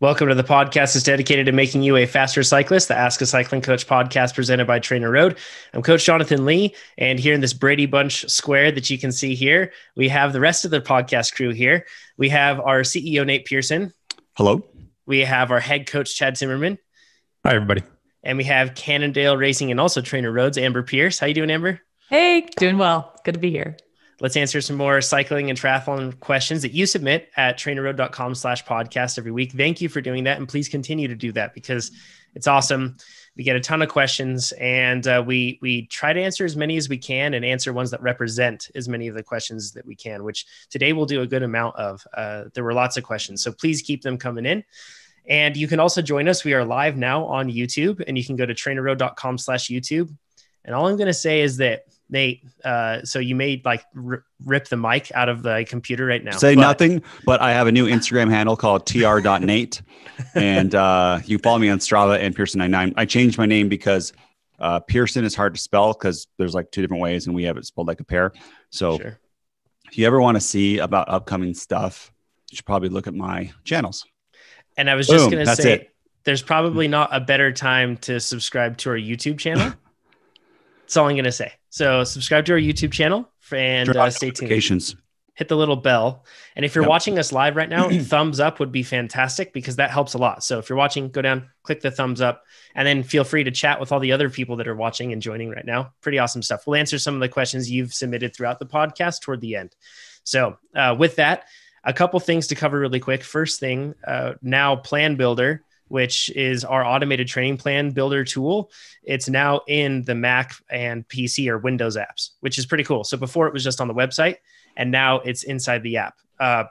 Welcome to the podcast that's dedicated to making you a faster cyclist, the Ask a Cycling Coach podcast presented by TrainerRoad. I'm Coach Jonathan Lee, and here in this Brady Bunch square that you can see here, we have the rest of the podcast crew here. We have our CEO, Nate Pearson. Hello. We have our head coach, Chad Zimmerman. Hi, everybody. And we have Cannondale Racing and also TrainerRoad's Amber Pierce. How you doing, Amber? Hey, doing well. Good to be here. Let's answer some more cycling and triathlon questions that you submit at trainerroad.com/podcast every week. Thank you for doing that. And please continue to do that because it's awesome. We get a ton of questions and we try to answer as many as we can and answer ones that represent as many of the questions that we can, which today we'll do a good amount of. There were lots of questions, so please keep them coming in. And you can also join us. We are live now on YouTube and you can go to trainerroad.com/YouTube. And all I'm going to say is that Nate, so you may rip the mic out of the computer right now. Nothing, but I have a new Instagram handle called tr.nate. And you follow me on Strava and Pearson99. I changed my name because Pearson is hard to spell because there's like two different ways and we have it spelled like a pair. So sure. If you ever want to see about upcoming stuff, you should probably look at my channels. And I was just going to say, there's probably not a better time to subscribe to our YouTube channel. That's all I'm going to say. So subscribe to our YouTube channel and stay tuned. Hit the little bell. And if you're watching us live right now, thumbs up would be fantastic because that helps a lot. So if you're watching, go down, click the thumbs up, and then feel free to chat with all the other people that are watching and joining right now. Pretty awesome stuff. We'll answer some of the questions you've submitted throughout the podcast toward the end. So with that, a couple things to cover really quick. First thing, now Plan Builder, which is our automated training plan builder tool. It's now in the Mac and PC or Windows apps, which is pretty cool. So before it was just on the website and now it's inside the app.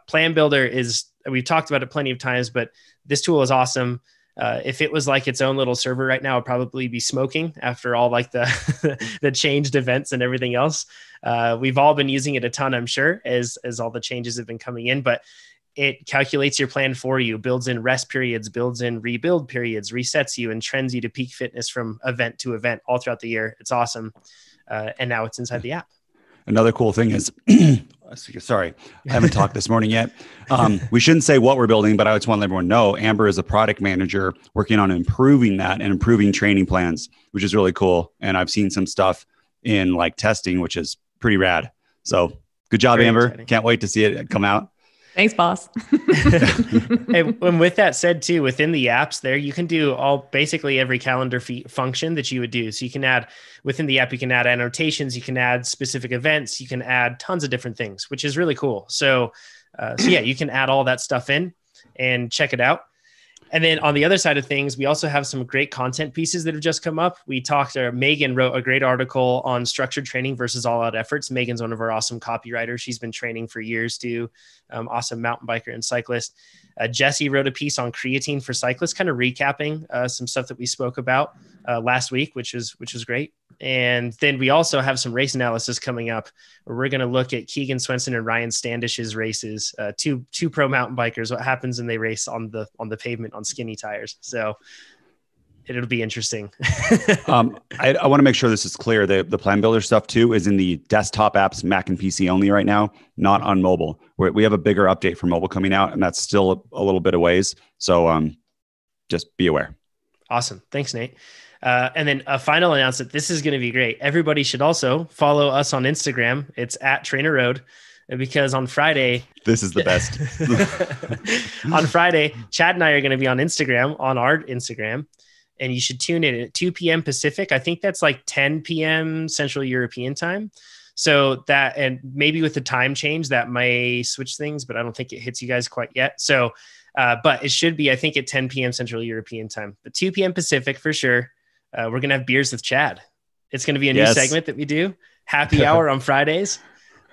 Plan Builder is, we've talked about it plenty of times, but this tool is awesome. If it was like its own little server right now, it'd probably be smoking after all like the, the changed events and everything else. We've all been using it a ton, I'm sure, as all the changes have been coming in, but it calculates your plan for you, builds in rest periods, builds in rebuild periods, resets you, and trends you to peak fitness from event to event all throughout the year. It's awesome. And now it's inside the app. Another cool thing is, sorry, I haven't talked this morning yet. We shouldn't say what we're building, but I just want to let everyone know Amber is a product manager working on improving that and improving training plans, which is really cool. And I've seen some stuff in like testing, which is pretty rad. So good job, Amber. Exciting. Can't wait to see it come out. Thanks, boss. And with that said, too, within the apps there, you can do basically every calendar function that you would do. So you can add within the app, you can add annotations, you can add specific events, you can add tons of different things, which is really cool. So yeah, you can add all that stuff in and check it out. And then on the other side of things, we also have some great content pieces that have just come up. Megan wrote a great article on structured training versus all out efforts. Megan's one of our awesome copywriters. She's been training for years too. Awesome mountain biker and cyclist. Jesse wrote a piece on creatine for cyclists, kind of recapping some stuff that we spoke about last week, which was great. And then we also have some race analysis coming up where we're going to look at Keegan Swenson and Ryan Standish's races, two pro mountain bikers, what happens when they race on the pavement on skinny tires. So it'll be interesting. I want to make sure this is clear. The Plan Builder stuff too is in the desktop apps, Mac and PC only right now, not on mobile. We have a bigger update for mobile coming out, and that's still a little bit of ways. So just be aware. Awesome. Thanks, Nate. And then a final announcement. This is going to be great. Everybody should also follow us on Instagram. It's at TrainerRoad, because on Friday, this is the best. On Friday, Chad and I are going to be on Instagram, on our Instagram, and you should tune in at 2 p.m. Pacific. I think that's like 10 p.m. Central European time. So that, and maybe with the time change, that may switch things, but I don't think it hits you guys quite yet. So, but it should be, I think, at 10 p.m. Central European time, but 2 p.m. Pacific for sure. We're going to have beers with Chad. It's going to be a new segment that we do. Happy hour on Fridays.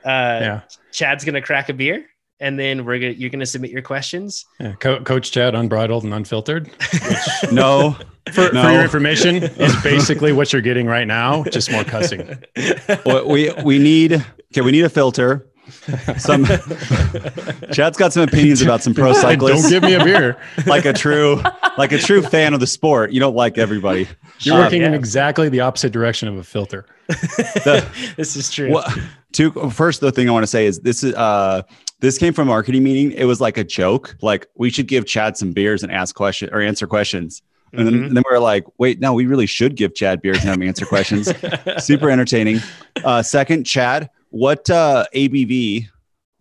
Chad's going to crack a beer, and then you're going to submit your questions. Yeah. Coach Chad, unbridled and unfiltered. Which, no. For your information, is basically what you're getting right now, just more cussing. Well, we need a filter. Chad's got some opinions about some pro cyclists. Don't give me a beer. like a true fan of the sport. You don't like everybody. You're working in exactly the opposite direction of a filter. This is true. First, the thing I want to say is this came from a marketing meeting. It was like a joke. Like, we should give Chad some beers and ask questions or answer questions. And then we were like, wait, no, we really should give Chad beers and have him answer questions. Super entertaining. Second, Chad, what ABV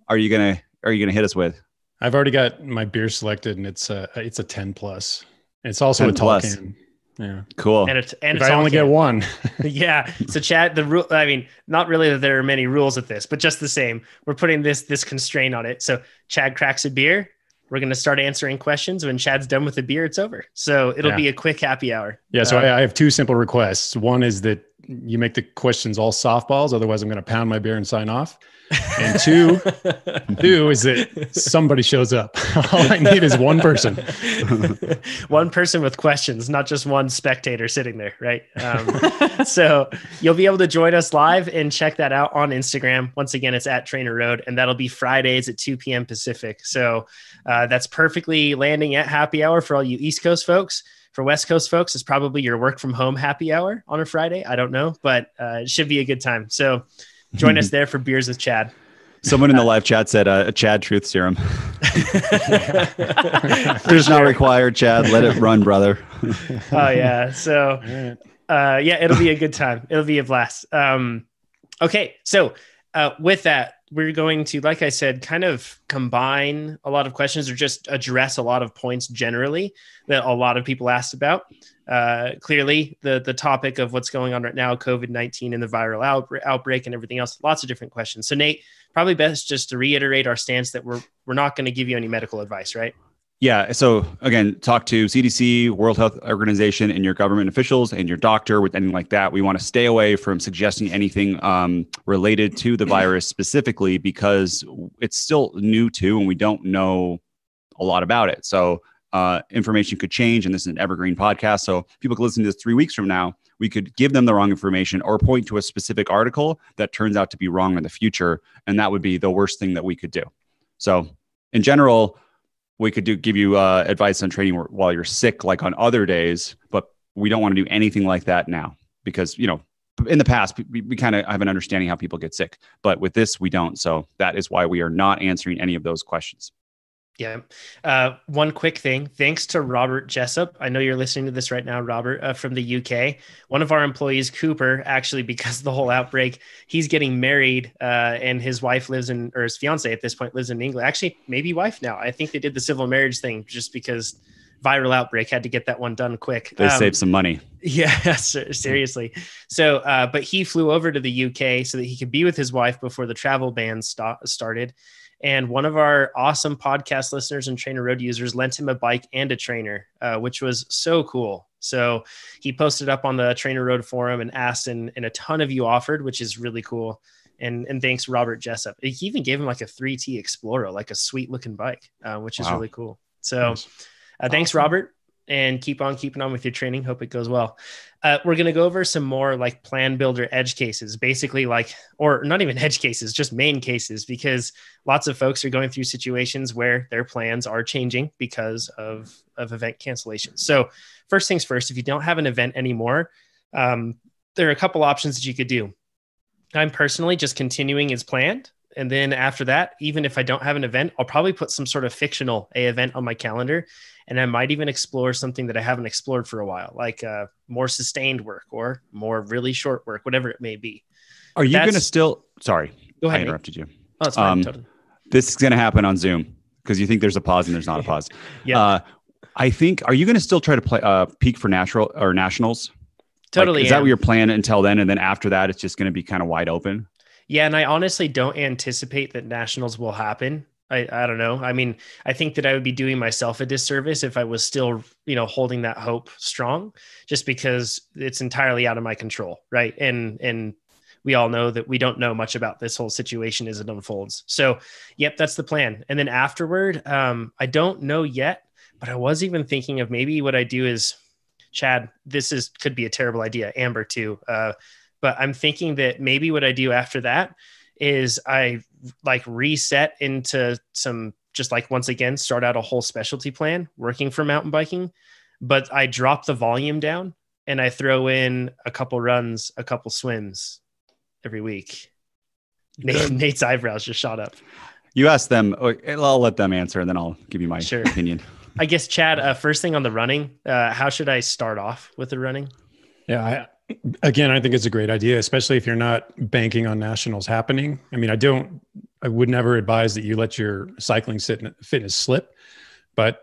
are you gonna hit us with? I've already got my beer selected, and it's a 10 plus. It's also a tall can. Yeah, cool. And if I only get one. Yeah. So Chad, the rule, I mean, not really that there are many rules with this, but just the same, we're putting this constraint on it. So Chad cracks a beer. We're going to start answering questions. When Chad's done with the beer, it's over. So it'll be a quick happy hour. Yeah. So I have two simple requests. One is that you make the questions all softballs. Otherwise, I'm going to pound my beer and sign off. And two is that somebody shows up. All I need is one person. One person with questions, not just one spectator sitting there, right? So you'll be able to join us live and check that out on Instagram. Once again, it's at TrainerRoad, and that'll be Fridays at 2 p.m. Pacific. So that's perfectly landing at happy hour for all you East Coast folks. For West Coast folks, it's probably your work from home happy hour on a Friday. I don't know, but it should be a good time. So join us there for Beers with Chad. Someone in the live chat said a Chad truth serum. There's not required, Chad. Let it run, brother. Oh, yeah. So, it'll be a good time. It'll be a blast. Okay. So with that, we're going to, like I said, kind of combine a lot of questions or just address a lot of points generally that a lot of people asked about. Clearly, the topic of what's going on right now, COVID-19 and the viral outbreak and everything else, lots of different questions. So Nate, probably best just to reiterate our stance that we're not going to give you any medical advice, right? Yeah. So again, talk to CDC, World Health Organization, and your government officials and your doctor with anything like that. We want to stay away from suggesting anything related to the virus specifically because it's still new too, and we don't know a lot about it. So information could change, and this is an evergreen podcast. So people can listen to this 3 weeks from now. We could give them the wrong information or point to a specific article that turns out to be wrong in the future. And that would be the worst thing that we could do. So in general, we could give you advice on training while you're sick, like on other days, but we don't want to do anything like that now because, in the past, we kind of have an understanding how people get sick, but with this, we don't. So that is why we are not answering any of those questions. Yeah. One quick thing. Thanks to Robert Jessup. I know you're listening to this right now, Robert, from the UK. One of our employees, Cooper, actually, because of the whole outbreak, he's getting married and his wife his fiance at this point lives in England. Actually, maybe wife now. I think they did the civil marriage thing just because viral outbreak had to get that one done quick. They saved some money. Yeah, seriously. So, but he flew over to the UK so that he could be with his wife before the travel ban started. And one of our awesome podcast listeners and TrainerRoad users lent him a bike and a trainer, which was so cool. So he posted up on the TrainerRoad forum and asked, and a ton of you offered, which is really cool. And thanks, Robert Jessup. He even gave him like a 3T Explorer, like a sweet looking bike, which is really cool. So Nice. Thanks, Robert. And keep on keeping on with your training. Hope it goes well. We're going to go over some more like plan builder edge cases, basically or not even edge cases, just main cases, because lots of folks are going through situations where their plans are changing because of event cancellations. So first things first, if you don't have an event anymore, there are a couple options that you could do. I'm personally just continuing as planned. And then after that, even if I don't have an event, I'll probably put some sort of fictional event on my calendar. And I might even explore something that I haven't explored for a while, like more sustained work or more really short work, whatever it may be. Are you going to still, sorry, go ahead, I interrupted you. Oh, it's fine. Totally. This is going to happen on Zoom because you think there's a pause and there's not a pause. Yeah. I think, are you going to still try to play peak for nationals? Totally. Is that what your plan until then? And then after that, it's just going to be kind of wide open? Yeah. And I honestly don't anticipate that nationals will happen. I don't know. I mean, I think that I would be doing myself a disservice if I was still, holding that hope strong, just because it's entirely out of my control. Right. And we all know that we don't know much about this whole situation as it unfolds. So, yep, that's the plan. And then afterward, I don't know yet, but I was even thinking of maybe what I do is, Chad, could be a terrible idea, Amber too. But I'm thinking that maybe what I do after that is I reset into once again, start out a whole specialty plan working for mountain biking, but I drop the volume down and I throw in a couple runs, a couple swims every week. Nate's eyebrows just shot up. You ask them, I'll let them answer, and then I'll give you my opinion. I guess, Chad, first thing on the running, how should I start off with the running? Yeah, I think it's a great idea, especially if you're not banking on nationals happening. I mean, I would never advise that you let your cycling fitness slip, but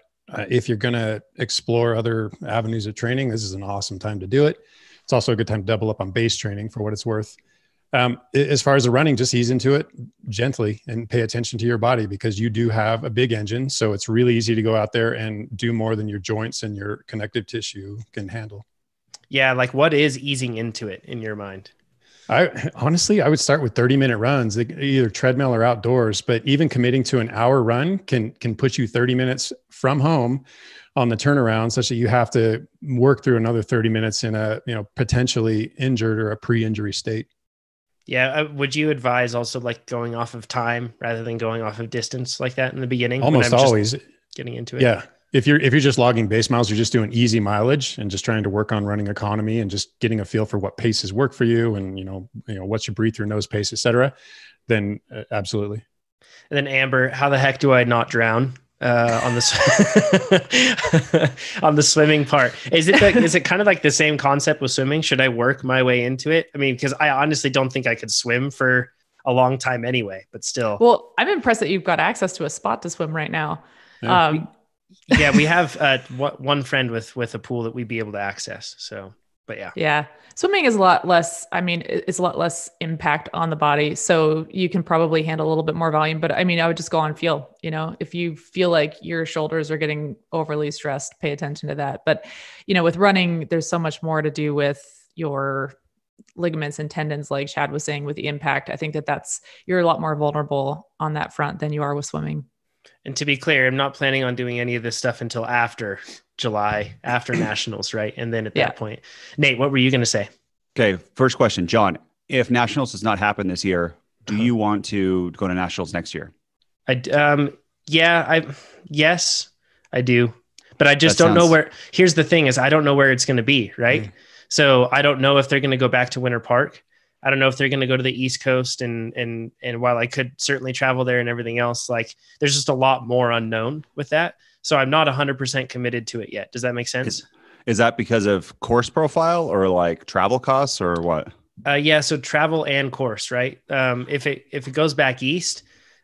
if you're going to explore other avenues of training, this is an awesome time to do it. It's also a good time to double up on base training for what it's worth. As far as the running, just ease into it gently and pay attention to your body, because you do have a big engine. So it's really easy to go out there and do more than your joints and your connective tissue can handle. Yeah. Like, what is easing into it in your mind? I would start with 30-minute runs, either treadmill or outdoors, but even committing to an hour run can put you 30 minutes from home on the turnaround, such that you have to work through another 30 minutes in a, potentially injured or a pre-injury state. Yeah. Would you advise also like going off of time rather than going off of distance like that in the beginning? Almost always getting into it. Yeah. If you're just logging base miles, you're just doing easy mileage and just trying to work on running economy and just getting a feel for what paces work for you. And, what's your breathe through nose pace, et cetera, then absolutely. And then Amber, how the heck do I not drown on the on the swimming part? Is it kind of like the same concept with swimming? Should I work my way into it? I mean, because I honestly don't think I could swim for a long time anyway, but still. Well, I'm impressed that you've got access to a spot to swim right now. Yeah. Yeah, we have one friend with a pool that we'd be able to access. So, but yeah. Yeah. Swimming is a lot less, it's a lot less impact on the body. So you can probably handle a little bit more volume, but I would just go on feel, if you feel like your shoulders are getting overly stressed, pay attention to that. But, with running, there's so much more to do with your ligaments and tendons, like Chad was saying, with the impact. I think you're a lot more vulnerable on that front than you are with swimming. And to be clear, I'm not planning on doing any of this stuff until after July, after nationals, right? And then at that point, Nate, what were you going to say? Okay. First question, John, if nationals does not happen this year, do you want to go to nationals next year? Yes, I do. But I just don't know where. Here's the thing is I don't know where it's going to be. Right. So I don't know if they're going to go back to Winter Park. I don't know if they're going to go to the East Coast, and while I could certainly travel there and everything else, like there's just a lot more unknown with that. So I'm not 100% committed to it yet. Does that make sense? Is that because of course profile or like travel costs or what? Yeah. So travel and course, right? If it goes back east,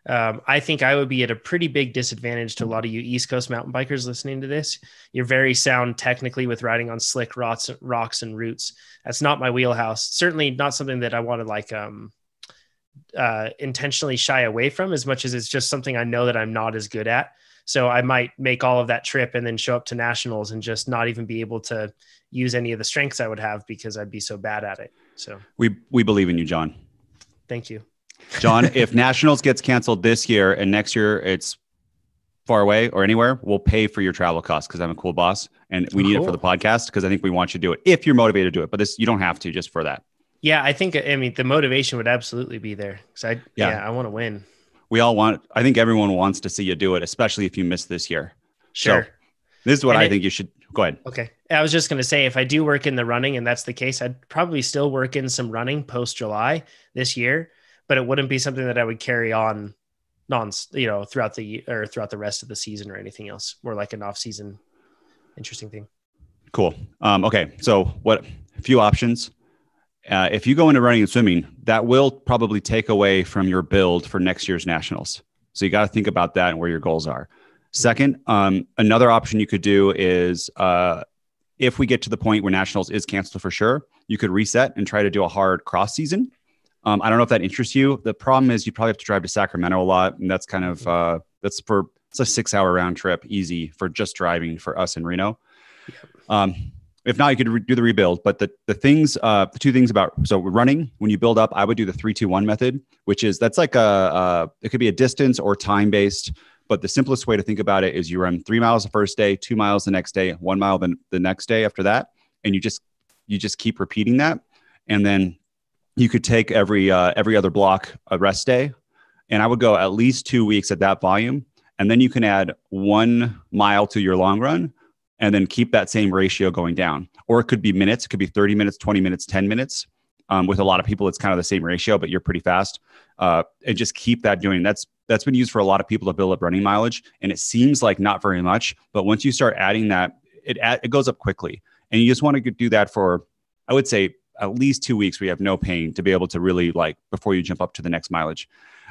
I think I would be at a pretty big disadvantage to a lot of you East Coast mountain bikers listening to this. You're very sound technically with riding on slick rocks and roots. That's not my wheelhouse. Certainly not something that I want to like intentionally shy away from, as much as it's just something I know that I'm not as good at. So I might make all of that trip and then show up to nationals and just not even be able to use any of the strengths I would have because I'd be so bad at it. So we believe in you, John. Thank you. John, if nationals gets canceled this year and next year it's far away or anywhere, we'll pay for your travel costs because I'm a cool boss and we need it for the podcast because I think we want you to do it if you're motivated to do it. But you don't have to just for that. Yeah, I mean, the motivation would absolutely be there. So I want to win. I think everyone wants to see you do it, especially if you miss this year. Sure. So this is what I think you should go ahead. Okay. I was just going to say, if I do work in the running and that's the case, I'd probably still work in some running post July this year, but it wouldn't be something that I would carry on throughout the year or throughout the rest of the season or anything else. More like an off season, interesting thing. Cool. Okay. So a few options. If you go into running and swimming, that will probably take away from your build for next year's nationals. So you got to think about that and where your goals are. Second, another option you could do is if we get to the point where nationals is canceled for sure, you could reset and try to do a hard cross season. I don't know if that interests you. The problem is you probably have to drive to Sacramento a lot. And that's kind of, it's a 6-hour round trip, easy for just driving for us in Reno. If not, you could do the rebuild. But the two things about, so running, when you build up, I would do the 3-2-1 method, which is, that's like it could be a distance or time based, but the simplest way to think about it is you run 3 miles the first day, 2 miles the next day, 1 mile the next day after that. And you just keep repeating that. And then you could take every other block a rest day. And I would go at least 2 weeks at that volume. And then you can add 1 mile to your long run and then keep that same ratio going down. Or it could be minutes. It could be 30 minutes, 20 minutes, 10 minutes. With a lot of people, it's kind of the same ratio, but you're pretty fast. And just keep that doing. That's been used for a lot of people to build up running mileage. And it seems like not very much, but once you start adding that, it goes up quickly. And you just want to do that for, I would say, at least 2 weeks where you have no pain to be able to really before you jump up to the next mileage.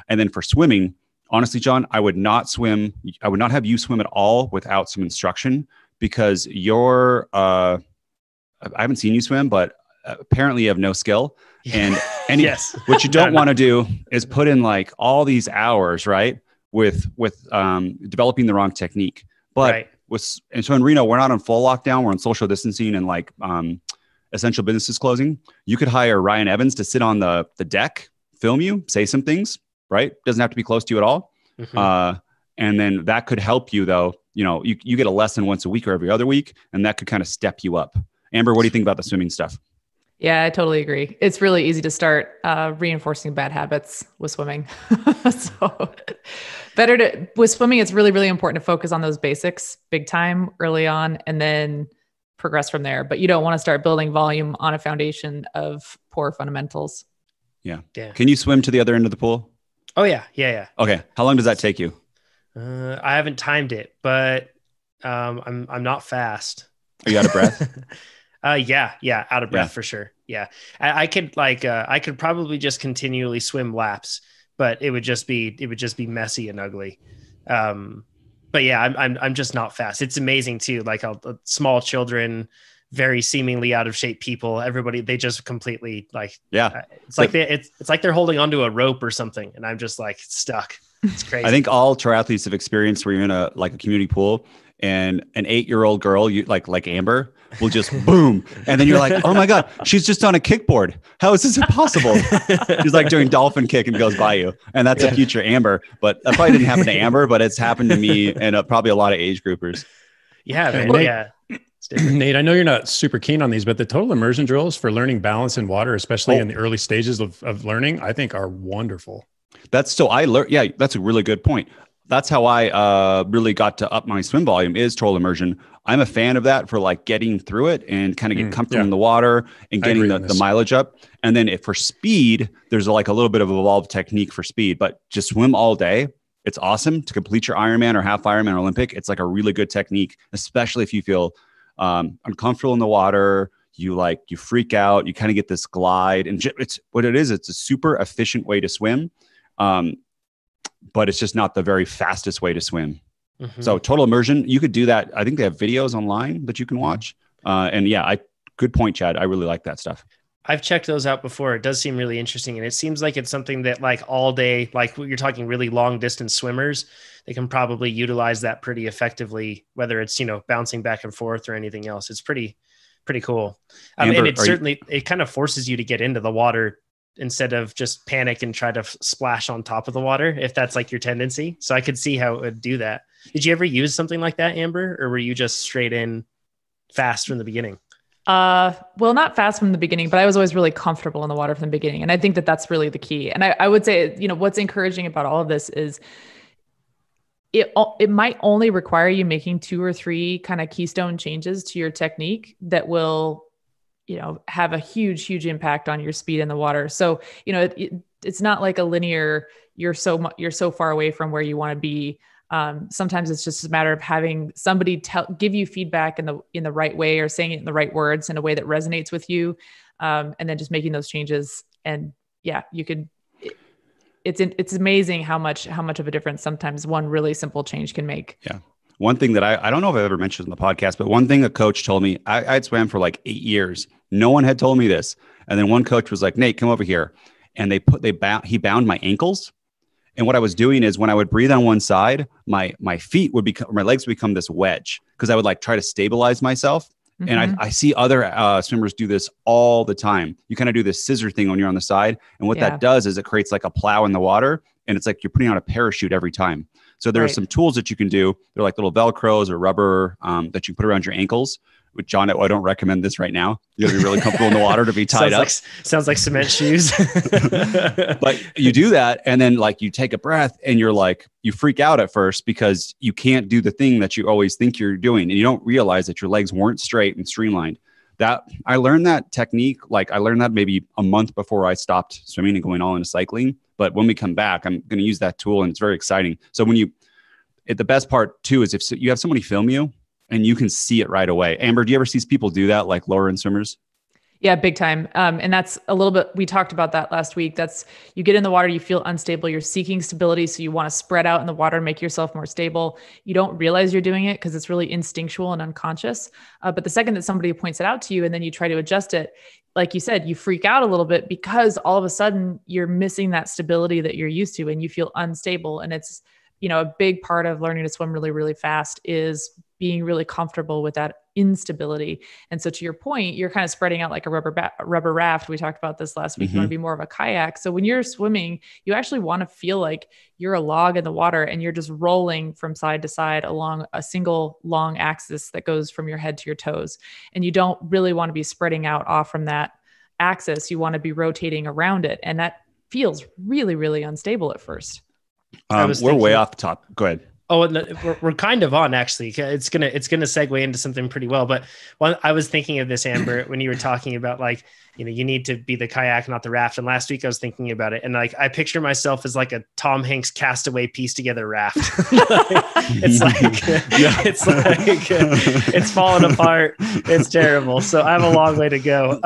And then for swimming, honestly, John, I would not have you swim at all without some instruction, because I haven't seen you swim, but apparently you have no skill. And yes, what you don't want to do is put in all these hours, right? With developing the wrong technique. But and so in Reno, we're not on full lockdown. We're on social distancing and essential businesses closing. You could hire Ryan Evans to sit on the deck, film you, say some things, right? Doesn't have to be close to you at all. Mm-hmm. And then that could help you though. You get a lesson once a week or every other week, and that could kind of step you up. Amber, what do you think about the swimming stuff? Yeah, I totally agree. It's really easy to start reinforcing bad habits with swimming. So with swimming, it's really, really important to focus on those basics big time early on, and then progress from there. But you don't want to start building volume on a foundation of poor fundamentals. Yeah. Can you swim to the other end of the pool? Oh yeah. Yeah. Okay. How long does that take you? I haven't timed it, but I'm not fast. Are you out of breath? Yeah, out of breath for sure. Yeah, I could probably just continually swim laps, but it would just be messy and ugly. But yeah, I'm just not fast. It's amazing too. Small children, very seemingly out of shape people, everybody, they just completely it's like they're holding onto a rope or something, and I'm just stuck. It's crazy. I think all triathletes have experienced where you're in a community pool, and an 8-year-old girl, you like Amber, will just boom. And then you're like, oh my God, she's just on a kickboard. How is this possible? She's doing dolphin kick and goes by you. And that's a future Amber, but that probably didn't happen to Amber, but it's happened to me and probably a lot of age groupers. Yeah, man. Yeah. Nate, I know you're not super keen on these, but the total immersion drills for learning balance in water, especially in the early stages of learning, I think are wonderful. That's a really good point. That's how I really got to up my swim volume, is total immersion. I'm a fan of that for getting through it and kind of get comfortable in the water and getting the mileage up. And then for speed, there's a little bit of evolved technique for speed, but just swim all day. It's awesome to complete your Ironman or half Ironman or Olympic. It's a really good technique, especially if you feel uncomfortable in the water. You freak out, you kind of get this glide, and it's what it is. It's a super efficient way to swim. But it's just not the very fastest way to swim. Mm-hmm. So total immersion, you could do that. I think they have videos online that you can watch. Good point, Chad. I really like that stuff. I've checked those out before. It does seem really interesting. And it seems like it's something that all day, you're talking really long distance swimmers, they can probably utilize that pretty effectively, whether it's, bouncing back and forth or anything else. It's pretty cool. Amber, and it kind of forces you to get into the water instead of just panic and try to splash on top of the water, if that's your tendency. So I could see how it would do that. Did you ever use something like that, Amber? Or were you just straight in fast from the beginning? Well, not fast from the beginning, but I was always really comfortable in the water from the beginning. And I think that that's really the key. And I would say, what's encouraging about all of this is it might only require you making 2 or 3 kind of keystone changes to your technique that will have a huge impact on your speed in the water. So, it's not like a linear, you're so far away from where you want to be. Sometimes it's just a matter of having somebody give you feedback in the right way, or saying it in the right words in a way that resonates with you. And then just making those changes. And you could, it's amazing how much of a difference sometimes one really simple change can make. Yeah. One thing that I don't know if I've ever mentioned in the podcast, but one thing a coach told me, I'd swam for 8 years. No one had told me this. And then one coach was like, Nate, come over here. And he bound my ankles. And what I was doing is when I would breathe on one side, my legs would become this wedge, because I would try to stabilize myself. Mm-hmm. And I see other swimmers do this all the time. You kind of do this scissor thing when you're on the side. And what that does is it creates a plow in the water. And it's you're putting on a parachute every time. So there are some tools that you can do. They're little Velcros or rubber that you put around your ankles. With John, I don't recommend this right now. You gotta be really comfortable in the water to be tied up. Sounds like cement shoes. But you do that, and then you take a breath, and you're you freak out at first because you can't do the thing that you always think you're doing, and you don't realize that your legs weren't straight and streamlined. That I learned that technique. Like I learned that maybe a month before I stopped swimming and going all into cycling. But when we come back, I'm going to use that tool, and it's very exciting. So the best part too is if you have somebody film you and you can see it right away. Amber, do you ever see people do that, like lower end swimmers? Yeah, big time. And that's a little bit, we talked about that last week. You get in the water, you feel unstable, you're seeking stability. So you want to spread out in the water, make yourself more stable. You don't realize you're doing it because it's really instinctual and unconscious. But the second that somebody points it out to you and then you try to adjust it, like you said, you freak out a little bit because all of a sudden you're missing that stability that you're used to and you feel unstable. And it's, a big part of learning to swim really, really fast is being really comfortable with that instability. And so to your point, you're kind of spreading out like a rubber raft. We talked about this last week. You want to be more of a kayak. So when you're swimming, you actually want to feel like you're a log in the water and you're just rolling from side to side along a single long axis that goes from your head to your toes. And you don't really want to be spreading out off from that axis. You want to be rotating around it. And that feels really, really unstable at first. We're way off the top. Go ahead. Oh, we're kind of on actually. It's gonna segue into something pretty well. But I was thinking of this, Amber, when you were talking about like, you need to be the kayak, not the raft. And last week I was thinking about it, and like I picture myself as like a Tom Hanks Castaway piece together raft. It's falling apart. It's terrible. So I have a long way to go.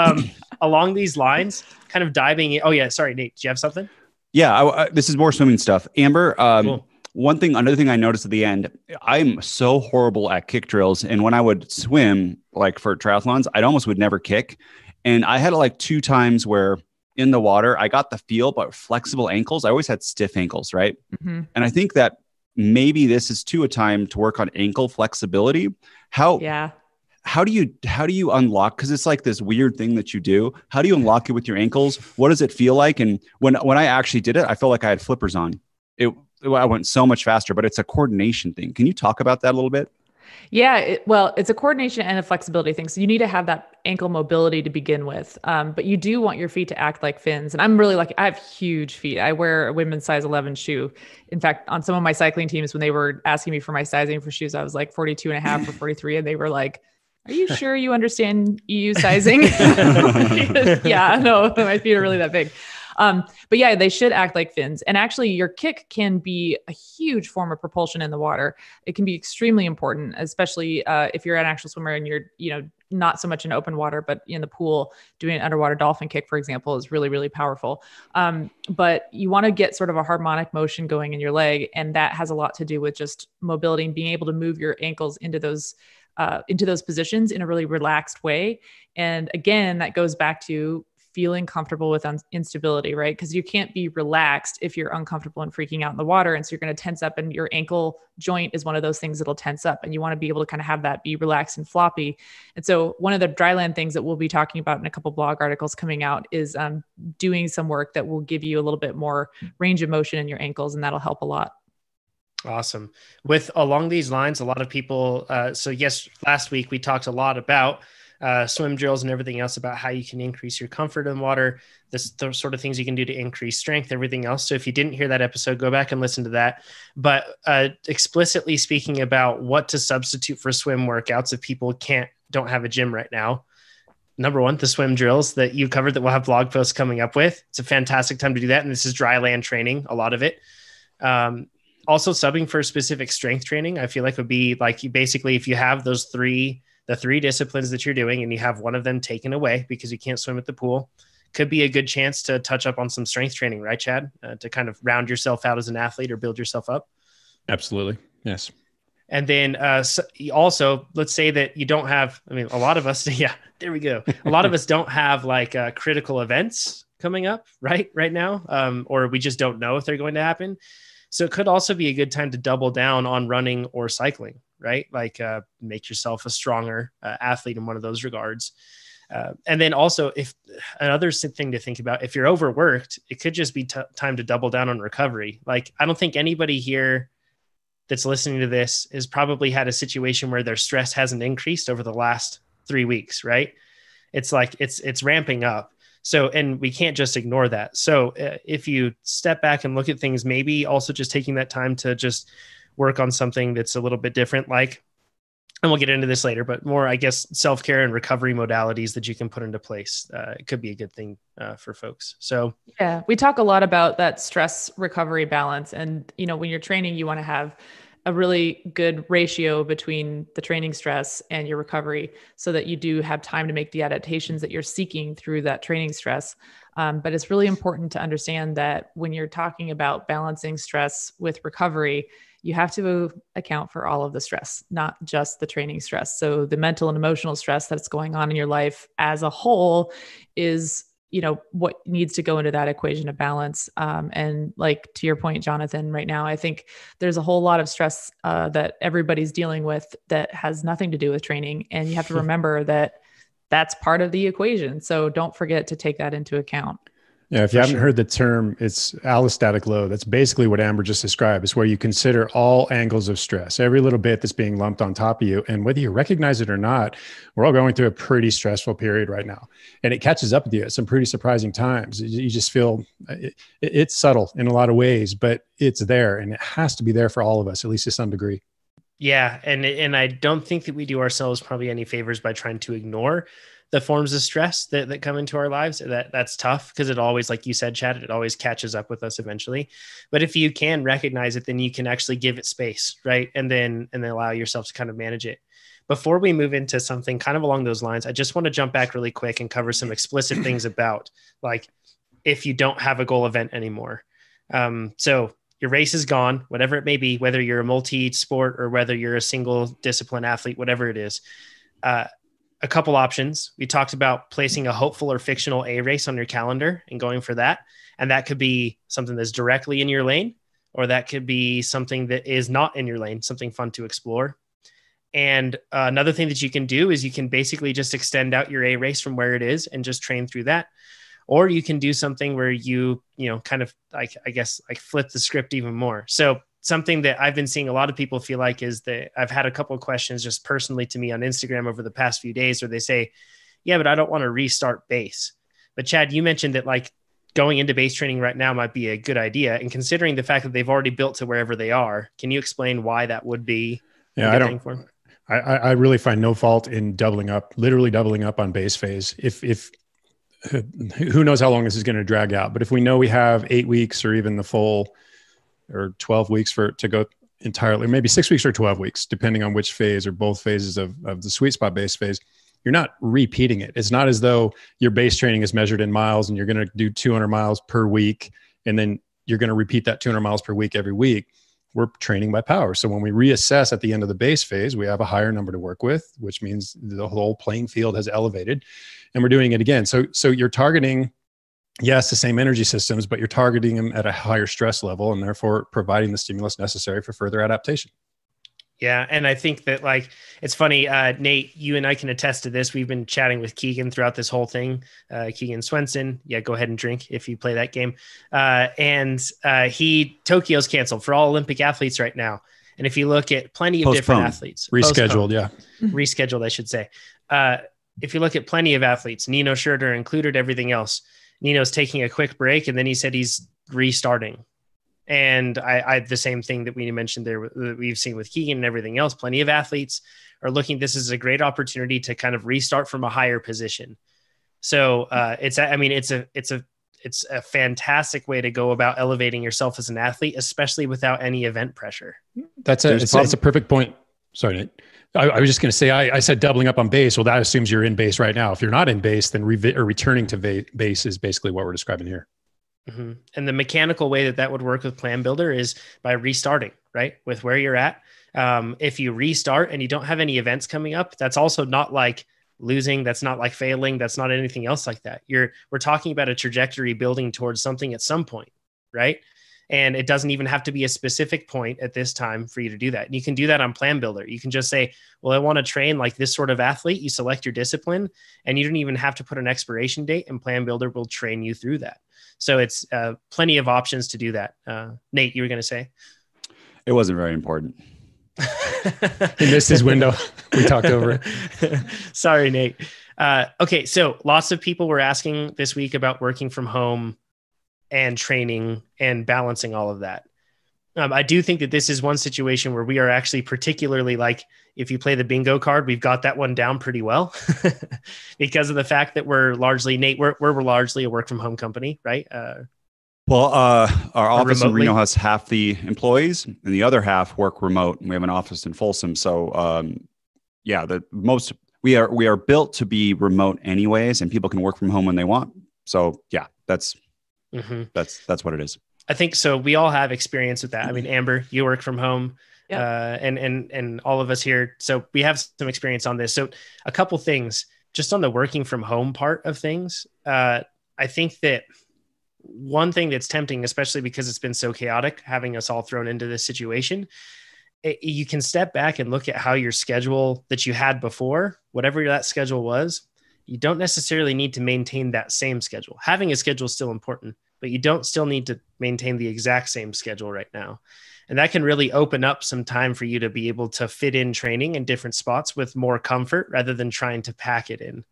Along these lines, kind of diving in. Oh yeah, sorry, Nate. Do you have something? Yeah, this is more swimming stuff. Amber, cool. Another thing I noticed at the end, I'm so horrible at kick drills. And when I would swim, like for triathlons, I almost would never kick. And I had like 2 times where in the water, I got the feel, but flexible ankles, I always had stiff ankles, right? Mm-hmm. And I think that maybe this is too a time to work on ankle flexibility. How do you unlock? Because it's like this weird thing that you do. How do you unlock it with your ankles? What does it feel like? And when I actually did it, I felt like I had flippers on. I went so much faster, but it's a coordination thing. Can you talk about that a little bit? Yeah, it's a coordination and a flexibility thing. So you need to have that ankle mobility to begin with. But you do want your feet to act like fins. And I'm really lucky. I have huge feet. I wear a women's size 11 shoe. In fact, on some of my cycling teams, when they were asking me for my sizing for shoes, I was like 42 and a half or 43. And they were like, are you sure you understand EU sizing? Yeah, no, my feet are really that big. But yeah, they should act like fins. And actually your kick can be a huge form of propulsion in the water. It can be extremely important, especially if you're an actual swimmer and you're, not so much in open water, but in the pool, doing an underwater dolphin kick, for example, is really, really powerful. But you want to get sort of a harmonic motion going in your leg. And that has a lot to do with just mobility and being able to move your ankles into those positions in a really relaxed way. And again, that goes back to feeling comfortable with instability, right? Because you can't be relaxed if you're uncomfortable and freaking out in the water. And so you're going to tense up, and your ankle joint is one of those things that'll tense up, and you want to be able to kind of have that be relaxed and floppy. And so one of the dryland things that we'll be talking about in a couple blog articles coming out is doing some work that will give you a little bit more range of motion in your ankles, and that'll help a lot. Awesome. Along these lines, a lot of people, last week we talked a lot about swim drills and everything else about how you can increase your comfort in water, the sort of things you can do to increase strength, everything else. So if you didn't hear that episode, go back and listen to that. But explicitly speaking about what to substitute for swim workouts if people don't have a gym right now. Number one, the swim drills that you covered that we'll have blog posts coming up with. It's a fantastic time to do that. And this is dry land training, a lot of it. Also subbing for specific strength training, I feel like would be like if you have the three disciplines that you're doing and you have one of them taken away because you can't swim at the pool, could be a good chance to touch up on some strength training, right, Chad? To kind of round yourself out as an athlete or build yourself up. Absolutely. Yes. And then also, let's say that you don't have, a lot of us, yeah, there we go. A lot of us don't have like critical events coming up right now, or we just don't know if they're going to happen. So it could also be a good time to double down on running or cycling, right? Like make yourself a stronger athlete in one of those regards. And then also, if another thing to think about, if you're overworked, it could just be time to double down on recovery. Like, I don't think anybody here that's listening to this has probably had a situation where their stress hasn't increased over the last 3 weeks, right? It's like, it's ramping up. So, and we can't just ignore that. So if you step back and look at things, maybe also just taking that time to just work on something that's a little bit different, like and we'll get into this later, but more, I guess, self-care and recovery modalities that you can put into place. It could be a good thing for folks. So yeah, we talk a lot about that stress recovery balance. And, when you're training, you want to have a really good ratio between the training stress and your recovery so that you do have time to make the adaptations that you're seeking through that training stress. But it's really important to understand that when you're talking about balancing stress with recovery, you have to account for all of the stress, not just the training stress. So the mental and emotional stress that's going on in your life as a whole is, what needs to go into that equation of balance. And like to your point, Jonathan, right now, I think there's a whole lot of stress that everybody's dealing with that has nothing to do with training. And you have to remember that that's part of the equation. So don't forget to take that into account. Yeah, if you haven't heard the term, it's allostatic load. That's basically what Amber just described. It's where you consider all angles of stress, every little bit that's being lumped on top of you. And whether you recognize it or not, we're all going through a pretty stressful period right now. And it catches up with you at some pretty surprising times. You just feel it's subtle in a lot of ways, but it's there, and it has to be there for all of us, at least to some degree. Yeah. And I don't think that we do ourselves probably any favors by trying to ignore the forms of stress that come into our lives. That's tough because it always, like you said, Chad, it always catches up with us eventually. But if you can recognize it, then you can actually give it space, right? And then allow yourself to kind of manage it. Before we move into something kind of along those lines, I just want to jump back really quick and cover some explicit things about, like, if you don't have a goal event anymore. So your race is gone, whatever it may be, whether you're a multi-sport or whether you're a single discipline athlete, whatever it is. A couple options. We talked about placing a hopeful or fictional A race on your calendar and going for that. And that could be something that's directly in your lane, or that could be something that is not in your lane, something fun to explore. And another thing that you can do is you can basically just extend out your A race from where it is and just train through that. Or you can do something where you kind of like, I guess, like flip the script even more. So something that I've been seeing a lot of people feel like is that I've had a couple of questions just personally to me on Instagram over the past few days where they say, yeah, but I don't want to restart base. But Chad, you mentioned that like going into base training right now might be a good idea. And considering the fact that they've already built to wherever they are, can you explain why that would be a good thing for them? I really find no fault in literally doubling up on base phase. If who knows how long this is going to drag out, but if we know we have 8 weeks or even the full or 12 weeks to go entirely, maybe 6 weeks or 12 weeks, depending on which phase or both phases of the sweet spot base phase, you're not repeating it. It's not as though your base training is measured in miles and you're going to do 200 miles per week. And then you're going to repeat that 200 miles per week every week. We're training by power. So when we reassess at the end of the base phase, we have a higher number to work with, which means the whole playing field has elevated and we're doing it again. So you're targeting, yes, the same energy systems, but you're targeting them at a higher stress level and therefore providing the stimulus necessary for further adaptation. Yeah. And I think that, like, it's funny, Nate, you and I can attest to this. We've been chatting with Keegan throughout this whole thing. Keegan Swenson. Yeah. Go ahead and drink if you play that game. Tokyo's canceled for all Olympic athletes right now. And if you look at plenty of different athletes, rescheduled, I should say. If you look at plenty of athletes, Nino Schurter included, everything else, Nino's taking a quick break and then he said he's restarting. And I the same thing that we mentioned there that we've seen with Keegan and everything else. Plenty of athletes are looking. This is a great opportunity to kind of restart from a higher position. So it's a fantastic way to go about elevating yourself as an athlete, especially without any event pressure. It's a perfect point. Sorry, Nate. I was just going to say, I said doubling up on base. Well, that assumes you're in base right now. If you're not in base, then returning to base is basically what we're describing here. Mm-hmm. And the mechanical way that would work with Plan Builder is by restarting, right? With where you're at. If you restart and you don't have any events coming up, that's also not like losing. That's not like failing. That's not anything else like that. We're talking about a trajectory building towards something at some point, right? And it doesn't even have to be a specific point at this time for you to do that. And you can do that on Plan Builder. You can just say, well, I want to train like this sort of athlete. You select your discipline and you don't even have to put an expiration date, and Plan Builder will train you through that. So it's plenty of options to do that. Nate, you were going to say? It wasn't very important. He missed his window. We talked over it. Sorry, Nate. Okay. So lots of people were asking this week about working from home and training and balancing all of that. I do think that this is one situation where we are actually particularly like, if you play the bingo card, we've got that one down pretty well because of the fact that we're largely, Nate, we're largely a work from home company, right? Our office remotely. in Reno has half the employees and the other half work remote. And we have an office in Folsom. So we are built to be remote anyways, and people can work from home when they want. So yeah, that's what it is. I think so. We all have experience with that. I mean, Amber, you work from home, and all of us here. So we have some experience on this. So a couple things just on the working from home part of things. I think that one thing that's tempting, especially because it's been so chaotic, having us all thrown into this situation, you can step back and look at how your schedule that you had before, whatever that schedule was, you don't necessarily need to maintain that same schedule. Having a schedule is still important, but you don't still need to maintain the exact same schedule right now. And that can really open up some time for you to be able to fit in training in different spots with more comfort rather than trying to pack it in.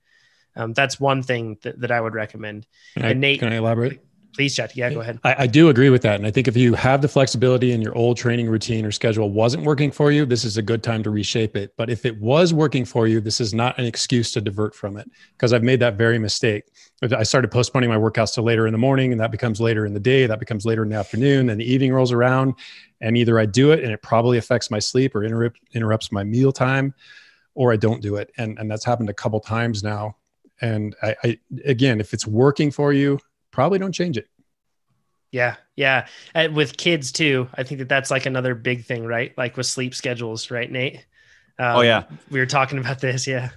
That's one thing that I would recommend. Nate, can I elaborate? Please, Chad. Yeah, go ahead. I do agree with that. And I think if you have the flexibility and your old training routine or schedule wasn't working for you, this is a good time to reshape it. But if it was working for you, this is not an excuse to divert from it, because I've made that very mistake. I started postponing my workouts to later in the morning, and that becomes later in the day. That becomes later in the afternoon. Then the evening rolls around, and either I do it and it probably affects my sleep or interrupts my meal time, or I don't do it. And that's happened a couple times now. And I again, if it's working for you, probably don't change it. Yeah. Yeah. With kids too, I think that's like another big thing, right? Like with sleep schedules, right, Nate? We were talking about this. Yeah.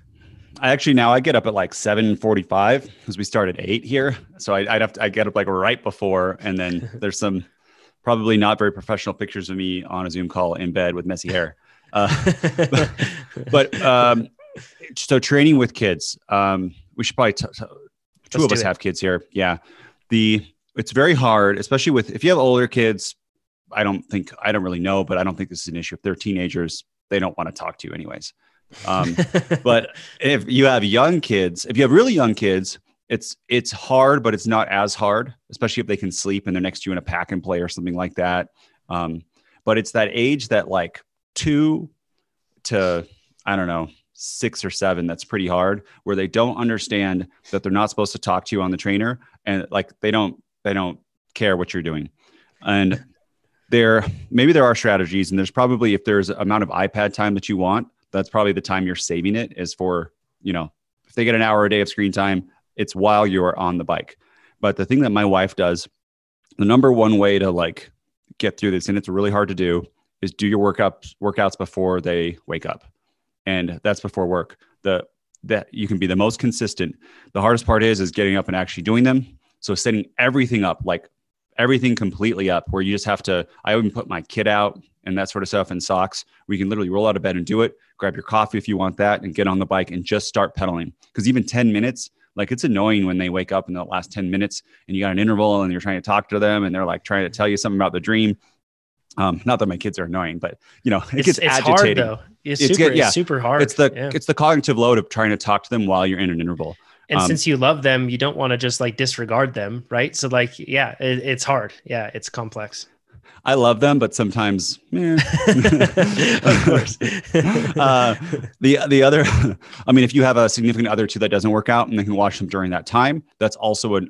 I get up at like 7:45 because we start at 8 here. So I get up like right before, and then there's some probably not very professional pictures of me on a Zoom call in bed with messy hair. So training with kids, we should probably two of us have kids here. Yeah. It's very hard, especially if you have older kids. I don't really know, but I don't think this is an issue. If they're teenagers, they don't want to talk to you anyways. But if you have really young kids, it's hard, but it's not as hard, especially if they can sleep and they're next to you in a pack and play or something like that. But it's that age that like 2 to, I don't know, 6 or 7, that's pretty hard, where they don't understand that they're not supposed to talk to you on the trainer, and like they don't care what you're doing. And maybe there are strategies, and there's probably, if there's amount of iPad time that you want, that's probably the time you're saving it is for, if they get an hour a day of screen time, it's while you're on the bike. But the thing that my wife does, the number one way to like get through this, and it's really hard to do, is do your workouts before they wake up. And that's before work. That you can be the most consistent. The hardest part is getting up and actually doing them. So setting everything up, like everything completely up, where you just have to, I even put my kid out and that sort of stuff in socks, where you can literally roll out of bed and do it, grab your coffee if you want that, and get on the bike and just start pedaling. Because even 10 minutes, like it's annoying when they wake up in the last 10 minutes and you got an interval and you're trying to talk to them and they're like trying to tell you something about the dream. Not that my kids are annoying, but it gets agitating. Hard, though. It's super hard. It's the cognitive load of trying to talk to them while you're in an interval. And since you love them, you don't want to just like disregard them, right? So like, yeah, it's hard. Yeah, it's complex. I love them, but sometimes, of course. The other, I mean, if you have a significant other too that doesn't work out and they can watch them during that time, that's also an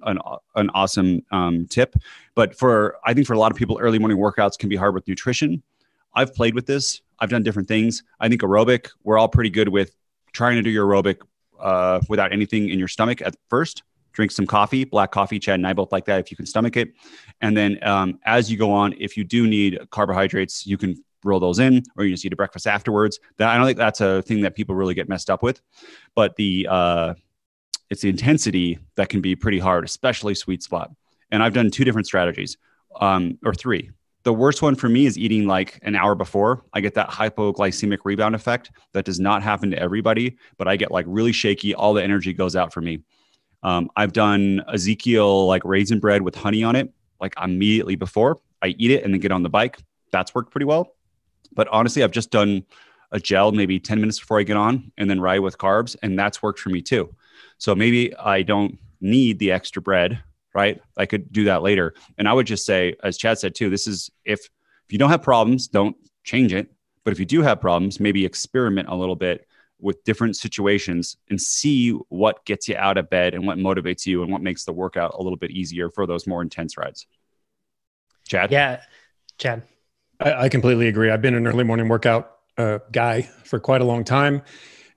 awesome tip. But I think for a lot of people, early morning workouts can be hard with nutrition. I've played with this. I've done different things. I think aerobic, we're all pretty good with trying to do your aerobic without anything in your stomach at first. Drink some coffee, black coffee. Chad and I both like that if you can stomach it. And then as you go on, if you do need carbohydrates, you can roll those in, or you just eat a breakfast afterwards. I don't think that's a thing that people really get messed up with. But it's the intensity that can be pretty hard, especially sweet spot. And I've done 2 different strategies, or 3. The worst one for me is eating like an hour before. I get that hypoglycemic rebound effect. That does not happen to everybody, but I get like really shaky. All the energy goes out for me. I've done Ezekiel like raisin bread with honey on it, like immediately before I eat it and then get on the bike. That's worked pretty well. But honestly, I've just done a gel maybe 10 minutes before I get on and then ride with carbs. And that's worked for me too. So maybe I don't need the extra bread, right? I could do that later. And I would just say, as Chad said too, this is if If you don't have problems, don't change it. But if you do have problems, maybe experiment a little bit with different situations and see what gets you out of bed and what motivates you and what makes the workout a little bit easier for those more intense rides. Chad? Yeah, Chad. I completely agree. I've been an early morning workout guy for quite a long time.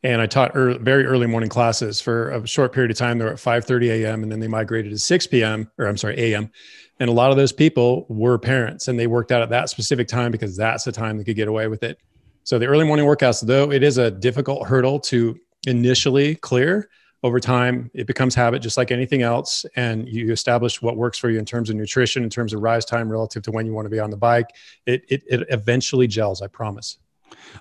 And I taught very early morning classes for a short period of time. They were at 5:30 a.m. and then they migrated to 6 p.m. or I'm sorry, a.m. And a lot of those people were parents and they worked out at that specific time because that's the time they could get away with it. So the early morning workouts, though, it is a difficult hurdle to initially clear. Over time, it becomes habit just like anything else. And you establish what works for you in terms of nutrition, in terms of rise time relative to when you want to be on the bike. It eventually gels, I promise.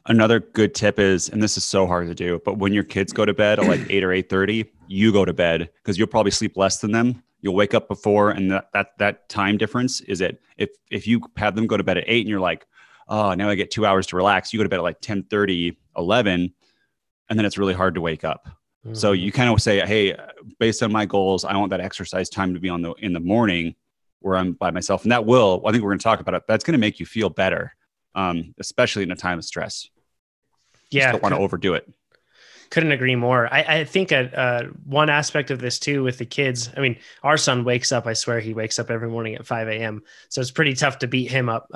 Another good tip is, and this is so hard to do, but when your kids go to bed at like 8 or 8:30, you go to bed because you'll probably sleep less than them. You'll wake up before, and that time difference is it. If you have them go to bed at 8 and you're like, oh, now I get 2 hours to relax, you go to bed at like 10:30, 11, and then it's really hard to wake up. Mm-hmm. So you kind of say, hey, based on my goals, I want that exercise time to be in the morning where I'm by myself. And I think we're going to talk about it. That's going to make you feel better. Especially in a time of stress. Yeah. You don't want to overdo it. Couldn't agree more. I think one aspect of this too with the kids, I mean, our son wakes up, I swear he wakes up every morning at 5 a.m. So it's pretty tough to beat him up.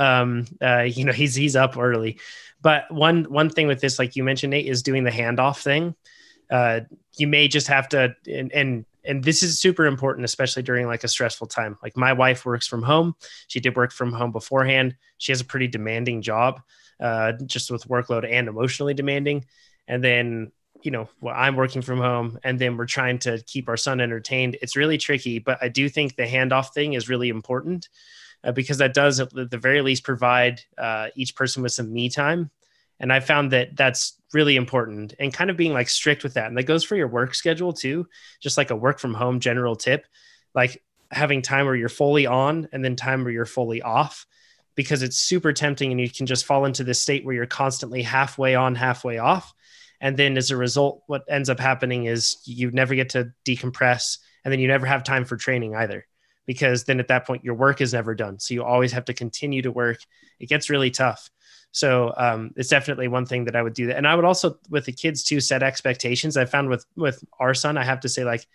He's up early, but one thing with this, like you mentioned, Nate, is doing the handoff thing. You may just have to, and this is super important, especially during like a stressful time. Like my wife works from home. She did work from home beforehand. She has a pretty demanding job, just with workload and emotionally demanding. And then, I'm working from home and then we're trying to keep our son entertained. It's really tricky, but I do think the handoff thing is really important because that does at the very least provide each person with some me time. And I found that that's really important and kind of being like strict with that. And that goes for your work schedule too. Just like a work from home general tip, like having time where you're fully on and then time where you're fully off, because it's super tempting and you can just fall into this state where you're constantly halfway on, halfway off. And then as a result, what ends up happening is you never get to decompress and then you never have time for training either, because then at that point your work is never done. So you always have to continue to work. It gets really tough. So it's definitely one thing that I would do that. And I would also, with the kids too, set expectations. I found with our son, I have to say like,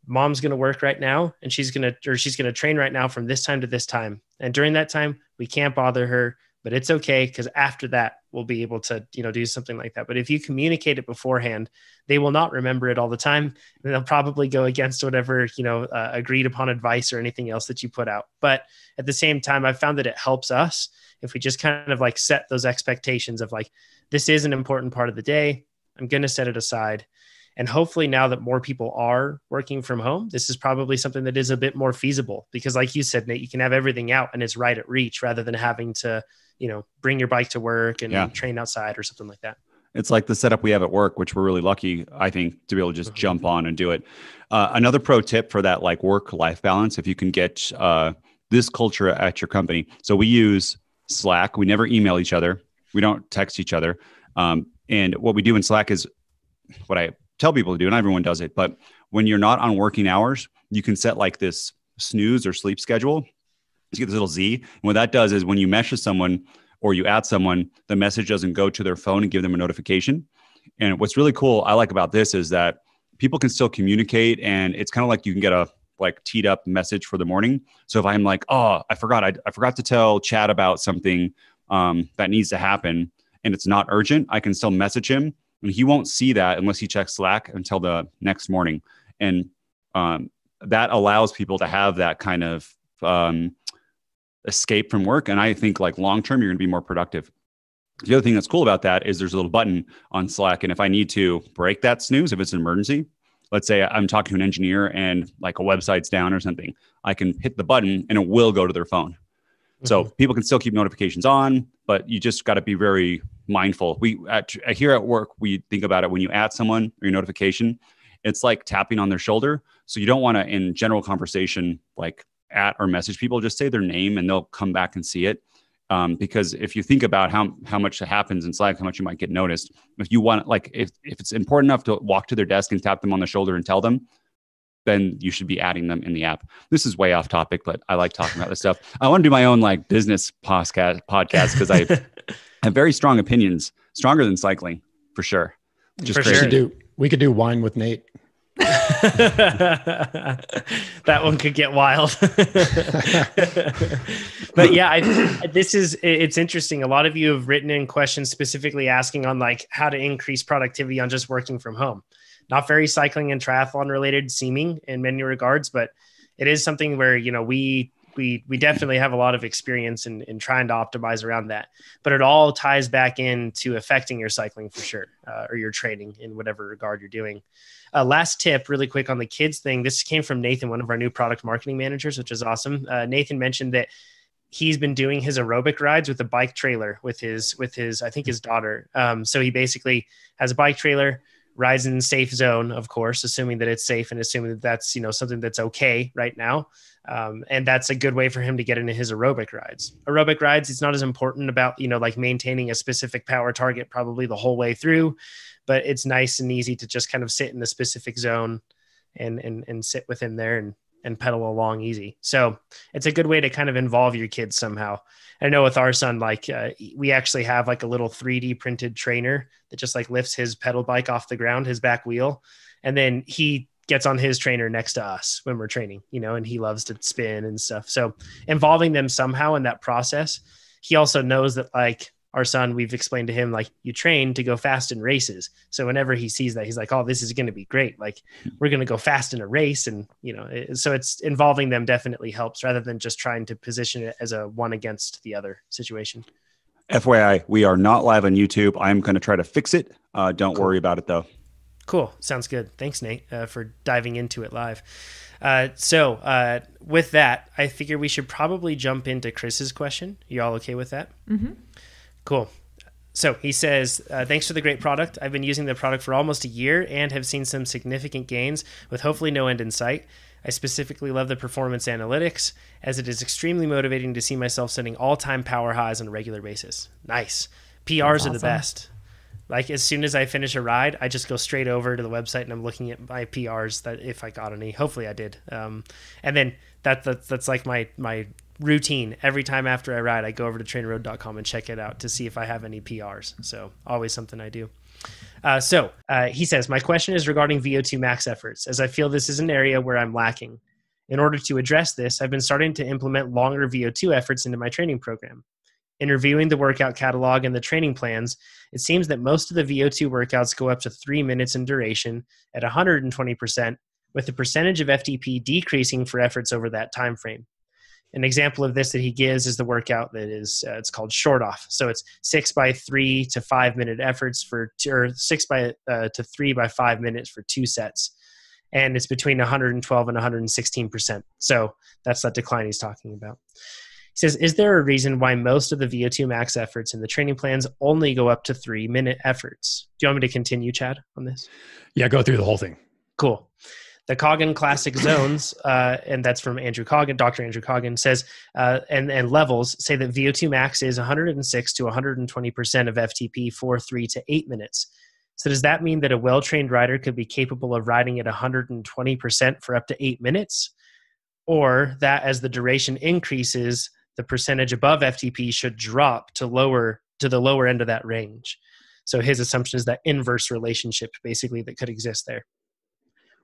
mom's going to work right now and she's going to train right now from this time to this time. And during that time, we can't bother her, but it's okay. Because after that, we'll be able to, do something like that. But if you communicate it beforehand, they will not remember it all the time. And they'll probably go against whatever, agreed upon advice or anything else that you put out. But at the same time, I've found that it helps us if we just kind of like set those expectations of like, this is an important part of the day. I'm going to set it aside. And hopefully now that more people are working from home, this is probably something that is a bit more feasible because like you said, Nate, you can have everything out and it's right at reach rather than having to, bring your bike to work and train outside or something like that. It's like the setup we have at work, which we're really lucky, I think, to be able to just jump on and do it. Another pro tip for that like work-life balance, if you can get this culture at your company. So we use Slack. We never email each other. We don't text each other. And what we do in Slack is what I tell people to do, and everyone does it. But when you're not on working hours, you can set like this snooze or sleep schedule. You get this little Z. And what that does is when you message someone or you add someone, the message doesn't go to their phone and give them a notification. And what's really cool, I like about this is that people can still communicate, and it's kind of like you can get a like teed up message for the morning. So if I'm like, oh, I forgot to tell Chad about something that needs to happen and it's not urgent, I can still message him and he won't see that unless he checks Slack until the next morning. And that allows people to have that kind of escape from work. And I think like long-term, you're going to be more productive. The other thing that's cool about that is there's a little button on Slack. And if I need to break that snooze, if it's an emergency, let's say I'm talking to an engineer and like a website's down or something, I can hit the button and it will go to their phone. Mm-hmm. So people can still keep notifications on, but you just got to be very mindful. Here at work, we think about it when you add someone or your notification, it's like tapping on their shoulder. So you don't want to, in general conversation, like at or message people, just say their name and they'll come back and see it. Because if you think about how much happens in Slack, how much you might get noticed, if you want, like, if it's important enough to walk to their desk and tap them on the shoulder and tell them, then you should be adding them in the app. This is way off topic, but I like talking about this stuff. I want to do my own like business podcast because I have very strong opinions, stronger than cycling for sure. Just for sure. We could do wine with Nate. That one could get wild. But yeah, it's interesting. A lot of you have written in questions specifically asking on like how to increase productivity on just working from home. Not very cycling and triathlon related seeming in many regards, but it is something where, you know, we definitely have a lot of experience in trying to optimize around that, but it all ties back into affecting your cycling for sure, or your training in whatever regard you're doing. Last tip really quick on the kids thing. This came from Nathan, one of our new product marketing managers, which is awesome. Nathan mentioned that he's been doing his aerobic rides with a bike trailer with his, I think his daughter. So he basically has a bike trailer, rides in safe zone, of course, assuming that it's safe and assuming that that's, you know, something that's okay right now. And that's a good way for him to get into his aerobic rides. Aerobic rides, it's not as important about, you know, like maintaining a specific power target probably the whole way through, but it's nice and easy to just kind of sit in the specific zone and sit within there and pedal along easy. So it's a good way to kind of involve your kids somehow. I know with our son, like we actually have like a little 3D printed trainer that just like lifts his pedal bike off the ground, his back wheel. And then he gets on his trainer next to us when we're training, you know, and he loves to spin and stuff. So involving them somehow in that process. He also knows that like our son, we've explained to him, like you train to go fast in races. So whenever he sees that, he's like, oh, this is going to be great. Like we're going to go fast in a race. And, you know, so it's involving them definitely helps rather than just trying to position it as a one against the other situation. FYI, we are not live on YouTube. I'm going to try to fix it. Don't worry about it though. Cool. Sounds good. Thanks, Nate, for diving into it live. So with that, I figure we should probably jump into Chris's question. You all okay with that? Mm-hmm. Cool. So he says, thanks for the great product. I've been using the product for almost a year and have seen some significant gains with hopefully no end in sight. I specifically love the performance analytics as it is extremely motivating to see myself setting all-time power highs on a regular basis. Nice. PRs are the best. Like as soon as I finish a ride, I just go straight over to the website and I'm looking at my PRs that if I got any, hopefully I did. And then that's like my routine. Every time after I ride, I go over to TrainerRoad.com and check it out to see if I have any PRs. So always something I do. So he says, my question is regarding VO2 max efforts, as I feel this is an area where I'm lacking. In order to address this, I've been starting to implement longer VO2 efforts into my training program. In reviewing the workout catalog and the training plans, it seems that most of the VO2 workouts go up to 3 minutes in duration at 120%, with the percentage of FTP decreasing for efforts over that time frame. An example of this that he gives is the workout that is, it's called short off. So it's 6 by 3 to 5 minute efforts or 6 by to 3 by 5 minutes for 2 sets. And it's between 112 and 116%. So that's that decline he's talking about. He says, is there a reason why most of the VO2 max efforts in the training plans only go up to 3 minute efforts? Do you want me to continue, Chad, on this? Yeah, go through the whole thing. Cool. The Coggin Classic Zones, and that's from Andrew Coggin, Dr. Andrew Coggin, says, and levels say that VO2 max is 106 to 120% of FTP for 3 to 8 minutes. So does that mean that a well-trained rider could be capable of riding at 120% for up to 8 minutes? Or that as the duration increases, the percentage above FTP should drop to the lower end of that range? So his assumption is that inverse relationship basically that could exist there.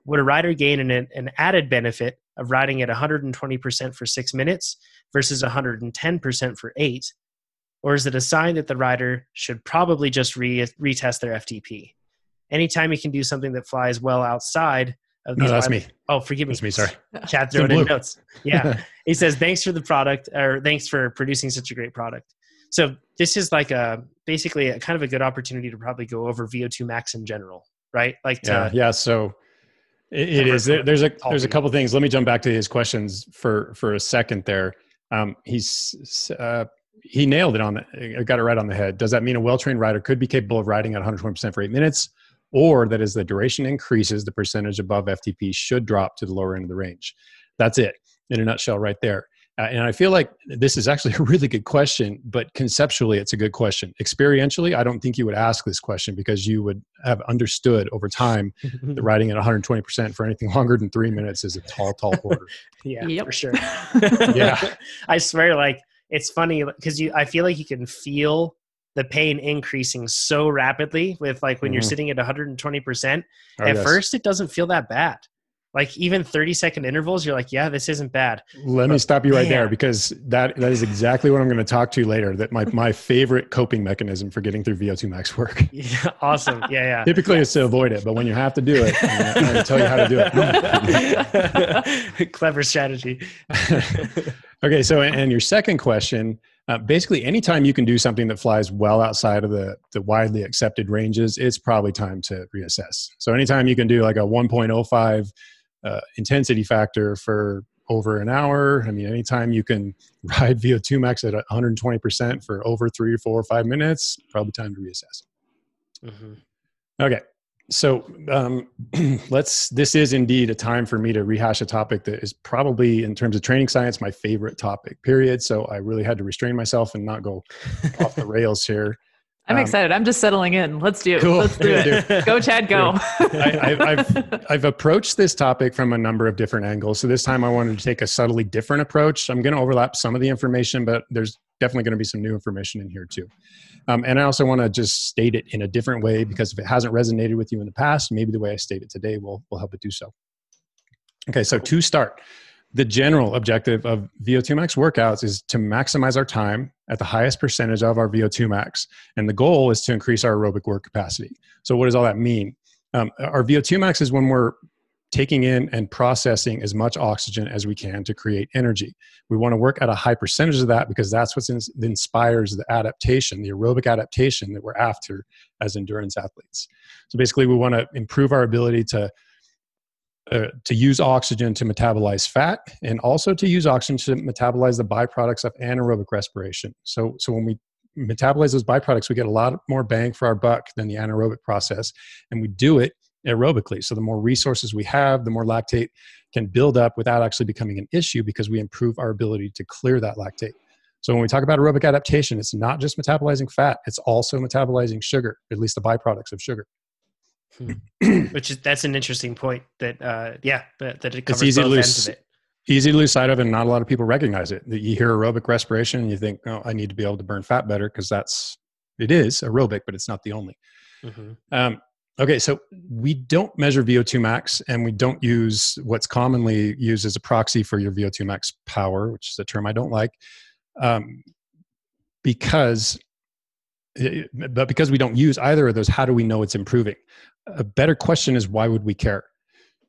Would a rider gain an added benefit of riding at 120% for 6 minutes versus 110% for 8? Or is it a sign that the rider should probably just retest their FTP? Anytime you can do something that flies well outside of these. No, that's me. Oh, forgive me. That's me, sorry. Chad throwing in notes. Yeah. He says, thanks for the product, or thanks for producing such a great product. So this is like basically a kind of a good opportunity to probably go over VO2 max in general, right? Like yeah. So it is. There's a couple things. Let me jump back to his questions for a second there. He nailed it I got it right on the head. Does that mean a well-trained rider could be capable of riding at 120% for 8 minutes? Or that as the duration increases, the percentage above FTP should drop to the lower end of the range? That's it in a nutshell right there. And I feel like this is actually a really good question, but conceptually, it's a good question. Experientially, I don't think you would ask this question because you would have understood over time that riding at 120% for anything longer than 3 minutes is a tall order. Yeah, for sure. Yeah. I swear, like, it's funny because I feel like you can feel the pain increasing so rapidly with like when you're sitting at 120%. At first, it doesn't feel that bad. Like even 30-second intervals, you're like, yeah, this isn't bad. Let me stop you right there because that is exactly what I'm going to talk to you later. That my favorite coping mechanism for getting through VO2 Max work. Yeah, awesome. Yeah. Typically it's to avoid it, but when you have to do it, I'm going to tell you how to do it. Clever strategy. Okay. So, and your second question, basically anytime you can do something that flies well outside of the widely accepted ranges, it's probably time to reassess. So anytime you can do like a 1.05 intensity factor for over an hour. I mean, anytime you can ride VO2 Max at 120% for over 3, 4, or 5 minutes, probably time to reassess. Okay. So this is indeed a time for me to rehash a topic that is probably, in terms of training science, my favorite topic, period. So I really had to restrain myself and not go off the rails here. I'm excited. I'm just settling in. Let's do it. Cool. Let's do it. Go, Chad, go. I've approached this topic from a number of different angles. So this time I wanted to take a subtly different approach. I'm going to overlap some of the information, but there's definitely going to be some new information in here too. And I also want to just state it in a different way because if it hasn't resonated with you in the past, maybe the way I state it today will help it do so. Okay, so to start, the general objective of VO2 Max workouts is to maximize our time at the highest percentage of our VO2 Max. And the goal is to increase our aerobic work capacity. So what does all that mean? Our VO2 Max is when we're taking in and processing as much oxygen as we can to create energy. We want to work at a high percentage of that because that's what inspires the adaptation, the aerobic adaptation that we're after as endurance athletes. So basically we want to improve our ability to use oxygen to metabolize fat and also to use oxygen to metabolize the byproducts of anaerobic respiration. So when we metabolize those byproducts, we get a lot more bang for our buck than the anaerobic process, and we do it aerobically. So the more resources we have, the more lactate can build up without actually becoming an issue because we improve our ability to clear that lactate. So when we talk about aerobic adaptation, it's not just metabolizing fat, it's also metabolizing sugar, at least the byproducts of sugar. That's an interesting point that that it covers easy both to ends of it. Easy to lose sight of, and not a lot of people recognize it. You hear aerobic respiration and you think, oh, I need to be able to burn fat better because it is aerobic, but it's not the only. Okay, so we don't measure VO2 max, and we don't use what's commonly used as a proxy for your VO2 max power, which is a term I don't like, because we don't use either of those, how do we know it's improving? A better question is, why would we care?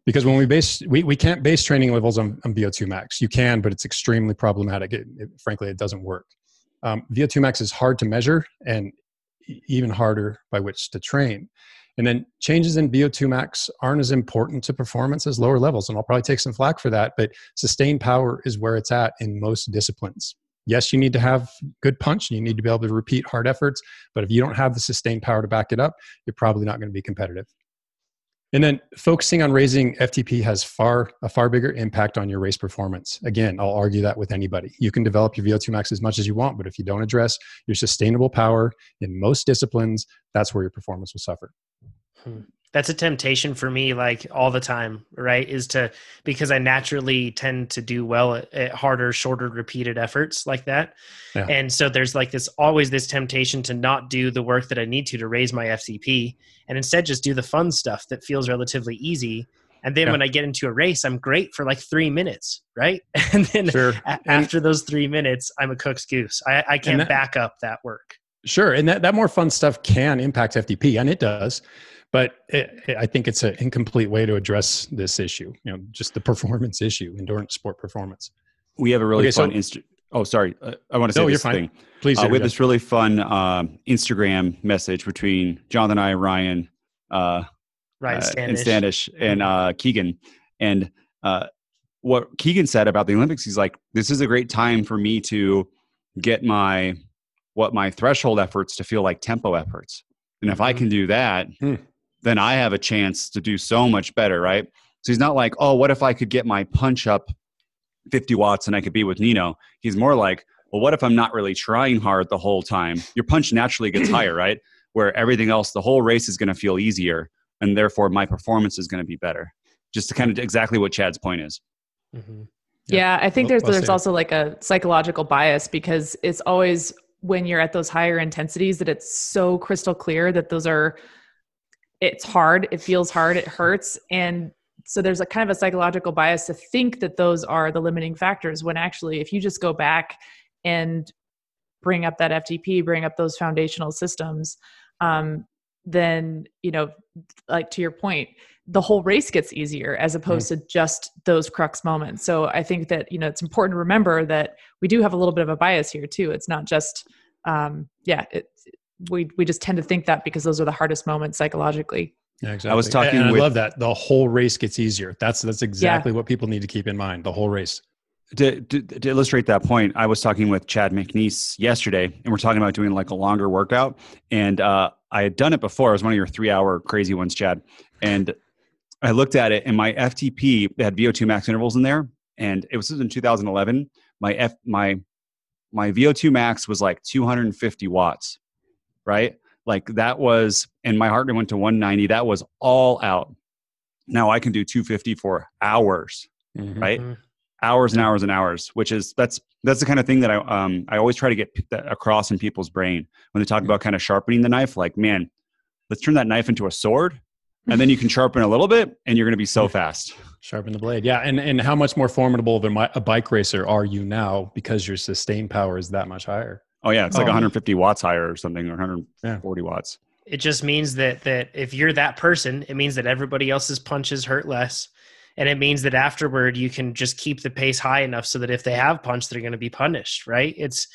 Because when we can't base training levels on VO2 max. You can, but it's extremely problematic. Frankly, it doesn't work. VO2 max is hard to measure and even harder by which to train. And then changes in VO2 max aren't as important to performance as lower levels. And I'll probably take some flack for that, but sustained power is where it's at in most disciplines. Yes, you need to have good punch and you need to be able to repeat hard efforts, but if you don't have the sustained power to back it up, you're probably not going to be competitive. And then focusing on raising FTP has a far bigger impact on your race performance. Again, I'll argue that with anybody. You can develop your VO2 max as much as you want, but if you don't address your sustainable power in most disciplines, that's where your performance will suffer. That's a temptation for me, like all the time, right? Because I naturally tend to do well at harder, shorter, repeated efforts like that. Yeah. And so there's always this temptation to not do the work that I need to raise my FTP and instead just do the fun stuff that feels relatively easy. And then when I get into a race, I'm great for like 3 minutes, right? And then after those 3 minutes, I'm a cook's goose. I can't back up that work. Sure. And that more fun stuff can impact FTP, and it does. But I think it's an incomplete way to address this issue, just the performance issue, endurance sport performance. We have a really fun sorry. I want to say this thing. Please. We have this really fun Instagram message between Jonathan and I, Ryan Standish and Keegan. And what Keegan said about the Olympics, he's like, this is a great time for me to get my threshold efforts to feel like tempo efforts. And if I can do that, then I have a chance to do so much better, right? So he's not like, oh, what if I could get my punch up 50 watts and I could be with Nino. He's more like, well, what if I'm not really trying hard the whole time? Your punch naturally gets higher, right? Where everything else, the whole race is going to feel easier, and therefore my performance is going to be better. Just to kind of exactly what Chad's point is. Mm-hmm. Yeah, I think there's also like a psychological bias, because it's always when you're at those higher intensities that it's so crystal clear that it's hard, it feels hard, it hurts. And so there's a kind of a psychological bias to think that those are the limiting factors, when actually, if you just go back and bring up that FTP, bring up those foundational systems, then, like to your point, the whole race gets easier as opposed to just those crux moments. So I think that, it's important to remember that we do have a little bit of a bias here too. It's not just, we just tend to think that because those are the hardest moments psychologically. Yeah, exactly. I was talking I love that. The whole race gets easier. That's exactly what people need to keep in mind. The whole race. To illustrate that point, I was talking with Chad McNeese yesterday, and we're talking about doing like a longer workout. And I had done it before. It was one of your 3-hour crazy ones, Chad. And I looked at it, and my FTP, they had VO2 max intervals in there. And it was in 2011. My VO2 max was like 250 watts, right? Like that was, and my heart rate went to 190. That was all out. Now I can do 250 for hours, right? Hours and hours and hours, which is, that's the kind of thing that I always try to get across in people's brain when they talk about kind of sharpening the knife. Like, man, let's turn that knife into a sword, and then you can sharpen a little bit and you're going to be so fast. Sharpen the blade. Yeah. And how much more formidable of a bike racer are you now because your sustained power is that much higher? Oh yeah. It's like 150 watts higher or something, or 140 watts. It just means that if you're that person, it means that everybody else's punches hurt less. And it means that afterward, you can just keep the pace high enough so that if they have punched, they're going to be punished, right? It's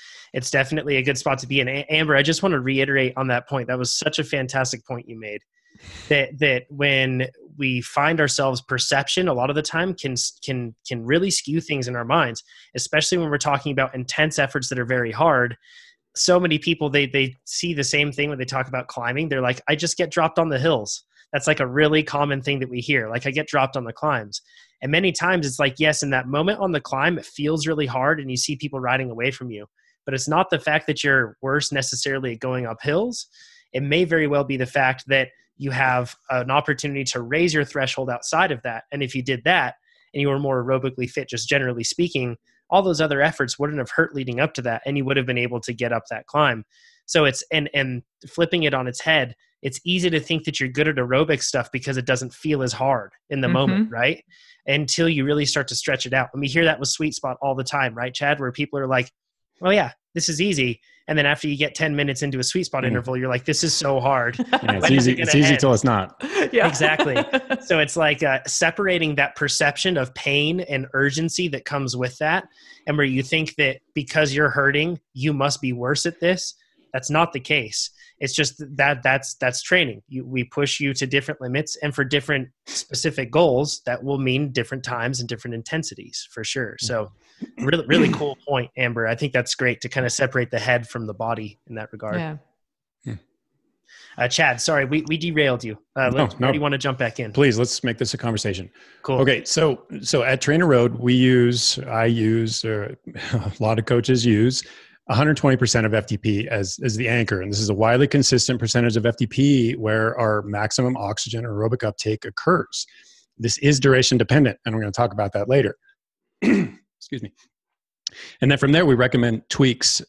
definitely a good spot to be in. Amber, I just want to reiterate on that point. That was such a fantastic point you made. That when we find ourselves, perception a lot of the time can really skew things in our minds, especially when we're talking about intense efforts that are very hard. So many people, they see the same thing when they talk about climbing. They're like, I just get dropped on the hills. That's like a really common thing that we hear. Like, I get dropped on the climbs. And many times it's like, yes, in that moment on the climb, it feels really hard and you see people riding away from you. But it's not the fact that you're worse necessarily at going up hills. It may very well be the fact that you have an opportunity to raise your threshold outside of that. And if you did that and you were more aerobically fit, just generally speaking, all those other efforts wouldn't have hurt leading up to that, and you would have been able to get up that climb. So it's, and flipping it on its head, it's easy to think that you're good at aerobic stuff because it doesn't feel as hard in the moment, right? Until you really start to stretch it out. And we hear that with sweet spot all the time, right, Chad? Where people are like, well, yeah, this is easy. And then after you get 10 minutes into a sweet spot interval, you're like, this is so hard. Yeah, it's easy till it's not. Yeah. Exactly. So it's like separating that perception of pain and urgency that comes with that. And where you think that because you're hurting, you must be worse at this. That's not the case. It's just that's training. We push you to different limits, and for different specific goals, that will mean different times and different intensities for sure. So really, really cool point, Amber. I think that's great to kind of separate the head from the body in that regard. Yeah. Chad, sorry, we derailed you. Where do you want to jump back in? Please, let's make this a conversation. Cool. Okay, so at TrainerRoad, I use, a lot of coaches use 120% of FTP as the anchor. And this is a widely consistent percentage of FTP where our maximum oxygen aerobic uptake occurs. This is duration dependent, and we're going to talk about that later. Excuse me. And then from there, we recommend tweaks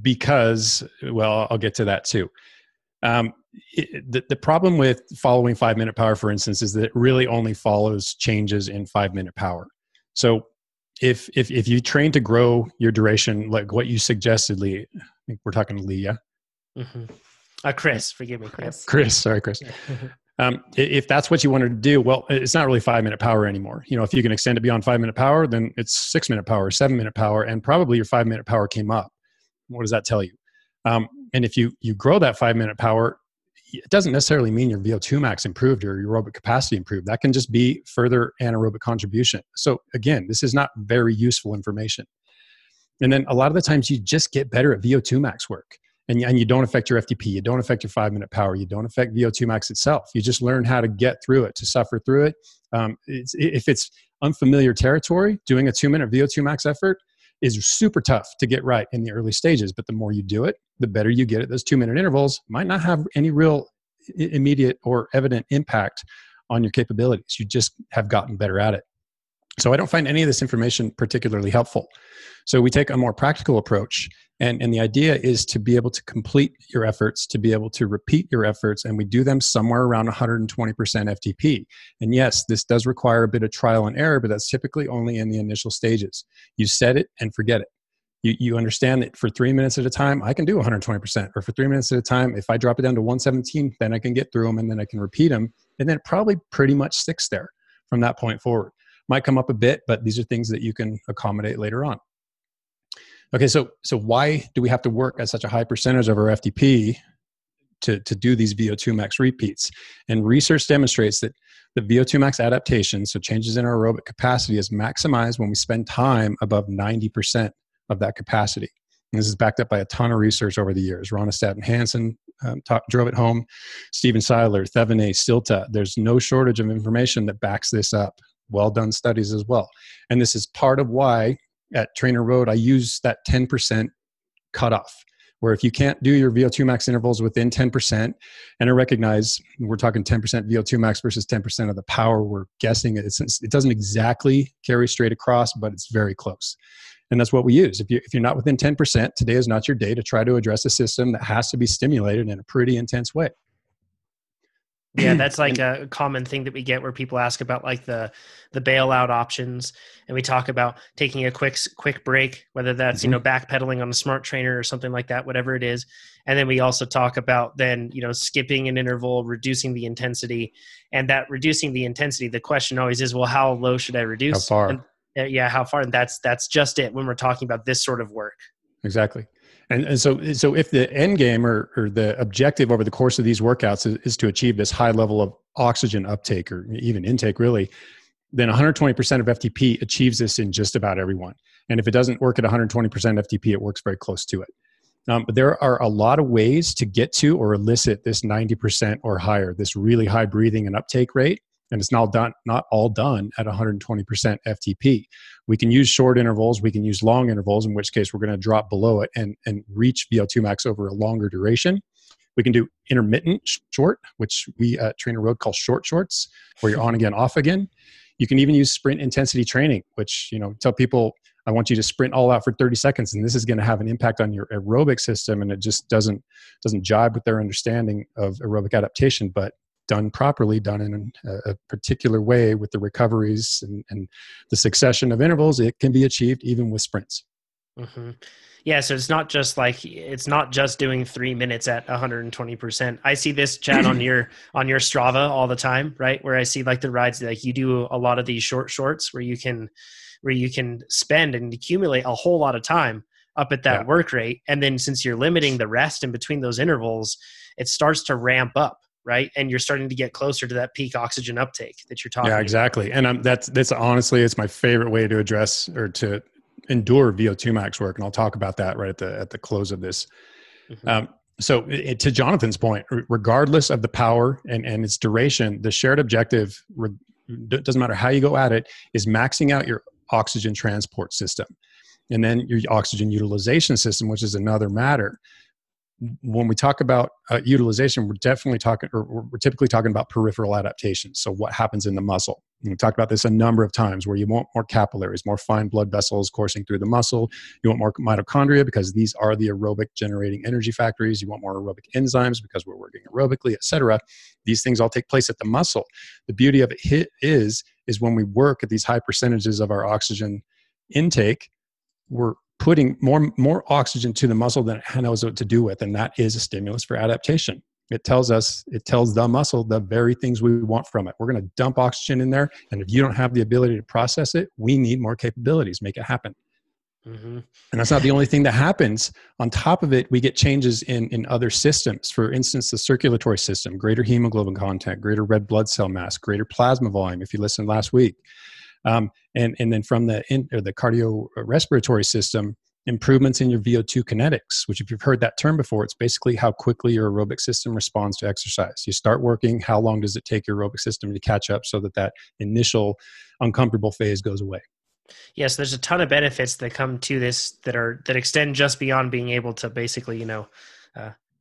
because, well, I'll get to that too. The problem with following 5-minute power, for instance, is that it really only follows changes in 5-minute power. So if you train to grow your duration, like what you suggested, Lee, I think we're talking to Lee, yeah? Chris, forgive me, Chris. Sorry, Chris. If that's what you wanted to do, well, it's not really 5-minute power anymore. You know, if you can extend it beyond 5-minute power, then it's 6-minute power, 7-minute power, and probably your 5-minute power came up. What does that tell you? And if you grow that 5-minute power, it doesn't necessarily mean your VO2 max improved or your aerobic capacity improved. That can just be further anaerobic contribution. So again, this is not very useful information. And then a lot of the times you just get better at VO2 max work. and you don't affect your FTP. You don't affect your 5-minute power. You don't affect VO2 max itself. You just learn how to get through it, to suffer through it. If it's unfamiliar territory, doing a 2-minute VO2 max effort is super tough to get right in the early stages. But the more you do it, the better you get at those 2-minute intervals. Might not have any real immediate or evident impact on your capabilities. You just have gotten better at it. So I don't find any of this information particularly helpful. So we take a more practical approach. And the idea is to be able to complete your efforts, to be able to repeat your efforts, and we do them somewhere around 120% FTP. And yes, this does require a bit of trial and error, but that's typically only in the initial stages. You set it and forget it. You understand that for 3 minutes at a time, I can do 120%, or for 3 minutes at a time, if I drop it down to 117, then I can get through them and then I can repeat them. And then it probably pretty much sticks there from that point forward. Might come up a bit, but these are things that you can accommodate later on. Okay, so why do we have to work at such a high percentage of our FTP to do these VO2 max repeats? And research demonstrates that the VO2 max adaptation, so changes in our aerobic capacity, is maximized when we spend time above 90% of that capacity. And this is backed up by a ton of research over the years. Ronestadt and Hansen drove it home. Steven Seiler, Thevenet, Stilta. There's no shortage of information that backs this up. Well done studies as well. And this is part of why at TrainerRoad, I use that 10% cutoff, where if you can't do your VO2 max intervals within 10%, and I recognize we're talking 10% VO2 max versus 10% of the power, we're guessing it doesn't exactly carry straight across, but it's very close. And that's what we use. If you're not within 10%, today is not your day to try to address a system that has to be stimulated in a pretty intense way. Yeah, that's like a common thing that we get where people ask about like the bailout options, and we talk about taking a quick break, whether that's, backpedaling on a smart trainer or something like that, whatever it is. And then we also talk about then, skipping an interval, reducing the intensity, and that reducing the intensity, the question always is, well, how low should I reduce? How far? And, how far? And that's just it when we're talking about this sort of work. Exactly. And so if the end game or the objective over the course of these workouts is to achieve this high level of oxygen uptake or even intake really, then 120% of FTP achieves this in just about everyone. And if it doesn't work at 120% FTP, it works very close to it. But there are a lot of ways to get to or elicit this 90% or higher, this really high breathing and uptake rate. And it's not all done at 120% FTP. We can use short intervals, we can use long intervals, in which case we're going to drop below it and reach VO2 max over a longer duration. We can do intermittent short, which we at TrainerRoad call short shorts, where you're on again, off again. You can even use sprint intensity training, which, tell people, I want you to sprint all out for 30 seconds, and this is going to have an impact on your aerobic system, and it just doesn't jibe with their understanding of aerobic adaptation, but done properly, done in a particular way with the recoveries and the succession of intervals, it can be achieved even with sprints. Mm-hmm. Yeah, so it's not just doing 3 minutes at 120%. I see this, Chad, on your Strava all the time, right? Where I see like the rides, like you do a lot of these short shorts where you can spend and accumulate a whole lot of time up at that work rate, and then since you're limiting the rest in between those intervals, it starts to ramp up. Right. And you're starting to get closer to that peak oxygen uptake that you're talking about. Yeah, exactly. And that's honestly, it's my favorite way to address or to endure VO2 max work. And I'll talk about that right at the close of this. Mm-hmm. So to Jonathan's point, regardless of the power and its duration, the shared objective, doesn't matter how you go at it, is maxing out your oxygen transport system. And then your oxygen utilization system, which is another matter. When we talk about utilization, we're typically talking about peripheral adaptation. So what happens in the muscle? And we talked about this a number of times, where you want more capillaries, more fine blood vessels coursing through the muscle. You want more mitochondria because these are the aerobic generating energy factories. You want more aerobic enzymes because we're working aerobically, et cetera. These things all take place at the muscle. The beauty of it is when we work at these high percentages of our oxygen intake, we're putting more oxygen to the muscle than it knows what to do with. And that is a stimulus for adaptation. It tells the muscle the very things we want from it. We're going to dump oxygen in there. And if you don't have the ability to process it, we need more capabilities, make it happen. Mm-hmm. And that's not the only thing that happens. On top of it, we get changes in other systems. For instance, the circulatory system, greater hemoglobin content, greater red blood cell mass, greater plasma volume, if you listened last week. And then from the cardiorespiratory system, improvements in your VO2 kinetics, which if you've heard that term before, it's basically how quickly your aerobic system responds to exercise. You start working, how long does it take your aerobic system to catch up so that initial uncomfortable phase goes away? Yes, there's a ton of benefits that come to this that extend just beyond being able to basically,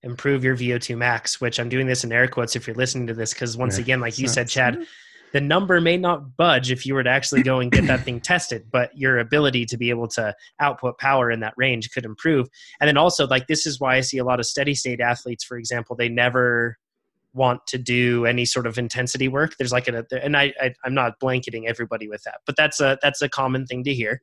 improve your VO2 max, which I'm doing this in air quotes if you're listening to this, because once again, like you said, Chad, the number may not budge if you were to actually go and get that thing tested, but your ability to be able to output power in that range could improve. And then also, like, this is why I see a lot of steady state athletes, for example, they never want to do any sort of intensity work. There's like and I'm not blanketing everybody with that, but that's a common thing to hear,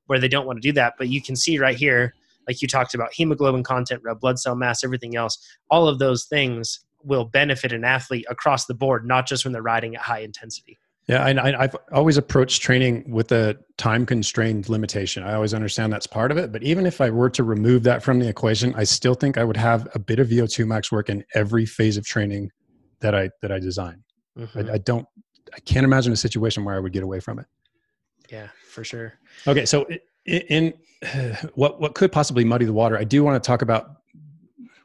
where they don't want to do that. But you can see right here, like you talked about, hemoglobin content, red blood cell mass, everything else, all of those things will benefit an athlete across the board, not just when they're riding at high intensity. Yeah, I've always approached training with a time-constrained limitation. I always understand that's part of it, but even if I were to remove that from the equation, I still think I would have a bit of VO2 max work in every phase of training that I design. Mm-hmm. I can't imagine a situation where I would get away from it. Yeah, for sure. Okay, so in what could possibly muddy the water, I do want to talk about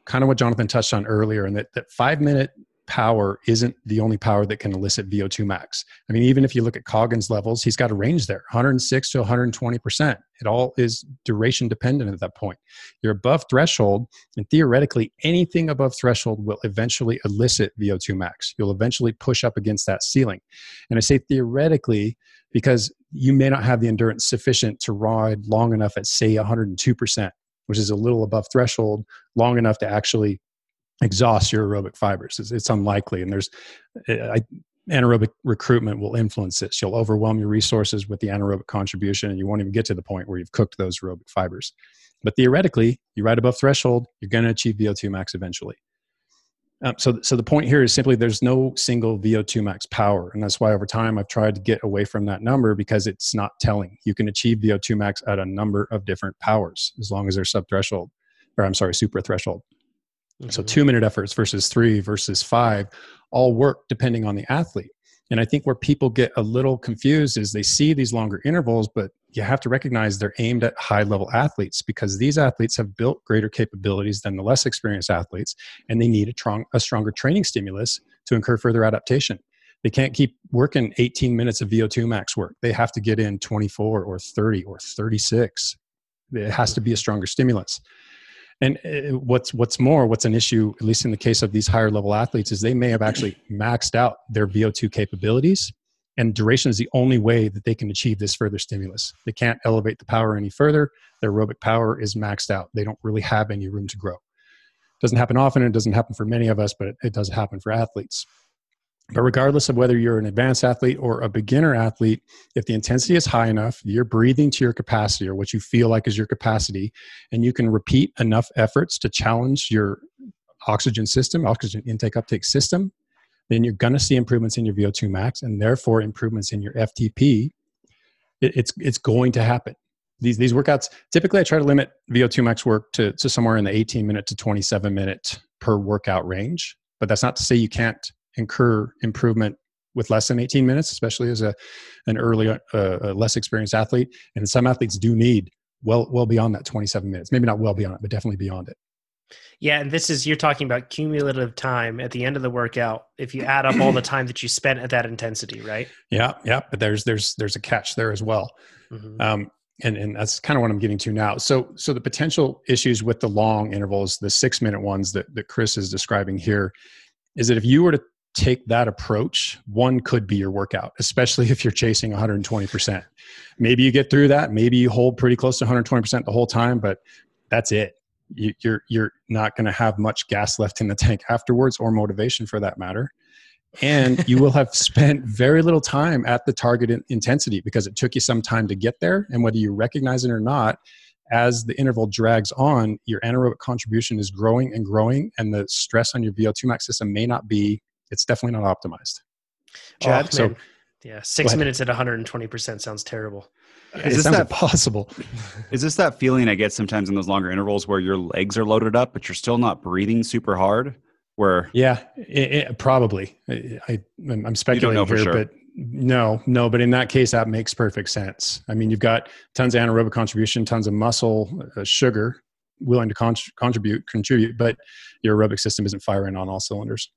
kind of what Jonathan touched on earlier, and that 5-minute power isn't the only power that can elicit VO2 max. I mean, even if you look at Coggins levels, he's got a range there, 106 to 120%. It all is duration dependent at that point. You're above threshold, and theoretically, anything above threshold will eventually elicit VO2 max. You'll eventually push up against that ceiling. And I say theoretically because you may not have the endurance sufficient to ride long enough at, say, 102%, which is a little above threshold, long enough to actually exhaust your aerobic fibers. It's unlikely. And anaerobic recruitment will influence this. You'll overwhelm your resources with the anaerobic contribution, and you won't even get to the point where you've cooked those aerobic fibers. But theoretically, you ride above threshold, you're going to achieve VO2 max eventually. So the point here is simply there's no single VO2 max power. And that's why over time I've tried to get away from that number, because it's not telling. You can achieve VO2 max at a number of different powers as long as they're supra threshold. Mm-hmm. So 2-minute efforts versus 3 versus 5 all work depending on the athlete. And I think where people get a little confused is they see these longer intervals, but you have to recognize they're aimed at high-level athletes, because these athletes have built greater capabilities than the less experienced athletes, and they need a stronger training stimulus to incur further adaptation. They can't keep working 18 minutes of VO2 max work. They have to get in 24 or 30 or 36. It has to be a stronger stimulus. And what's an issue, at least in the case of these higher level athletes, is they may have actually maxed out their VO2 capabilities, and duration is the only way that they can achieve this further stimulus. They can't elevate the power any further. Their aerobic power is maxed out. They don't really have any room to grow. It doesn't happen often. It doesn't happen for many of us, but it does happen for athletes. But regardless of whether you're an advanced athlete or a beginner athlete, if the intensity is high enough, you're breathing to your capacity, or what you feel like is your capacity, and you can repeat enough efforts to challenge your oxygen intake uptake system, then you're going to see improvements in your VO2 max, and therefore improvements in your FTP. It's going to happen. These workouts, typically I try to limit VO2 max work to somewhere in the 18-minute to 27-minute per workout range, but that's not to say you can't incur improvement with less than 18 minutes, especially as an early, less experienced athlete. And some athletes do need well beyond that 27 minutes, maybe not well beyond it, but definitely beyond it. Yeah. And you're talking about cumulative time at the end of the workout, if you add up all the time that you spent at that intensity, right? Yeah. But there's a catch there as well. Mm-hmm. And that's kind of what I'm getting to now. So the potential issues with the long intervals, the 6-minute ones that Chris is describing here, is that if you were to take that approach, one could be your workout, especially if you're chasing 120%. Maybe you get through that. Maybe you hold pretty close to 120% the whole time, but that's it. You're not going to have much gas left in the tank afterwards, or motivation for that matter. And you will have spent very little time at the target intensity, because it took you some time to get there. And whether you recognize it or not, as the interval drags on, your anaerobic contribution is growing and growing, and the stress on your VO2 max system it's definitely not optimized. Chad, 6 minutes at 120% sounds terrible. Is this possible? Is this that feeling I get sometimes in those longer intervals where your legs are loaded up, but you're still not breathing super hard? Probably. I'm speculating here, but No, but in that case, that makes perfect sense. I mean, you've got tons of anaerobic contribution, tons of muscle, sugar willing to contribute, but your aerobic system isn't firing on all cylinders.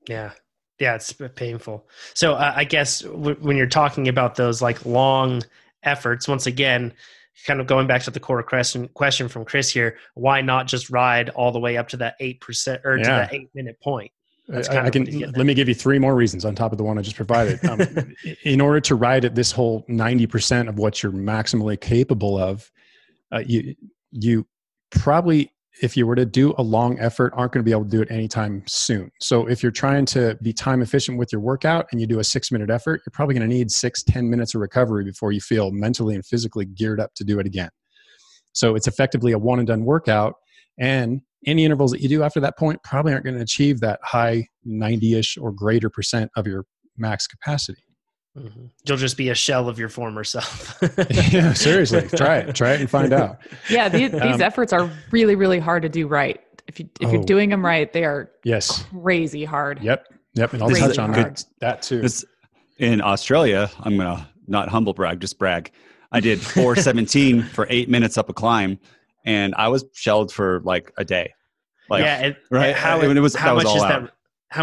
Yeah. Yeah, it's painful. So I guess when you're talking about those like long efforts, once again, kind of going back to the core question from Chris here, why not just ride all the way up to that 8% or to that 8-minute point? Let me give you 3 more reasons on top of the one I just provided. In order to ride at this whole 90% of what you're maximally capable of, you probably, if you were to do a long effort, aren't going to be able to do it anytime soon. So if you're trying to be time efficient with your workout and you do a 6-minute effort, you're probably going to need 6-10 minutes of recovery before you feel mentally and physically geared up to do it again. So it's effectively a one and done workout, and any intervals that you do after that point probably aren't going to achieve that high 90-ish or greater % of your max capacity. Mm-hmm. You'll just be a shell of your former self. Yeah, seriously. Try it and find out. Yeah. These efforts are really, really hard to do right. If you're doing them right, they are crazy hard. Yep. And I'll touch on that too. In Australia, I'm going to not humble brag, just brag. I did 4:17 for 8 minutes up a climb, and I was shelled for like a day. Right. How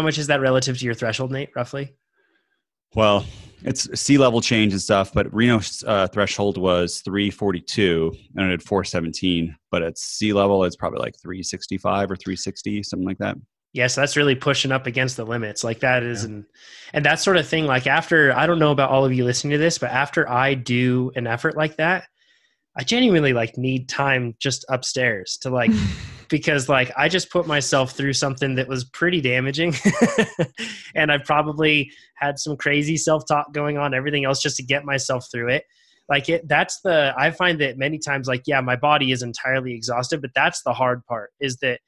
much is that relative to your threshold, Nate, roughly? Well, it's sea level change and stuff, but Reno's threshold was 342 and I did 417, but at sea level, it's probably like 365 or 360, something like that. Yeah, so that's really pushing up against the limits. Like that is, and that sort of thing. Like after, I don't know about all of you listening to this, but after I do an effort like that, I genuinely like need time just upstairs to like, because like I just put myself through something that was pretty damaging and I probably had some crazy self-talk going on, everything else just to get myself through it. Like I find that many times, like, yeah, my body is entirely exhausted, but that's the hard part, is that,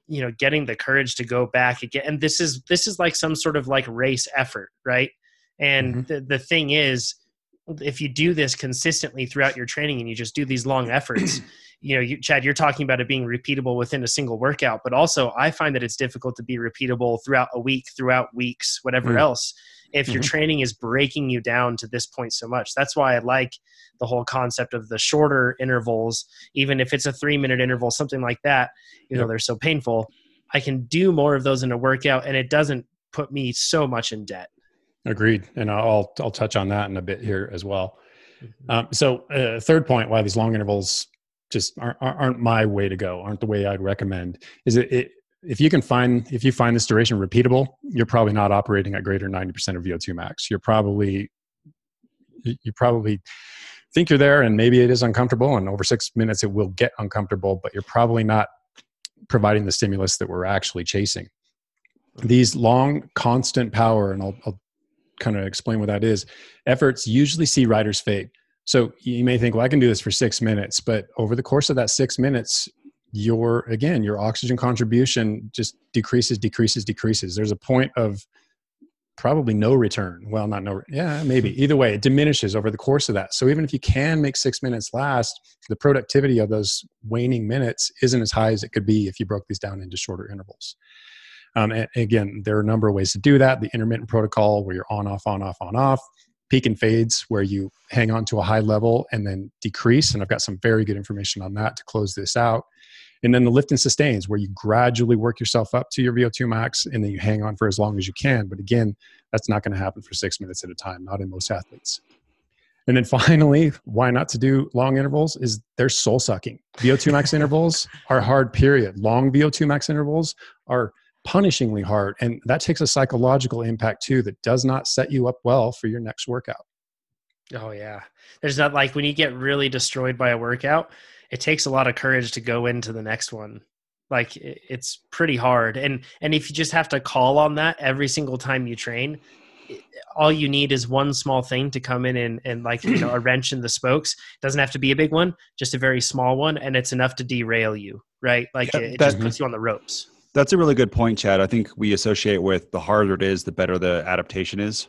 you know, getting the courage to go back again. And this is like some sort of like race effort. Right. And the thing is, if you do this consistently throughout your training and you just do these long efforts, you know, Chad, you're talking about it being repeatable within a single workout, but also I find that it's difficult to be repeatable throughout a week, throughout weeks, whatever else, if your training is breaking you down to this point so much. That's why I like the whole concept of the shorter intervals, even if it's a 3-minute interval, something like that, you know, they're so painful. I can do more of those in a workout and it doesn't put me so much in debt. Agreed. And I'll touch on that in a bit here as well. So third point, why these long intervals just aren't my way to go, aren't the way I'd recommend, is if you find this duration repeatable, you're probably not operating at greater 90% of VO2 max. You probably think you're there, and maybe it is uncomfortable, and over 6 minutes it will get uncomfortable, but you're probably not providing the stimulus that we're actually chasing. These long, constant power, and I'll kind of explain what that is, efforts usually see riders fade. So you may think, well, I can do this for 6 minutes, but over the course of that 6 minutes, your oxygen contribution just decreases. There's a point of probably no return. Well, maybe. Either way, it diminishes over the course of that. So even if you can make 6 minutes last, the productivity of those waning minutes isn't as high as it could be if you broke these down into shorter intervals. And again, there are a number of ways to do that. The intermittent protocol, where you're on, off, peak and fades, where you hang on to a high level and then decrease. And I've got some very good information on that to close this out. And then the lift and sustains, where you gradually work yourself up to your VO2 max and then you hang on for as long as you can. But again, that's not going to happen for 6 minutes at a time, not in most athletes. And then finally, why not to do long intervals is they're soul sucking. VO2 max intervals are hard, period. Long VO2 max intervals are punishingly hard. And that takes a psychological impact too, that does not set you up well for your next workout. Oh yeah. There's not, like, when you get really destroyed by a workout, it takes a lot of courage to go into the next one. Like it's pretty hard. And if you just have to call on that every single time you train, all you need is one small thing to come in and like, you know, a wrench in the spokes. It doesn't have to be a big one, just a very small one. And it's enough to derail you, right? Like it just puts you on the ropes. That's a really good point, Chad. I think we associate with the harder it is, the better the adaptation is.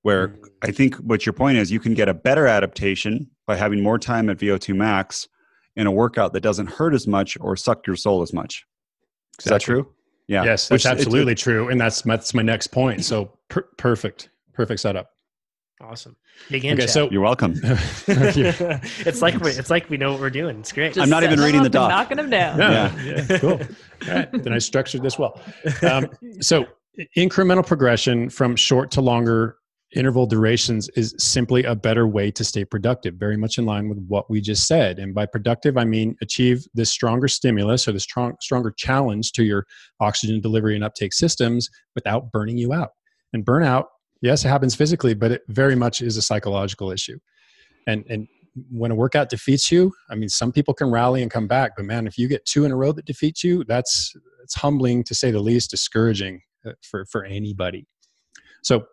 Where I think what your point is, you can get a better adaptation by having more time at VO2 max in a workout that doesn't hurt as much or suck your soul as much. Is that true? Yeah. Yes, that's absolutely true. And that's my next point. So perfect. Perfect setup. Awesome. Big in. Okay, so you're welcome. It's like we know what we're doing. It's great. I'm not even reading the doc. Knocking them down. Yeah, cool. All right, then I structured this well. So incremental progression from short to longer interval durations is simply a better way to stay productive, very much in line with what we just said. And by productive, I mean achieve this stronger stimulus or the stronger challenge to your oxygen delivery and uptake systems without burning you out. And burnout, yes, it happens physically, but it very much is a psychological issue. And when a workout defeats you, I mean, some people can rally and come back, but man, if you get 2 in a row that defeats you, it's humbling, to say the least, discouraging for anybody. So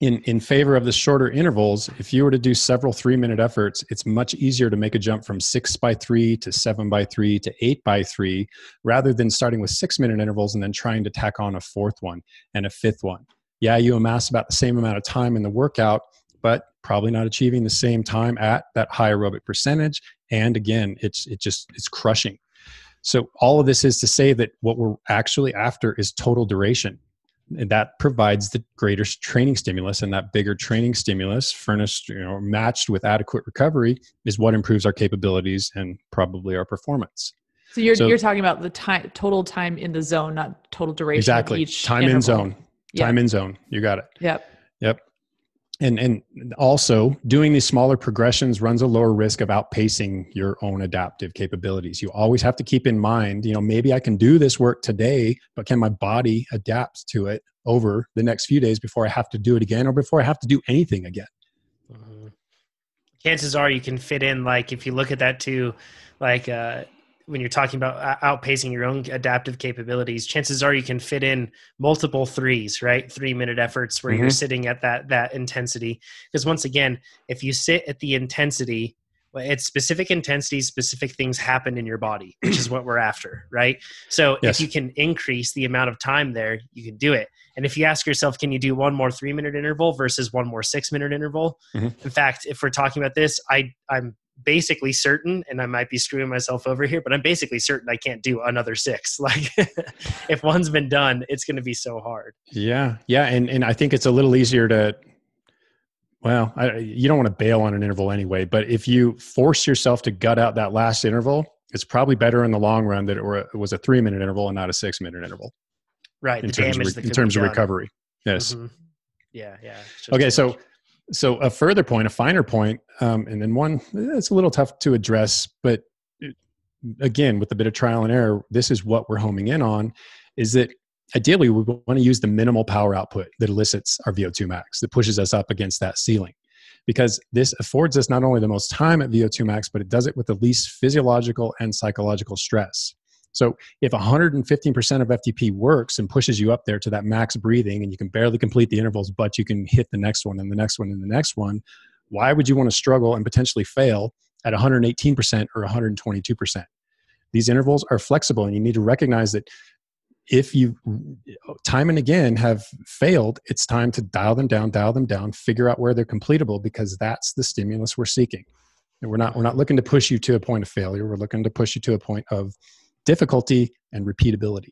in favor of the shorter intervals, if you were to do several 3-minute efforts, it's much easier to make a jump from 6x3 to 7x3 to 8x3, rather than starting with 6-minute intervals and then trying to tack on a 4th one and a 5th one. Yeah, you amass about the same amount of time in the workout, but probably not achieving the same time at that high aerobic percentage. And again, it's crushing. So all of this is to say that what we're actually after is total duration. And that provides the greater training stimulus, and that bigger training stimulus furnished, matched with adequate recovery, is what improves our capabilities and probably our performance. So you're talking about the total time in the zone, not total duration. Exactly. Of each time interval. in zone. Yep. Time in zone. You got it. Yep. And also doing these smaller progressions runs a lower risk of outpacing your own adaptive capabilities. You always have to keep in mind, maybe I can do this work today, but can my body adapt to it over the next few days before I have to do it again, or before I have to do anything again? Mm-hmm. Chances are you can fit in, like, if you look at that too, like, when you're talking about outpacing your own adaptive capabilities, chances are you can fit in multiple 3s, right? 3-minute efforts where you're sitting at that intensity. Because once again, if you sit at the intensity, it's specific intensity, specific things happen in your body, which is what we're after, right? So yes. If you can increase the amount of time there, you can do it. And if you ask yourself, can you do 1 more 3-minute interval versus 1 more 6-minute interval? In fact, if we're talking about this, I'm basically certain, and I might be screwing myself over here, but I'm basically certain I can't do another 6. Like, if one's been done, it's going to be so hard. Yeah. And I think it's a little easier to, you don't want to bail on an interval anyway, but if you force yourself to gut out that last interval, it's probably better in the long run that it was a 3-minute interval and not a 6-minute interval. Right. In terms of recovery. Yes. Mm-hmm. Yeah. Okay. So a further point, a finer point, and then one that's a little tough to address, but again, with a bit of trial and error, this is what we're homing in on, is that ideally we want to use the minimal power output that elicits our VO2 max, that pushes us up against that ceiling. Because this affords us not only the most time at VO2 max, but it does it with the least physiological and psychological stress. So if 115% of FTP works and pushes you up there to that max breathing, and you can barely complete the intervals, but you can hit the next one and the next one and the next one, why would you want to struggle and potentially fail at 118% or 122%? These intervals are flexible, and you need to recognize that if you time and again have failed, it's time to dial them down, figure out where they're completable, because that's the stimulus we're seeking. And we're not looking to push you to a point of failure. We're looking to push you to a point of difficulty and repeatability.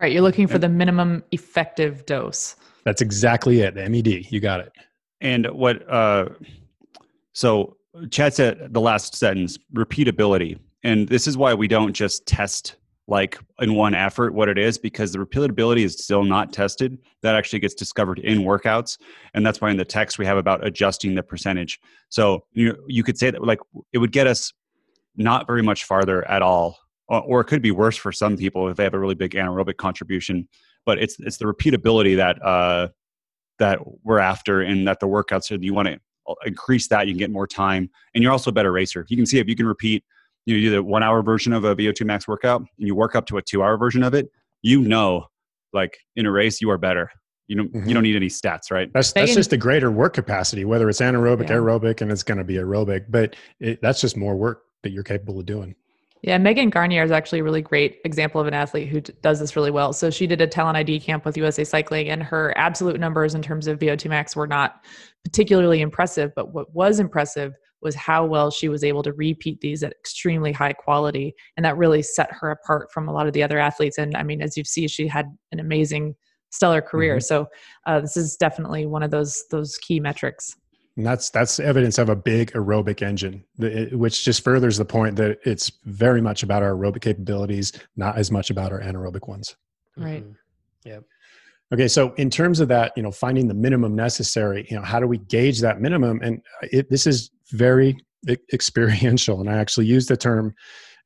Right. You're looking for the minimum effective dose. That's exactly it. The MED. You got it. And so Chad said the last sentence, repeatability. And this is why we don't just test like in one effort what it is, because the repeatability is still not tested. That actually gets discovered in workouts. And that's why in the text we have about adjusting the percentage. So you could say that like it would get us not very much farther at all. Or it could be worse for some people if they have a really big anaerobic contribution. But it's the repeatability that we're after, and that the workouts are, you want to increase that, you can get more time, and you're also a better racer. You can see if you can repeat, you do the 1 hour version of a VO2 max workout, and you work up to a 2 hour version of it. Like in a race, you are better. You don't need any stats, right? That's just a greater work capacity, whether it's anaerobic, aerobic, and it's going to be aerobic. But that's just more work that you're capable of doing. Yeah, Megan Garnier is actually a really great example of an athlete who does this really well. So she did a Talent ID camp with USA Cycling, and her absolute numbers in terms of VO2 max were not particularly impressive. But what was impressive was how well she was able to repeat these at extremely high quality. And that really set her apart from a lot of the other athletes. And I mean, as you see, she had an amazing stellar career. So this is definitely one of those key metrics. And that's evidence of a big aerobic engine, which just furthers the point that it's very much about our aerobic capabilities, not as much about our anaerobic ones. Right. Yep. Okay. So in terms of that, finding the minimum necessary, how do we gauge that minimum? And this is very experiential. And I actually use the term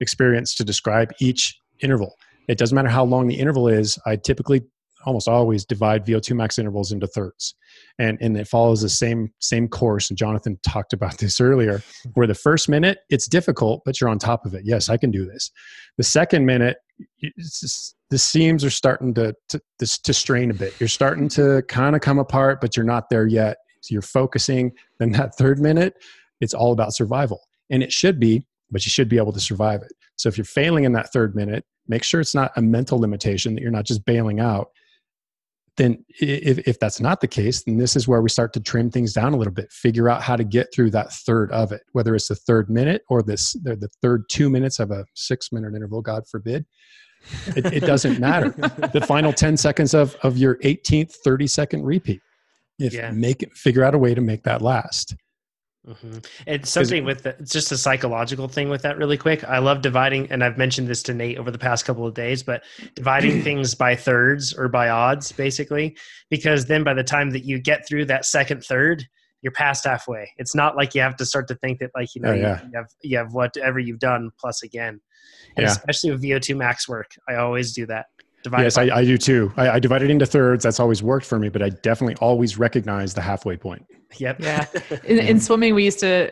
experience to describe each interval. It doesn't matter how long the interval is. I typically almost always divide VO2 max intervals into thirds. And it follows the same course. And Jonathan talked about this earlier, where the first minute, it's difficult, but you're on top of it. Yes, I can do this. The second minute, the seams are starting to strain a bit. You're starting to kind of come apart, but you're not there yet. So you're focusing. Then that third minute, it's all about survival. And it should be, but you should be able to survive it. So if you're failing in that third minute, make sure it's not a mental limitation, that you're not just bailing out. Then if that's not the case, then this is where we start to trim things down a little bit, figure out how to get through that third of it, whether it's the third minute or the third 2 minutes of a 6-minute interval, God forbid. It doesn't matter. The final 10 seconds of your 18th 30-second repeat. Figure out a way to make that last. Mm-hmm. It's something it's just a psychological thing with that really quick. I love dividing, and I've mentioned this to Nate over the past couple of days, but dividing things by thirds or by odds, basically, because then by the time that you get through that second third, you're past halfway. It's not like you have to start to think that you have whatever you've done plus again. And especially with VO2 max work, I always do that. Yes, I do too. I divide it into thirds. That's always worked for me, but I definitely always recognize the halfway point. Yep. Yeah. In swimming, we used to,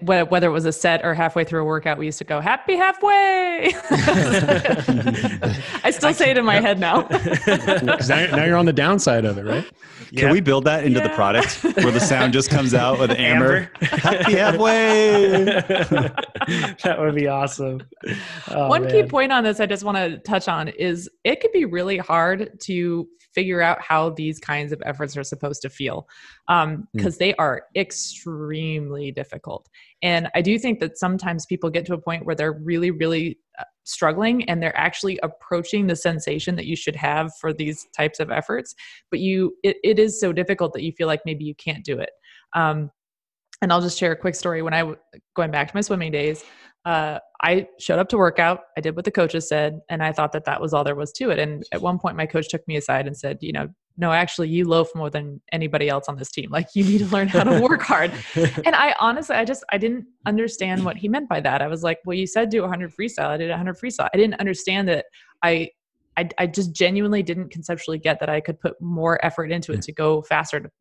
whether it was a set or halfway through a workout, we used to go, happy halfway. I still say it in my head now. now you're on the downside of it, right? Can we build that into the product where the sound just comes out with amber? Happy halfway. That would be awesome. One key point on this I just want to touch on is it could be really hard to figure out how these kinds of efforts are supposed to feel because they are extremely difficult. And I do think that sometimes people get to a point where they're really, really struggling and they're actually approaching the sensation that you should have for these types of efforts. But it is so difficult that you feel like maybe you can't do it. And I'll just share a quick story. When going back to my swimming days, I showed up to workout. I did what the coaches said, and I thought that was all there was to it. And at one point, my coach took me aside and said, no, actually, you loaf more than anybody else on this team. Like, you need to learn how to work hard. And I honestly, I didn't understand what he meant by that. I was like, well, you said do 100 freestyle. I did 100 freestyle. I didn't understand that. I just genuinely didn't conceptually get that I could put more effort into it to go faster,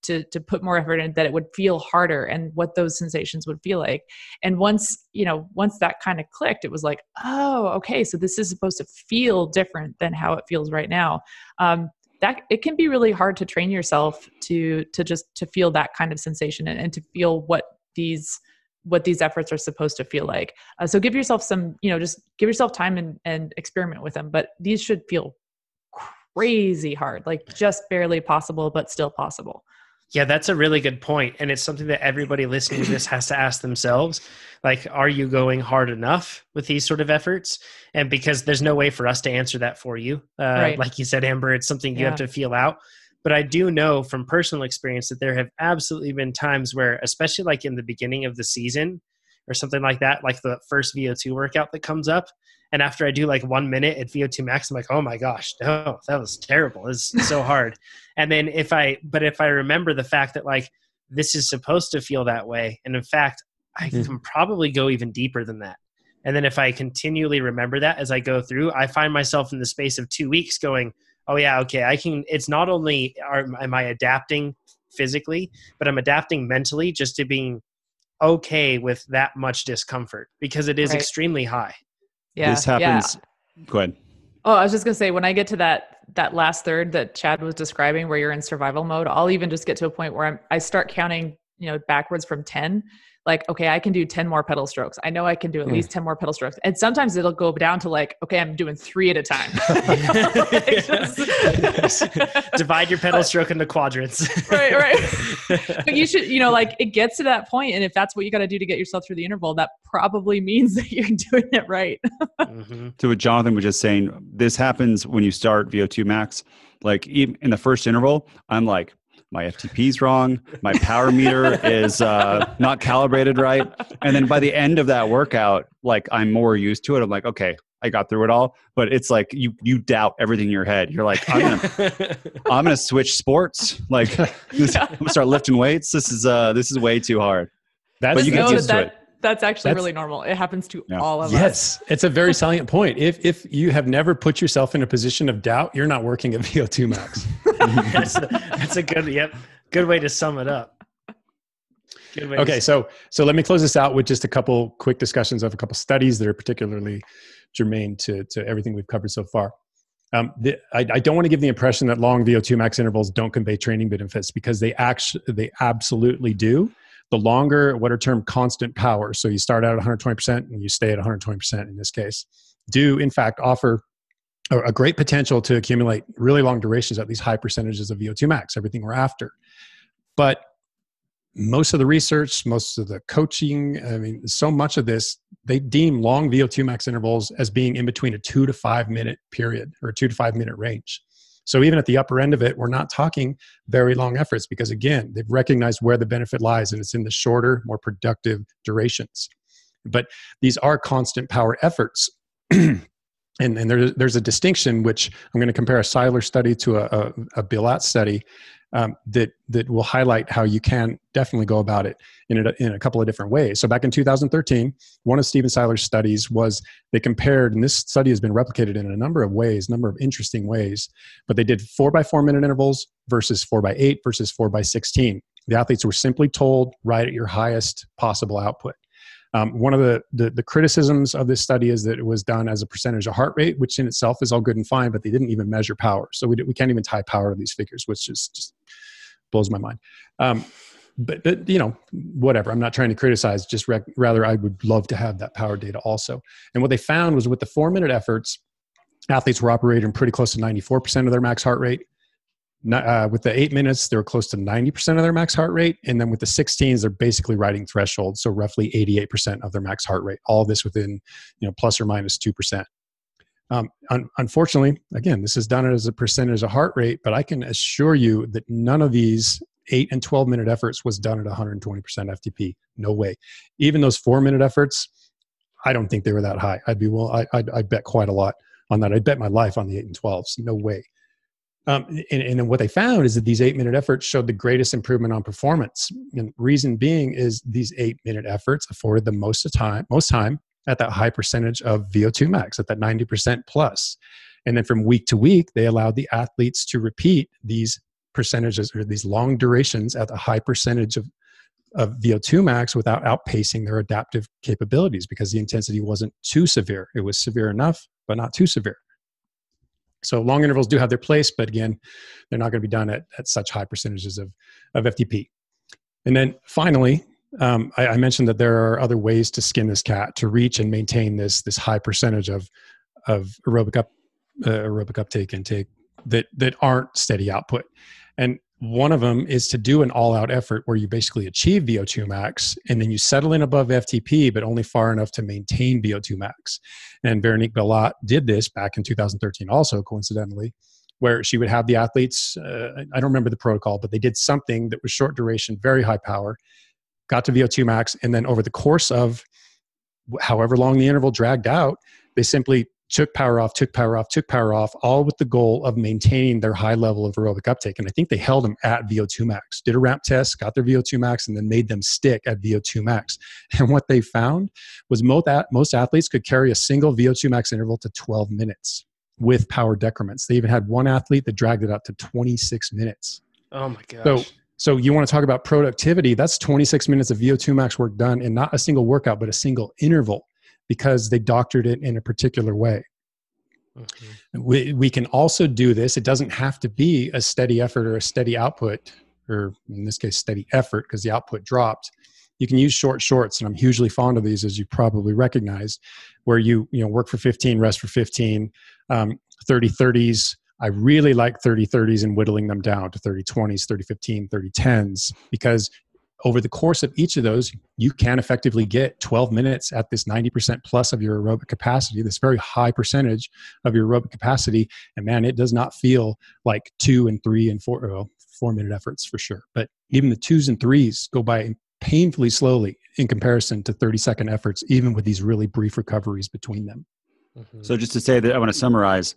to put more effort in, that it would feel harder and what those sensations would feel like. And once that kind of clicked, it was like, oh, okay. So this is supposed to feel different than how it feels right now. That it can be really hard to train yourself to feel that kind of sensation and to feel what these efforts are supposed to feel like. So give yourself just give yourself time and experiment with them. But these should feel crazy hard, like just barely possible, but still possible. Yeah, that's a really good point. And it's something that everybody listening to this has to ask themselves. Like, are you going hard enough with these sort of efforts? And because there's no way for us to answer that for you. Right. Like you said, Amber, it's something you have to feel out. But I do know from personal experience that there have absolutely been times where, especially like in the beginning of the season or something like that, like the first VO2 workout that comes up. And after I do like 1 minute at VO2 max, I'm like, oh my gosh, no, that was terrible. It's so hard. And then if I remember the fact that like, this is supposed to feel that way. And in fact, I can probably go even deeper than that. And then if I continually remember that as I go through, I find myself in the space of 2 weeks going, oh yeah, okay, I can. It's not only am I adapting physically, but I'm adapting mentally just to being okay with that much discomfort because it is extremely high. Yeah. This happens. Yeah. Go ahead. Oh, I was just going to say, when I get to that last third that Chad was describing where you're in survival mode, I'll even just get to a point where I start counting, backwards from 10. Like, okay, I can do 10 more pedal strokes. I know I can do at least 10 more pedal strokes. And sometimes it'll go down to like, okay, I'm doing 3 at a time. Divide your pedal stroke into quadrants. Right. But you should, it gets to that point, and if that's what you got to do to get yourself through the interval, that probably means that you're doing it right. To what Jonathan was just saying, this happens when you start VO2 max. Like even in the first interval, I'm like, my FTP's wrong. My power meter is not calibrated right. And then by the end of that workout, like I'm more used to it. I'm like, okay, I got through it all. But it's like you doubt everything in your head. You're like, I'm gonna switch sports. Like I'm gonna start lifting weights. This is way too hard. But you get used to it. That's actually really normal. It happens to all of us. Yes, it's a very salient point. If you have never put yourself in a position of doubt, you're not working at VO2 max. That's a good way to sum it up. Okay, so let me close this out with just a couple quick discussions of a couple studies that are particularly germane to everything we've covered so far. I don't want to give the impression that long VO2 max intervals don't convey training benefits, because they absolutely do. The longer, what are termed constant power, so you start out at 120% and you stay at 120% in this case, do in fact offer a great potential to accumulate really long durations at these high percentages of VO2 max, everything we're after. But most of the research, most of the coaching, I mean, so much of this, they deem long VO2 max intervals as being in between a 2 to 5 minute period, or a 2 to 5 minute range. So even at the upper end of it, we're not talking very long efforts, because again, they've recognized where the benefit lies, and it's in the shorter, more productive durations. But these are constant power efforts. And there's a distinction, which I'm going to compare a Seiler study to a Bilat study that will highlight how you can definitely go about it in a couple of different ways. So back in 2013, one of Stephen Seiler's studies was they compared, and this study has been replicated in a number of ways, number of interesting ways, but they did 4x4 minute intervals versus 4x8 versus 4x16. The athletes were simply told, right at your highest possible output. One of the criticisms of this study is that it was done as a percentage of heart rate, which in itself is all good and fine, but they didn't even measure power. So we can't even tie power to these figures, which just blows my mind. But you know, whatever. I'm not trying to criticize, just rather I would love to have that power data also. And what they found was with the 4-minute efforts, athletes were operating pretty close to 94% of their max heart rate. With the 8 minutes, they were close to 90% of their max heart rate. And then with the 16s, they're basically riding threshold. So roughly 88% of their max heart rate, all this within, plus or minus 2%. Unfortunately, again, this is done as a percentage of heart rate, but I can assure you that none of these 8 and 12 minute efforts was done at 120% FTP. No way. Even those 4-minute efforts, I don't think they were that high. I'd bet quite a lot on that. I'd bet my life on the 8 and 12s. No way. And then what they found is that these 8-minute efforts showed the greatest improvement on performance. And reason being is these 8-minute efforts afforded the most time at that high percentage of VO2 max, at that 90% plus. And then from week to week, they allowed the athletes to repeat these percentages, or these long durations at a high percentage of VO2 max without outpacing their adaptive capabilities, because the intensity wasn't too severe. It was severe enough, but not too severe. So long intervals do have their place, but again, they're not going to be done at such high percentages of FTP. And then finally, I mentioned that there are other ways to skin this cat to reach and maintain this high percentage of aerobic uptake intake that aren't steady output. And one of them is to do an all-out effort where you basically achieve VO2 max, and then you settle in above FTP, but only far enough to maintain VO2 max. And Veronique Bilat did this back in 2013 also, coincidentally, where she would have the athletes, I don't remember the protocol, but they did something that was short duration, very high power, got to VO2 max, and then over the course of however long the interval dragged out, they simply took power off, all with the goal of maintaining their high level of aerobic uptake. And I think they held them at VO2 max, did a ramp test, got their VO2 max, and then made them stick at VO2 max. And what they found was most athletes could carry a single VO2 max interval to 12 minutes with power decrements. They even had one athlete that dragged it up to 26 minutes. Oh my gosh. So you want to talk about productivity, that's 26 minutes of VO2 max work done in not a single workout, but a single interval, because they doctored it in a particular way. Mm-hmm. We can also do this. It doesn't have to be a steady effort or a steady output, or in this case, steady effort, because the output dropped. You can use shorts, and I'm hugely fond of these, as you probably recognized, where you work for 15, rest for 15, 30-30s. I really like 30-30s and whittling them down to 30-20s, 30-15, 30-10s, because over the course of each of those, you can effectively get 12 minutes at this 90% plus of your aerobic capacity, this very high percentage of your aerobic capacity. And man, it does not feel like 2 and 3 and 4, well, 4-minute efforts for sure. But even the 2s and 3s go by painfully slowly in comparison to 30-second efforts, even with these really brief recoveries between them. Mm-hmm. So just to say that I want to summarize,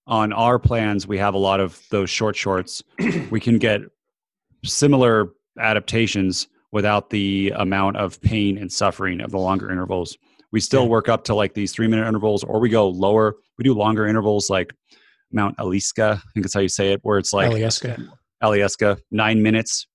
on our plans, we have a lot of those shorts. We can get similar adaptations without the amount of pain and suffering of the longer intervals. We still work up to like these 3-minute intervals, or we go lower. We do longer intervals like Mount Aliska, I think that's how you say it, where it's like Alyeska, 9 minutes,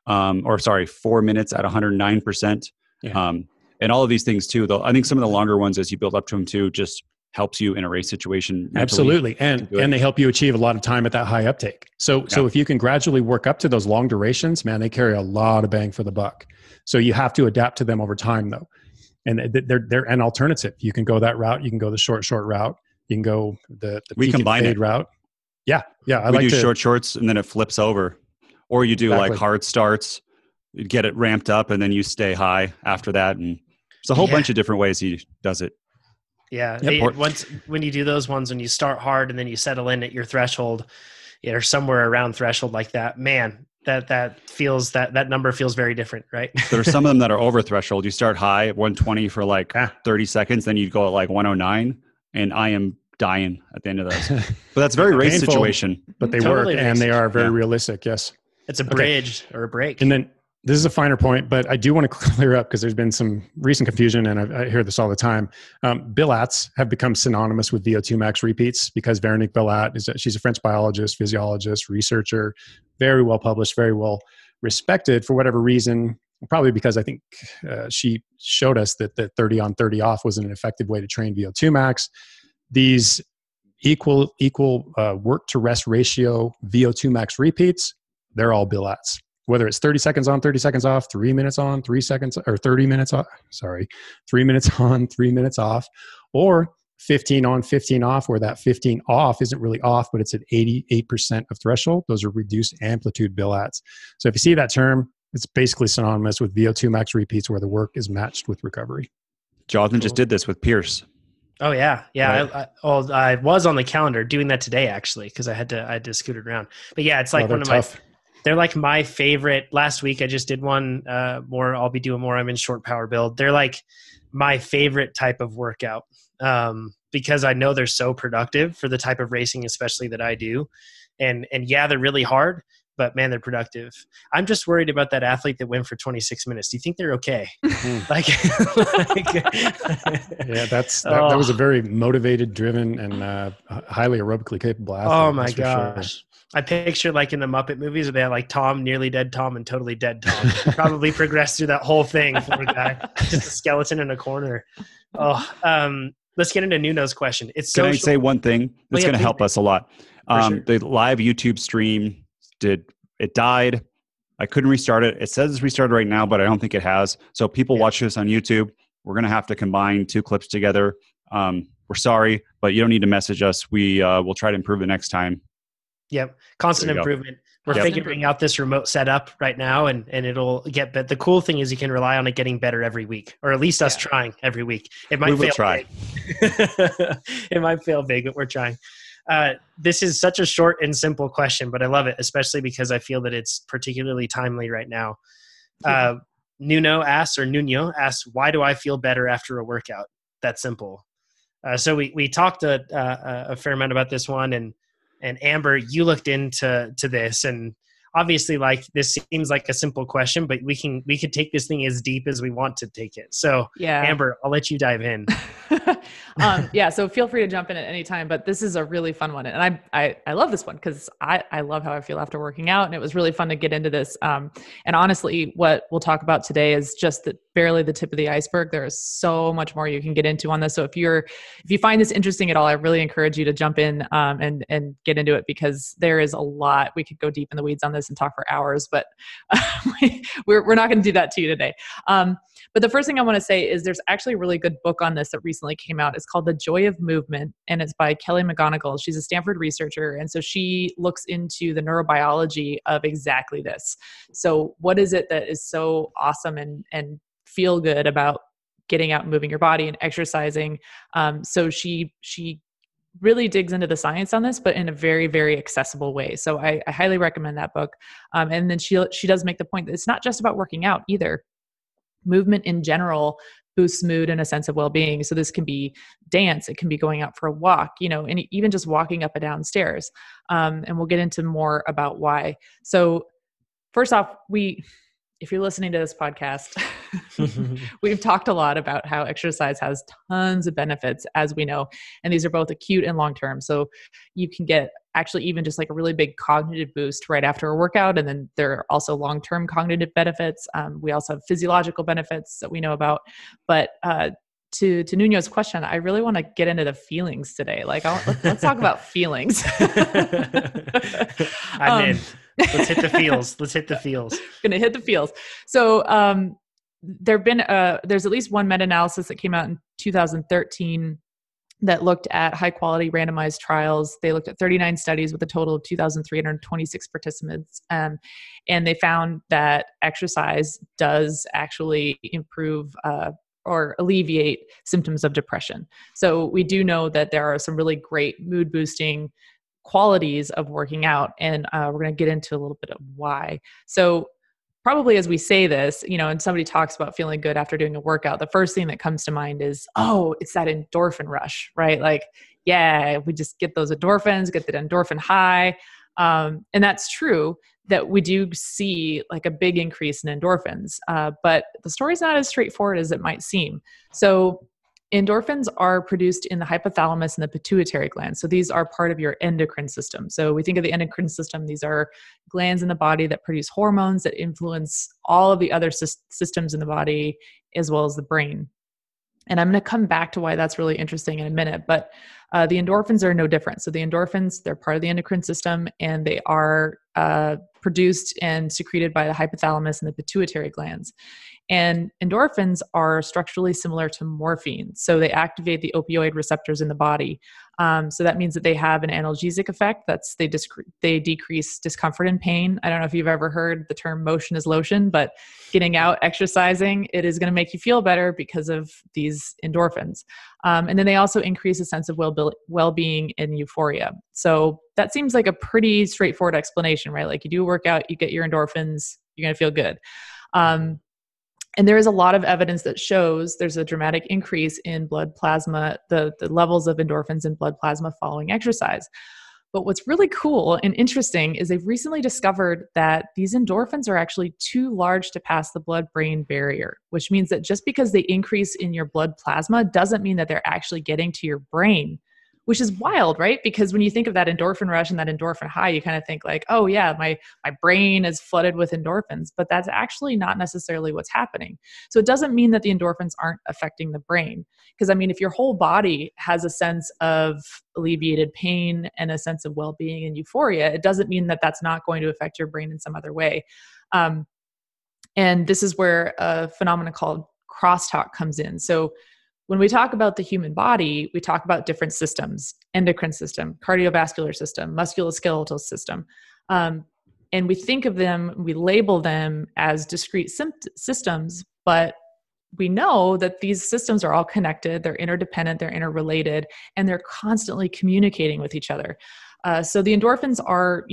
4 minutes at 109%. Yeah. And all of these things too, though, I think some of the longer ones as you build up to them too, just helps you in a race situation. Absolutely. And they help you achieve a lot of time at that high uptake. So if you can gradually work up to those long durations, man, they carry a lot of bang for the buck. So you have to adapt to them over time though. And they're an alternative. You can go that route. You can go the short route. You can go the we combine it route. Yeah. Yeah. We do shorts and then it flips over, or you do like hard starts, you get it ramped up and then you stay high after that. And there's a whole bunch of different ways he does it. Yeah. When you do those ones, when you start hard and then you settle in at your threshold, or somewhere around threshold like that, man, that number feels very different, right? There are some of them that are over threshold. You start high at 120 for like 30 seconds, then you go at like 109, and I am dying at the end of those. But that's very race painful, situation. But they work and they are very realistic. Yes. It's a bridge or a break. And then this is a finer point, but I do want to clear up because there's been some recent confusion, and I hear this all the time. Bilats have become synonymous with VO2 max repeats because Véronique Bilat she's a French biologist, physiologist, researcher, very well published, very well respected for whatever reason. Probably because I think she showed us that 30 on 30 off was an effective way to train VO2 max. These equal work to rest ratio VO2 max repeats, they're all Bilats. Whether it's 30 seconds on, 30 seconds off, 3 minutes on, 3 seconds, or 30 minutes off, 3 minutes on, 3 minutes off, or 15 on, 15 off, where that 15 off isn't really off, but it's at 88% of threshold. Those are reduced amplitude Bilats. So if you see that term, it's basically synonymous with VO2 max repeats where the work is matched with recovery. Jonathan just did this with Pierce. Oh yeah. Yeah. Right. I was on the calendar doing that today actually, because I had to scoot it around. But yeah, it's like they're like my favorite. Last week I just did one more. I'll be doing more. I'm in short power build. They're like my favorite type of workout because I know they're so productive for the type of racing, especially that I do. And yeah, they're really hard, but man, they're productive. I'm just worried about that athlete that went for 26 minutes. Do you think they're okay? Yeah, that was a very motivated, driven, and highly aerobically capable athlete. Oh my gosh. Sure. I picture like in the Muppet movies where they have like Tom, Nearly Dead Tom, and Totally Dead Tom. Probably progressed through that whole thing for a guy. Just a skeleton in a corner. Let's get into Nuno's question. Can I say one thing that's going to help us a lot? Sure. The live YouTube stream died. I couldn't restart it. It says it's restarted right now, but I don't think it has. So people watch this on YouTube. We're going to have to combine 2 clips together. We're sorry, but you don't need to message us. We'll try to improve the next time. Yep. Constant improvement. We're figuring out this remote setup right now and it'll get better. The cool thing is you can rely on it getting better every week, or at least us trying every week. It might fail. Try. It might fail big, but we're trying. This is such a short and simple question, but I love it, especially because I feel that it's particularly timely right now. Nuno asks, why do I feel better after a workout? That's simple. So we talked a fair amount about this one, and Amber, you looked into this, and obviously like this seems like a simple question, but we could take this thing as deep as we want to take it. So Amber, I'll let you dive in. So feel free to jump in at any time, but this is a really fun one. And I love this one because I love how I feel after working out, and it was really fun to get into this. And honestly, what we'll talk about today is just barely the tip of the iceberg. There is so much more you can get into on this. So if you find this interesting at all, I really encourage you to jump in and get into it, because there is a lot. We could go deep in the weeds on this. this and talk for hours, but we're not going to do that to you today. But the first thing I want to say is there's actually a really good book on this that recently came out. It's called The Joy of Movement, and it's by Kelly McGonigal. She's a Stanford researcher, and so she looks into the neurobiology of exactly this. So what is it that is so awesome and feel good about getting out and moving your body and exercising? So she really digs into the science on this, but in a very, very accessible way. So I highly recommend that book. And then she does make the point that it's not just about working out either. Movement in general boosts mood and a sense of well-being. So this can be dance, it can be going out for a walk, and even just walking up and down stairs. And we'll get into more about why. So first off, if you're listening to this podcast, we've talked a lot about how exercise has tons of benefits, as we know, and these are both acute and long-term. So you can get actually even just like a really big cognitive boost right after a workout. And then there are also long-term cognitive benefits. We also have physiological benefits that we know about. But to Nuno's question, I really want to get into the feelings today. Let's talk about feelings. I'm in. Let's hit the feels. Gonna hit the feels. So there's at least one meta-analysis that came out in 2013 that looked at high quality randomized trials. They looked at 39 studies with a total of 2,326 participants. And they found that exercise does actually improve or alleviate symptoms of depression. So we do know that there are some really great mood boosting qualities of working out. And we're going to get into a little bit of why. So probably as we say this, and somebody talks about feeling good after doing a workout, the first thing that comes to mind is, oh, it's that endorphin rush, right? Like, yeah, we just get those endorphins, get the endorphin high. And that's true that we do see like a big increase in endorphins. But the story's not as straightforward as it might seem. So endorphins are produced in the hypothalamus and the pituitary gland. So these are part of your endocrine system. So we think of the endocrine system, these are glands in the body that produce hormones that influence all of the other systems in the body, as well as the brain. And I'm going to come back to why that's really interesting in a minute, but the endorphins are no different. So the endorphins, they're part of the endocrine system, and they are produced and secreted by the hypothalamus and the pituitary glands. And endorphins are structurally similar to morphine. So they activate the opioid receptors in the body. So that means that they have an analgesic effect. They decrease discomfort and pain. I don't know if you've ever heard the term motion is lotion, but getting out, exercising, it is going to make you feel better because of these endorphins. And then they also increase a sense of well-being and euphoria. So that seems like a pretty straightforward explanation, right? Like you do a workout, you get your endorphins, you're going to feel good. And there is a lot of evidence that shows there's a dramatic increase in blood plasma, the levels of endorphins in blood plasma following exercise. But what's really cool and interesting is they've recently discovered that these endorphins are actually too large to pass the blood-brain barrier, which means that just because they increase in your blood plasma doesn't mean that they're actually getting to your brain, which is wild, right? Because when you think of that endorphin rush and that endorphin high, you kind of think like, oh yeah, my brain is flooded with endorphins, but that's actually not necessarily what's happening. So it doesn't mean that the endorphins aren't affecting the brain. Because I mean, if your whole body has a sense of alleviated pain and a sense of well-being and euphoria, it doesn't mean that that's not going to affect your brain in some other way. And this is where a phenomenon called crosstalk comes in. So when we talk about the human body, we talk about different systems: endocrine system, cardiovascular system, musculoskeletal system. And we think of them, we label them as discrete systems, but we know that these systems are all connected, they're interdependent, they're interrelated, and they're constantly communicating with each other. So the endorphins are,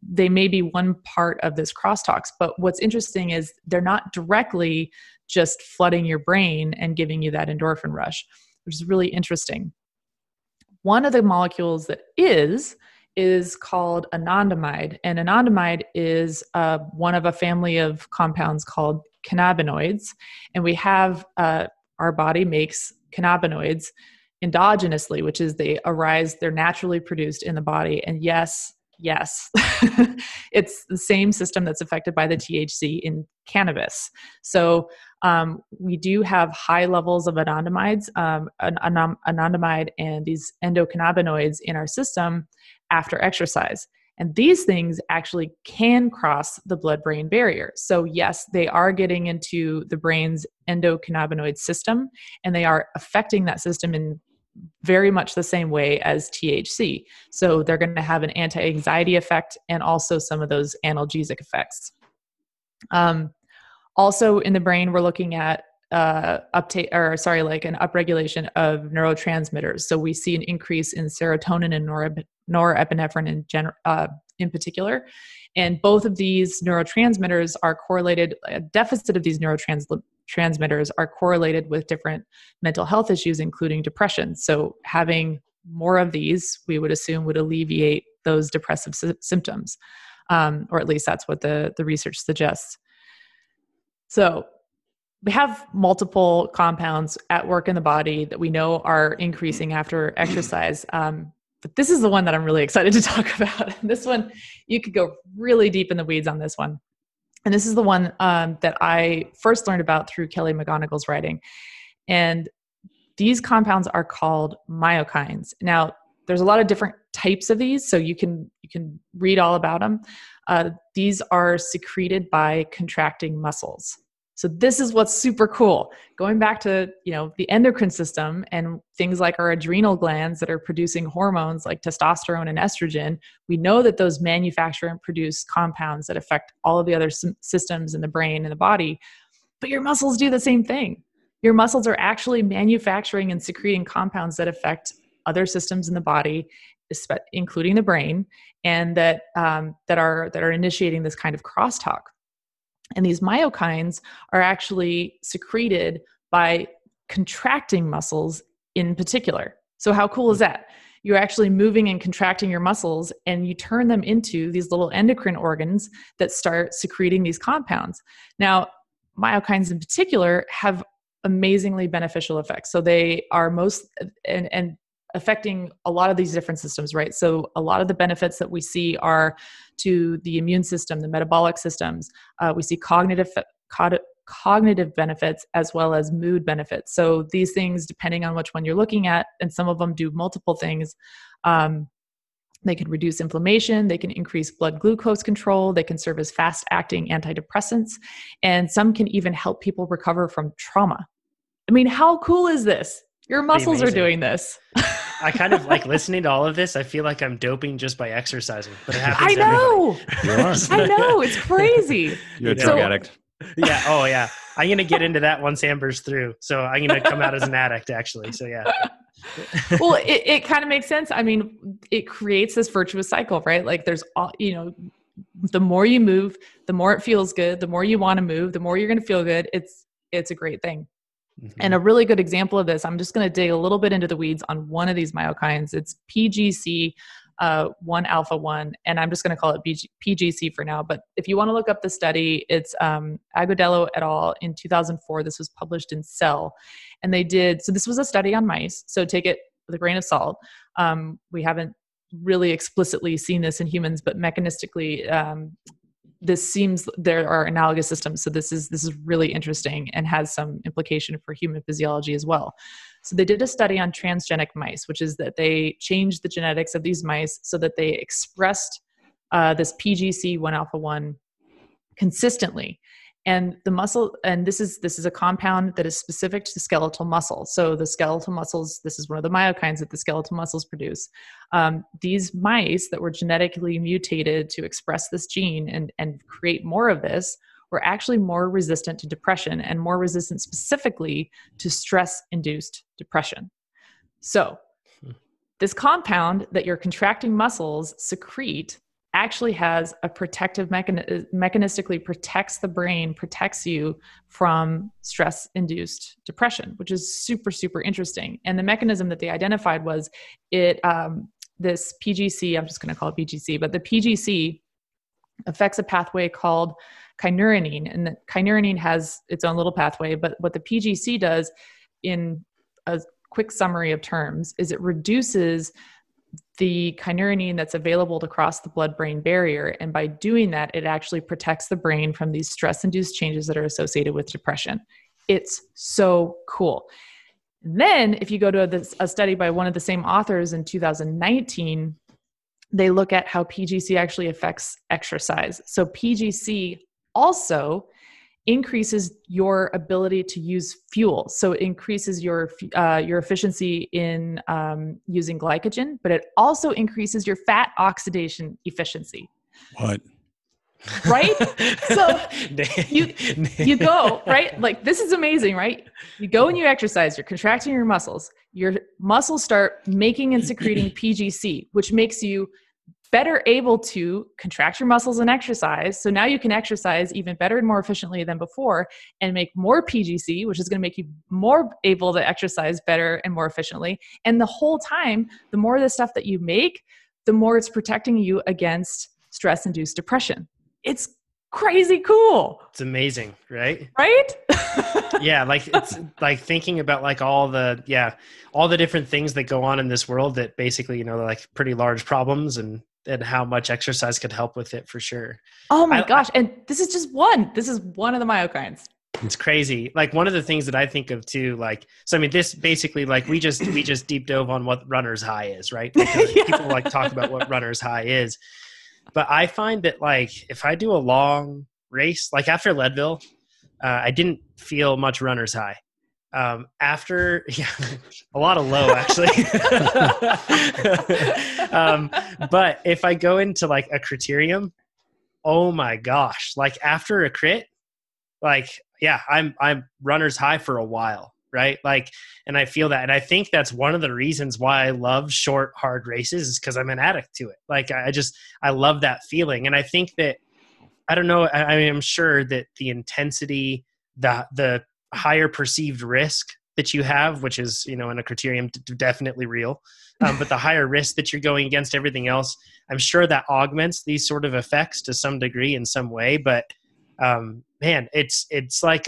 they may be one part of this crosstalks, but what's interesting is they're not directly just flooding your brain and giving you that endorphin rush, which is really interesting. One of the molecules that is called anandamide, and anandamide is one of a family of compounds called cannabinoids, and we have our body makes cannabinoids endogenously, which is they're naturally produced in the body. And yes, it's the same system that's affected by the THC in cannabis. So we do have high levels of anandamides, anandamide and these endocannabinoids in our system after exercise. And these things actually can cross the blood-brain barrier. So yes, they are getting into the brain's endocannabinoid system, and they are affecting that system in very much the same way as THC. So they're going to have an anti-anxiety effect and also some of those analgesic effects. Also in the brain, we're looking at an upregulation of neurotransmitters. So we see an increase in serotonin and norepinephrine in particular. And both of these neurotransmitters are correlated, a deficit of these neurotransmitters are correlated with different mental health issues, including depression. So having more of these, we would assume, would alleviate those depressive symptoms, or at least that's what the research suggests. So we have multiple compounds at work in the body that we know are increasing after exercise. But this is the one that I'm really excited to talk about. This one, you could go really deep in the weeds on this one. And this is the one that I first learned about through Kelly McGonigal's writing. And these compounds are called myokines. Now, there's a lot of different types of these, so you can read all about them. These are secreted by contracting muscles. So this is what's super cool. Going back to, the endocrine system and things like our adrenal glands that are producing hormones like testosterone and estrogen, we know that those manufacture and produce compounds that affect all of the other systems in the brain and the body. But your muscles do the same thing. Your muscles are actually manufacturing and secreting compounds that affect other systems in the body, including the brain, and that are initiating this kind of crosstalk. And these myokines are actually secreted by contracting muscles in particular. So how cool is that? You're actually moving and contracting your muscles, and you turn them into these little endocrine organs that start secreting these compounds. Now, myokines in particular have amazingly beneficial effects. So they are and affecting a lot of these different systems, right? So a lot of the benefits that we see are to the immune system, the metabolic systems. We see cognitive benefits as well as mood benefits. So these things, depending on which one you're looking at, and some of them do multiple things, they can reduce inflammation, they can increase blood glucose control, they can serve as fast-acting antidepressants, and some can even help people recover from trauma. I mean, how cool is this? Your muscles are doing this. I kind of like listening to all of this. I feel like I'm doping just by exercising, but it happens. I know. I know. It's crazy. You're a drug addict. Yeah. Oh, yeah. I'm going to get into that once Amber's through. So I'm going to come out as an addict, actually. So, yeah. Well, it kind of makes sense. I mean, it creates this virtuous cycle, right? Like there's, the more you move, the more it feels good. The more you want to move, the more you're going to feel good. It's a great thing. Mm-hmm. And a really good example of this, I'm just going to dig a little bit into the weeds on one of these myokines. It's PGC 1-alpha-1, and I'm just going to call it PGC for now. But if you want to look up the study, it's Agudelo et al. In 2004. This was published in Cell. And so this was a study on mice. So take it with a grain of salt. We haven't really explicitly seen this in humans, but mechanistically, this seems there are analogous systems. So this is really interesting and has some implication for human physiology as well. So they did a study on transgenic mice, which is that they changed the genetics of these mice so that they expressed this PGC 1-alpha-1 consistently. And the muscle, and this is a compound that is specific to skeletal muscle. So the skeletal muscles, this is one of the myokines that the skeletal muscles produce. These mice that were genetically mutated to express this gene and create more of this were actually more resistant to depression and more resistant specifically to stress-induced depression. So this compound that your contracting muscles secrete actually has a protective mechanistically protects the brain, protects you from stress-induced depression, which is super, super interesting. And the mechanism that they identified was this PGC, I'm just going to call it PGC, but the PGC affects a pathway called kynurenine, and the kynurenine has its own little pathway, but what the PGC does, in a quick summary of terms, is it reduces the kynurenine that's available to cross the blood-brain barrier. And by doing that, it actually protects the brain from these stress-induced changes that are associated with depression. It's so cool. Then if you go to a study by one of the same authors in 2019, they look at how PGC actually affects exercise. So PGC also increases your ability to use fuel. So it increases your efficiency in using glycogen, but it also increases your fat oxidation efficiency. What? Right? So you go, right? Like, this is amazing, right? You go and you exercise, you're contracting your muscles start making and secreting PGC, which makes you better able to contract your muscles and exercise. So now you can exercise even better and more efficiently than before and make more PGC, which is going to make you more able to exercise better and more efficiently. And the whole time, the more of the stuff that you make, the more it's protecting you against stress-induced depression. It's crazy cool. It's amazing, right? Right? Yeah, like it's like thinking about like all the different things that go on in this world that basically, you know, like pretty large problems and how much exercise could help with it for sure. Oh my gosh. And this is just one. This is one of the myokines. It's crazy. Like one of the things that I think of too, like, so I mean, this basically like we just deep dove on what runner's high is, right? People like talk about what runner's high is. But I find that like if I do a long race, like after Leadville, I didn't feel much runner's high. After, a lot of low actually. But if I go into like a criterium, oh my gosh, like after a crit, like, I'm runner's high for a while. Right. Like, and I feel that. And I think that's one of the reasons why I love short, hard races is because I'm an addict to it. Like, I love that feeling. And I think that, I don't know, I mean, I'm sure that the intensity, the higher perceived risk that you have, which is, you know, in a criterium definitely real. But the higher risk that you're going against everything else, I'm sure that augments these sort of effects to some degree in some way. But man, it's like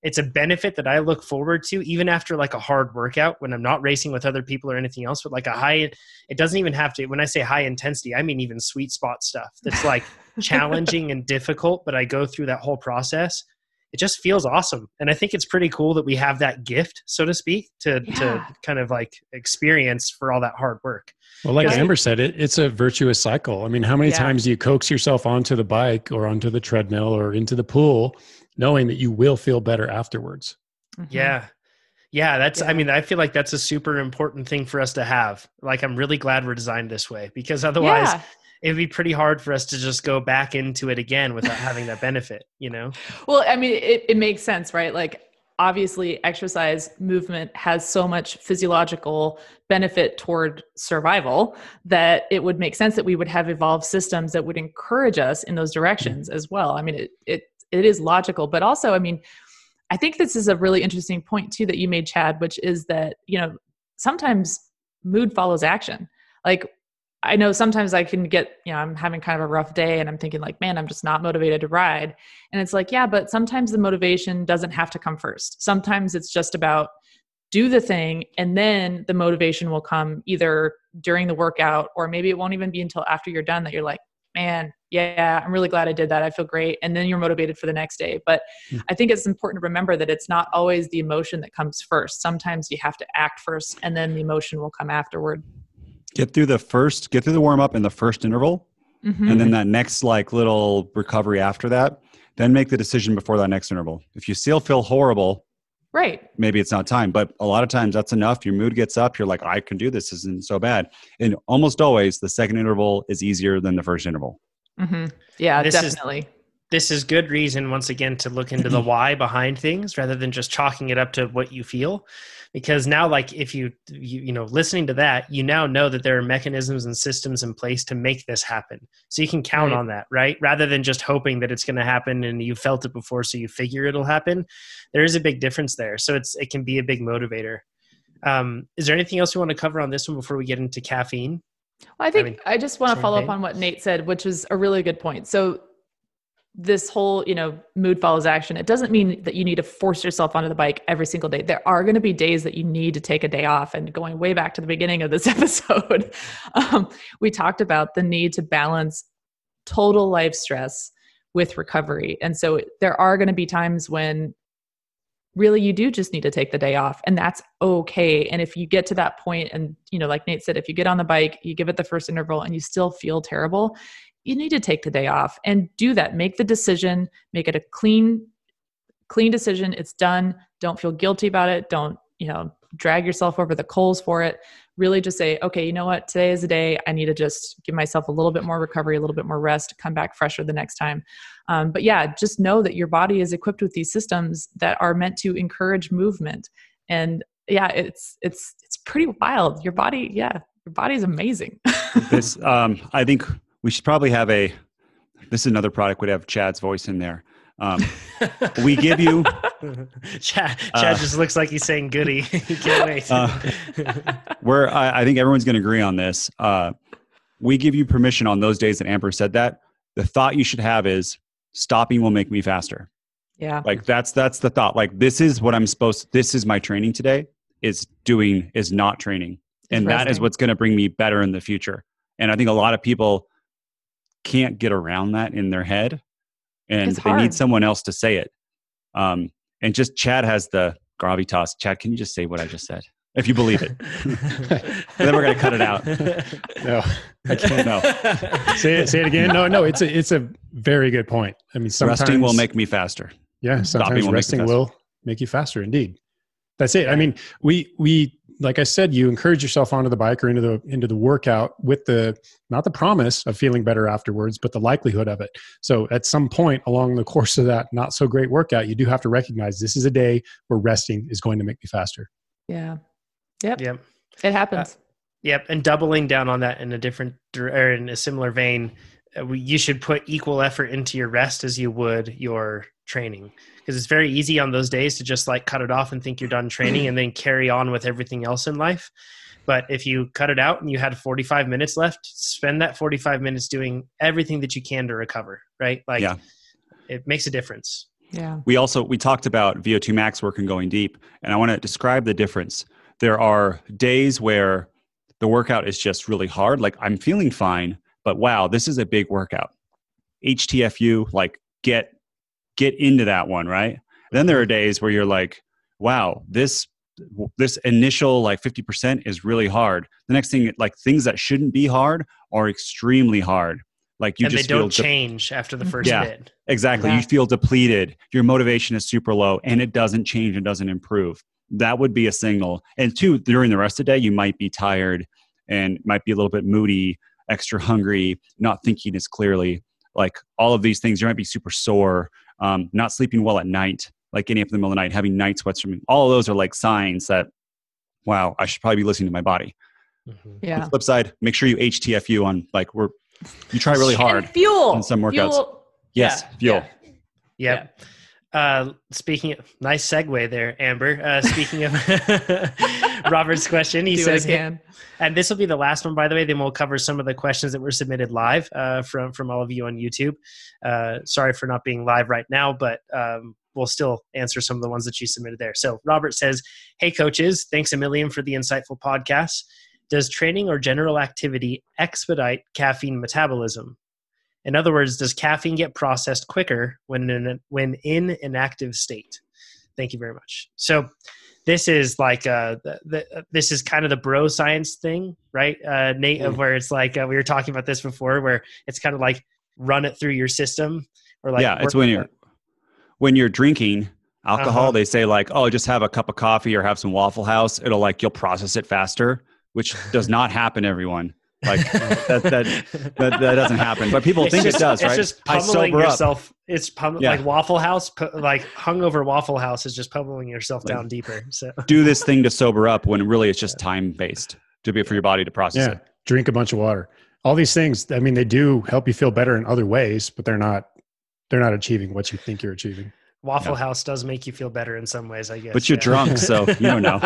it's a benefit that I look forward to even after like a hard workout when I'm not racing with other people or anything else, but like it doesn't even have to, when I say high intensity, I mean, even sweet spot stuff that's like challenging and difficult, but I go through that whole process. It just feels awesome. And I think it's pretty cool that we have that gift, so to speak, to kind of like experience for all that hard work. Well, like Amber said, it's a virtuous cycle. I mean, how many times do you coax yourself onto the bike or onto the treadmill or into the pool, knowing that you will feel better afterwards? Mm-hmm. Yeah. I mean, I feel like that's a super important thing for us to have. Like, I'm really glad we're designed this way, because otherwise it'd be pretty hard for us to just go back into it again without having that benefit, you know? Well, I mean, it makes sense, right? Like, obviously exercise movement has so much physiological benefit toward survival that it would make sense that we would have evolved systems that would encourage us in those directions as well. I mean, it is logical, but also, I mean, I think this is a really interesting point too that you made, Chad, which is that, you know, sometimes mood follows action. Like, I know sometimes I can get, you know, I'm having kind of a rough day and I'm thinking like, man, I'm just not motivated to ride. And it's like, yeah, but sometimes the motivation doesn't have to come first. Sometimes it's just about do the thing, and then the motivation will come either during the workout, or maybe it won't even be until after you're done that you're like, man, yeah, I'm really glad I did that. I feel great. And then you're motivated for the next day. But I think it's important to remember that it's not always the emotion that comes first. Sometimes you have to act first and then the emotion will come afterward. Get through the warm up in the first interval. Mm-hmm. And then that next like little recovery after that, then make the decision before that next interval. If you still feel horrible, right, maybe it's not time, but a lot of times that's enough. Your mood gets up. You're like, I can do this. This isn't so bad. And almost always the second interval is easier than the first interval. Mm-hmm. Yeah, definitely. This is good reason, once again, to look into the why behind things rather than just chalking it up to what you feel. Because now, like, if you know, listening to that, you now know that there are mechanisms and systems in place to make this happen. So you can count on that, right? Rather than just hoping that it's going to happen and you felt it before, so you figure it'll happen. There is a big difference there. So it can be a big motivator. Is there anything else you want to cover on this one before we get into caffeine? Well, I just want to follow up on what Nate said, which was a really good point. So this whole, you know, mood follows action. It doesn't mean that you need to force yourself onto the bike every single day. There are going to be days that you need to take a day off. And going way back to the beginning of this episode, we talked about the need to balance total life stress with recovery. And so there are going to be times when really you do just need to take the day off, and that's okay. And if you get to that point and, like Nate said, if you get on the bike, you give it the first interval and you still feel terrible, you need to take the day off and do that. Make the decision, make it a clean decision. It's done. Don't feel guilty about it. Don't, drag yourself over the coals for it. Really just say, okay, you know what? Today is the day. I need to just give myself a little bit more recovery, a little bit more rest, come back fresher the next time. But yeah, just know that your body is equipped with these systems that are meant to encourage movement. And yeah, it's pretty wild. Your body is amazing. This, I think we should probably have this is another product would have Chad's voice in there. We give you Chad just looks like he's saying goody. He can't wait. I think everyone's going to agree on this. We give you permission on those days that Amber said that. The thought you should have is stopping will make me faster. Yeah. Like that's the thought. Like this is what this is my training today is not training. And that is what's going to bring me better in the future. And I think a lot of people can't get around that in their head. And they need someone else to say it. And just Chad has the gravitas. Chad, can you just say what I just said? If you believe it. Then we're going to cut it out. No, I can't. No. Say it again. No, it's a very good point. I mean, sometimes resting will make me faster. Yeah, sometimes resting will make you faster. Indeed. That's it. I mean, we like I said, you encourage yourself onto the bike or into the workout with not the promise of feeling better afterwards, but the likelihood of it. So at some point along the course of that not so great workout, you do have to recognize this is a day where resting is going to make me faster. Yeah. Yep. Yep. It happens. Yep. And doubling down on that in a similar vein, you should put equal effort into your rest as you would your training, because it's very easy on those days to just like cut it off and think you're done training and then carry on with everything else in life. But if you cut it out and you had 45 minutes left, spend that 45 minutes doing everything that you can to recover, right? Like it makes a difference. Yeah. We talked about VO2 Max work and going deep, and I want to describe the difference. There are days where the workout is just really hard. Like I'm feeling fine, but wow, this is a big workout. HTFU, like get into that one, right? Then there are days where you're like, wow, this initial like 50% is really hard. The next thing, like things that shouldn't be hard are extremely hard. Like you just they don't change after the first bit. Exactly. Yeah. You feel depleted. Your motivation is super low and it doesn't change and doesn't improve. That would be a signal. And two, during the rest of the day, you might be tired and might be a little bit moody, extra hungry, not thinking as clearly. Like all of these things, you might be super sore, not sleeping well at night, like getting up in the middle of the night, having night sweats from all of those are like signs that, wow, I should probably be listening to my body. Mm-hmm. Yeah. On the flip side, make sure you HTFU on like you try really hard. And fuel. On some workouts. Yes. Fuel. Yeah. Speaking of, nice segue there, Amber. Speaking of Robert's question, he says, and this will be the last one, by the way, then we'll cover some of the questions that were submitted live from all of you on YouTube. Sorry for not being live right now, but we'll still answer some of the ones that you submitted there. So Robert says, hey coaches, thanks a million for the insightful podcast. Does training or general activity expedite caffeine metabolism? In other words, does caffeine get processed quicker when in an active state? Thank you very much. So this is like this is kind of the bro science thing, right, Nate? Of where it's like we were talking about this before, where it's kind of like run it through your system, or like it's when you're drinking alcohol, they say like, oh, just have a cup of coffee or have some Waffle House. It'll like you'll process it faster, which does not happen, everyone. Like that doesn't happen, but people think it does, right? It's just pummeling yourself. It's like Waffle House, like hungover Waffle House is just pummeling yourself down deeper. So do this thing to sober up when really it's just time based for your body to process it. Drink a bunch of water. All these things, I mean, they do help you feel better in other ways, but they're not achieving what you think you're achieving. Waffle House does make you feel better in some ways, I guess. But you're drunk, so you don't know.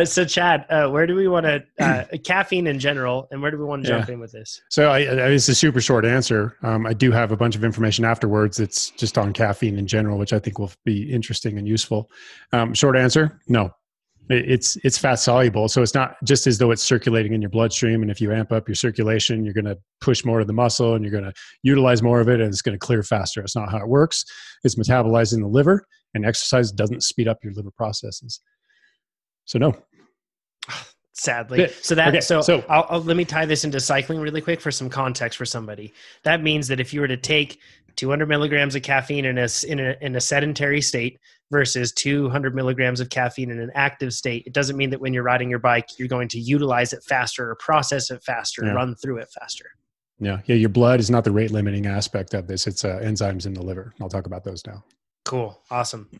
So Chad, where do we want to, caffeine in general, and where do we want to jump in with this? So it's a super short answer. I do have a bunch of information afterwards that's just on caffeine in general, which I think will be interesting and useful. Short answer, no. It's fat soluble. So it's not just as though it's circulating in your bloodstream. And if you amp up your circulation, you're going to push more to the muscle and you're going to utilize more of it and it's going to clear faster. It's not how it works. It's metabolized in the liver, and exercise doesn't speed up your liver processes. So no. Sadly. So I'll let me tie this into cycling really quick for some context for somebody. That means that if you were to take 200 milligrams of caffeine in a sedentary state versus 200 milligrams of caffeine in an active state, it doesn't mean that when you're riding your bike, you're going to utilize it faster or process it faster, run through it faster. Yeah. Your blood is not the rate limiting aspect of this. It's enzymes in the liver. I'll talk about those now. Cool. Awesome.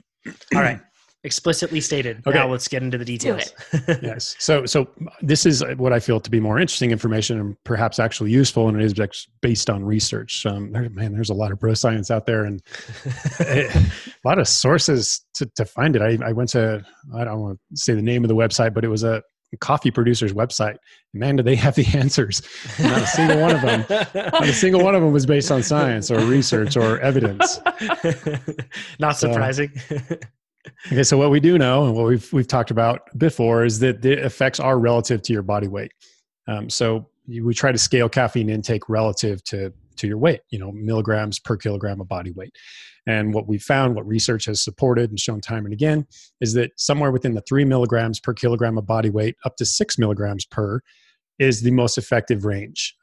All right. Explicitly stated. Okay. Now let's get into the details. Yes. So this is what I feel to be more interesting information and perhaps actually useful, and it is based on research. There's a lot of bro science out there and a lot of sources to find it. I went to, I don't want to say the name of the website, but it was a coffee producer's website. Man, do they have the answers? Not a single one of them. Not a single one of them was based on science or research or evidence. Not surprising. Okay, so what we do know and what we've talked about before is that the effects are relative to your body weight. We try to scale caffeine intake relative to your weight, milligrams per kilogram of body weight. And what we found, what research has supported and shown time and again, is that somewhere within the 3 milligrams per kilogram of body weight up to 6 milligrams per is the most effective range,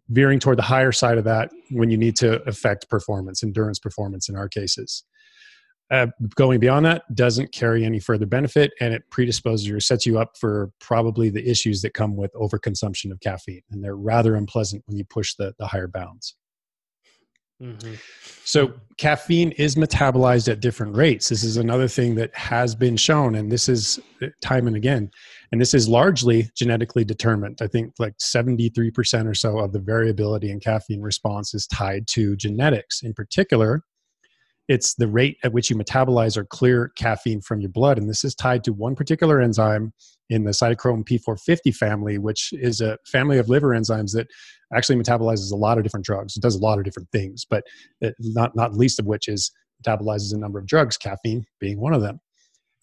veering toward the higher side of that when you need to affect performance, endurance performance in our cases. Going beyond that doesn't carry any further benefit, and it predisposes or sets you up for probably the issues that come with overconsumption of caffeine. And they're rather unpleasant when you push the higher bounds. Mm-hmm. So caffeine is metabolized at different rates. This is another thing that has been shown, and this is time and again, and this is largely genetically determined. I think like 73% or so of the variability in caffeine response is tied to genetics. In particular, it's the rate at which you metabolize or clear caffeine from your blood. And this is tied to one particular enzyme in the cytochrome P450 family, which is a family of liver enzymes that actually metabolizes a lot of different drugs. It does a lot of different things, but not least of which is metabolizes a number of drugs, caffeine being one of them.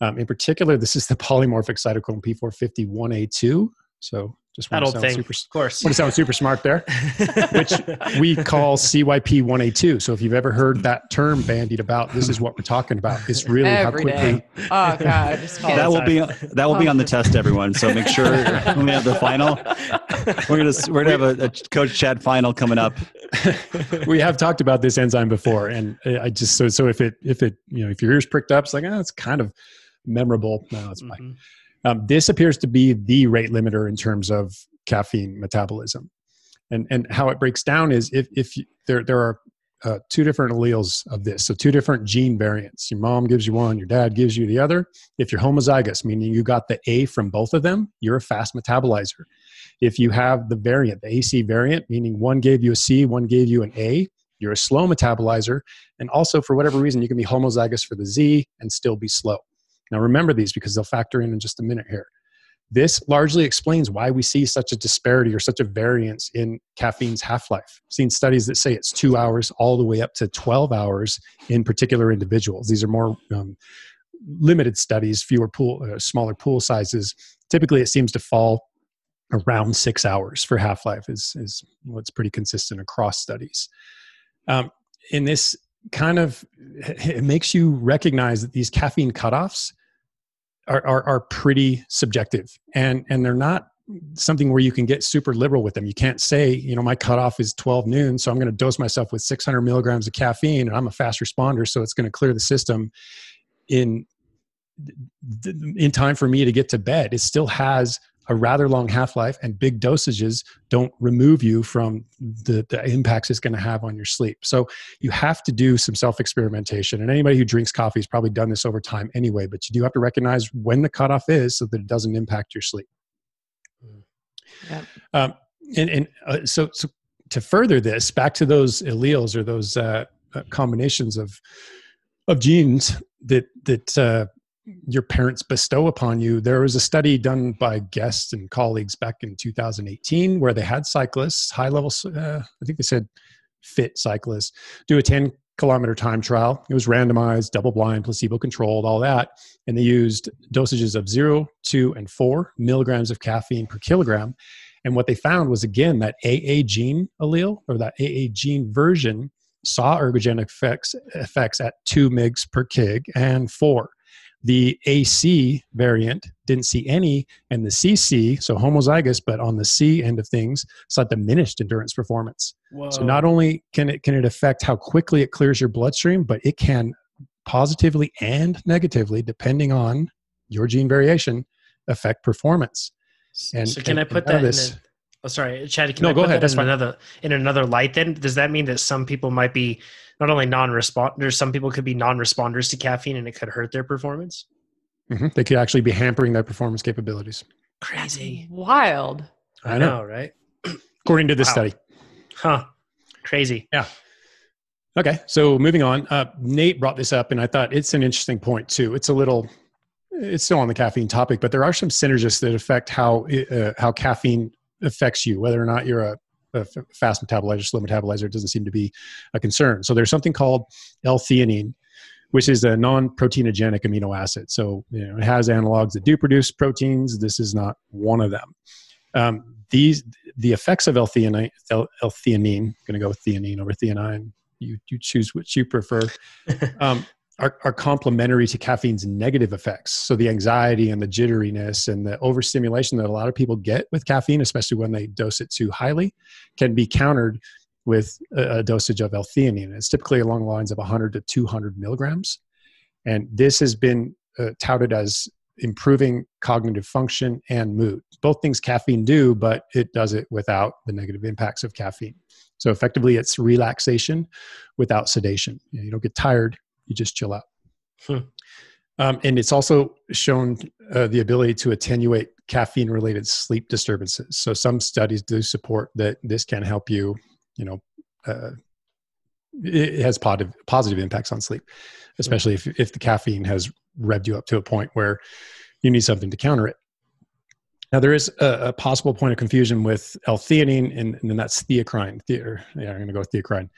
In particular, this is the polymorphic cytochrome P450 1A2. So just want to sound super smart there, which we call CYP1A2. So if you've ever heard that term bandied about, this is what we're talking about. It's really how quickly. Oh God, that will be on the test, everyone. So make sure when we have the final, we're gonna have a Coach Chad final coming up. We have talked about this enzyme before, and I just so if your ears pricked up, it's like it's kind of memorable. No, it's fine. This appears to be the rate limiter in terms of caffeine metabolism. And how it breaks down is if there are two different alleles of this, so two different gene variants. Your mom gives you one, your dad gives you the other. If you're homozygous, meaning you got the A from both of them, you're a fast metabolizer. If you have the variant, the AC variant, meaning one gave you a C, one gave you an A, you're a slow metabolizer. And also, for whatever reason, you can be homozygous for the Z and still be slow. Now, remember these because they'll factor in just a minute here. This largely explains why we see such a disparity or such a variance in caffeine's half-life. I've seen studies that say it's 2 hours all the way up to 12 hours in particular individuals. These are more limited studies, smaller pool sizes. Typically, it seems to fall around 6 hours for half-life is what's pretty consistent across studies. In this it makes you recognize that these caffeine cutoffs are pretty subjective, and they're not something where you can get super liberal with them. You can't say, my cutoff is 12 noon, so I'm going to dose myself with 600 milligrams of caffeine, and I'm a fast responder, so it's going to clear the system in time for me to get to bed. It still has a rather long half-life, and big dosages don't remove you from the impacts it's going to have on your sleep. So you have to do some self-experimentation, and anybody who drinks coffee has probably done this over time anyway, but you do have to recognize when the cutoff is so that it doesn't impact your sleep. Yeah. So to further this, back to those alleles or those combinations of genes that your parents bestow upon you. There was a study done by Guest and colleagues back in 2018 where they had cyclists, high levels, I think they said fit cyclists, do a 10 kilometer time trial. It was randomized, double-blind, placebo-controlled, all that. And they used dosages of 0, 2, and 4 milligrams of caffeine per kilogram. And what they found was, again, that AA gene allele, or that AA gene version, saw ergogenic effects at 2 mg per kg and 4. The AC variant didn't see any, and the CC, so homozygous, but on the C end of things, saw diminished endurance performance. Whoa. So not only can it affect how quickly it clears your bloodstream, but it can positively and negatively, depending on your gene variation, affect performance. And so can I put that in oh, sorry, Chad, can I put that in another light then? Does that mean that some people might be not only non-responders, some people could be non-responders to caffeine and it could hurt their performance? Mm-hmm. They could actually be hampering their performance capabilities. Crazy. That's wild. I know, right? According to this study. Huh. Crazy. Yeah. Okay. So moving on, Nate brought this up and I thought it's an interesting point too. It's still on the caffeine topic, but there are some synergists that affect how caffeine affects you, whether or not you're a fast metabolizer, slow metabolizer. It doesn't seem to be a concern. So there's something called L-theanine, which is a non-proteinogenic amino acid. So it has analogs that do produce proteins. This is not one of them. The effects of L-theanine, I'm going to go with theanine over theanine. You choose which you prefer. Are complementary to caffeine's negative effects. So the anxiety and the jitteriness and the overstimulation that a lot of people get with caffeine, especially when they dose it too highly, can be countered with a dosage of L-theanine. It's typically along the lines of 100 to 200 milligrams. And this has been touted as improving cognitive function and mood. Both things caffeine do, but it does it without the negative impacts of caffeine. So effectively, it's relaxation without sedation. You don't get tired. You just chill out. And it's also shown the ability to attenuate caffeine-related sleep disturbances. So some studies do support that this can help you, it has positive impacts on sleep, especially if the caffeine has revved you up to a point where you need something to counter it. Now, there is a possible point of confusion with L-theanine, and then that's theacrine. I'm going to go with theacrine.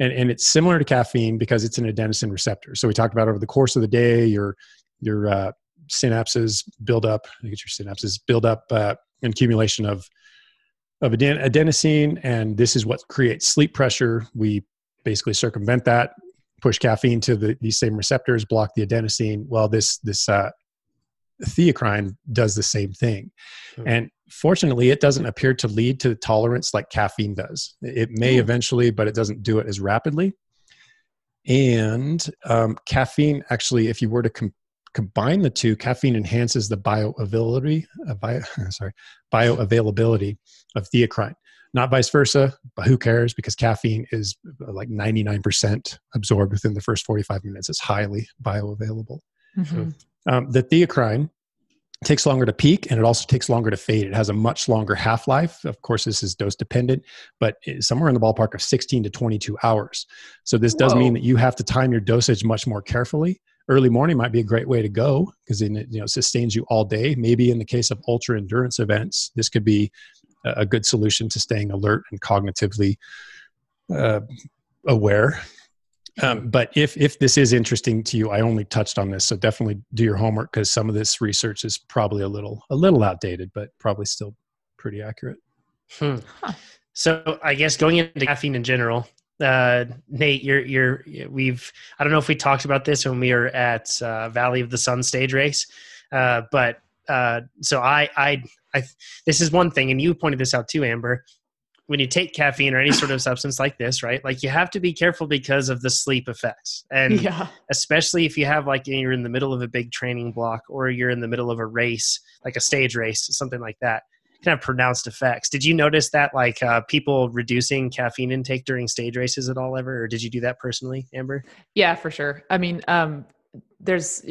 And it's similar to caffeine because it's an adenosine receptor. So we talked about over the course of the day, your synapses build up. An accumulation of adenosine, and this is what creates sleep pressure. We basically circumvent that, push caffeine to these same receptors, block the adenosine. Well, this theacrine does the same thing. And fortunately, it doesn't appear to lead to tolerance like caffeine does. It may eventually, but it doesn't do it as rapidly. And caffeine, actually, if you were to combine the two, caffeine enhances the bioavailability of theacrine. Not vice versa, but who cares? Because caffeine is like 99% absorbed within the first 45 minutes. It's highly bioavailable. Mm-hmm. The theacrine takes longer to peak, and it also takes longer to fade. It has a much longer half-life. Of course, this is dose dependent, but somewhere in the ballpark of 16 to 22 hours. So this does mean that you have to time your dosage much more carefully. Early morning might be a great way to go because it sustains you all day. Maybe in the case of ultra endurance events, this could be a good solution to staying alert and cognitively aware. But if this is interesting to you, I only touched on this, so definitely do your homework because some of this research is probably a little outdated, but probably still pretty accurate. So I guess going into caffeine in general, Nate, I don't know if we talked about this when we were at Valley of the Sun stage race, but so I this is one thing, and you pointed this out too, Amber. When you take caffeine or any sort of substance like this, right? Like you have to be careful because of the sleep effects. And especially if you have you're in the middle of a big training block or you're in the middle of a race, like a stage race, something like that, it can have pronounced effects. Did you notice that people reducing caffeine intake during stage races at all ever? Or did you do that personally, Amber? Yeah, for sure. I mean, there's,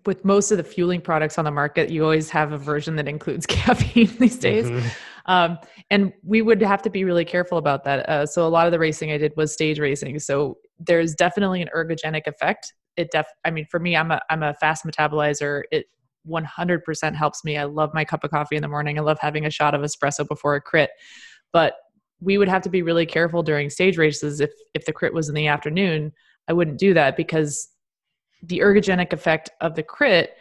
with most of the fueling products on the market, you always have a version that includes caffeine these days. Mm-hmm. And we would have to be really careful about that. So a lot of the racing I did was stage racing. So there's definitely an ergogenic effect. For me, I'm a fast metabolizer. It 100% helps me. I love my cup of coffee in the morning. I love having a shot of espresso before a crit, but we would have to be really careful during stage races. If the crit was in the afternoon, I wouldn't do that, because the ergogenic effect of the crit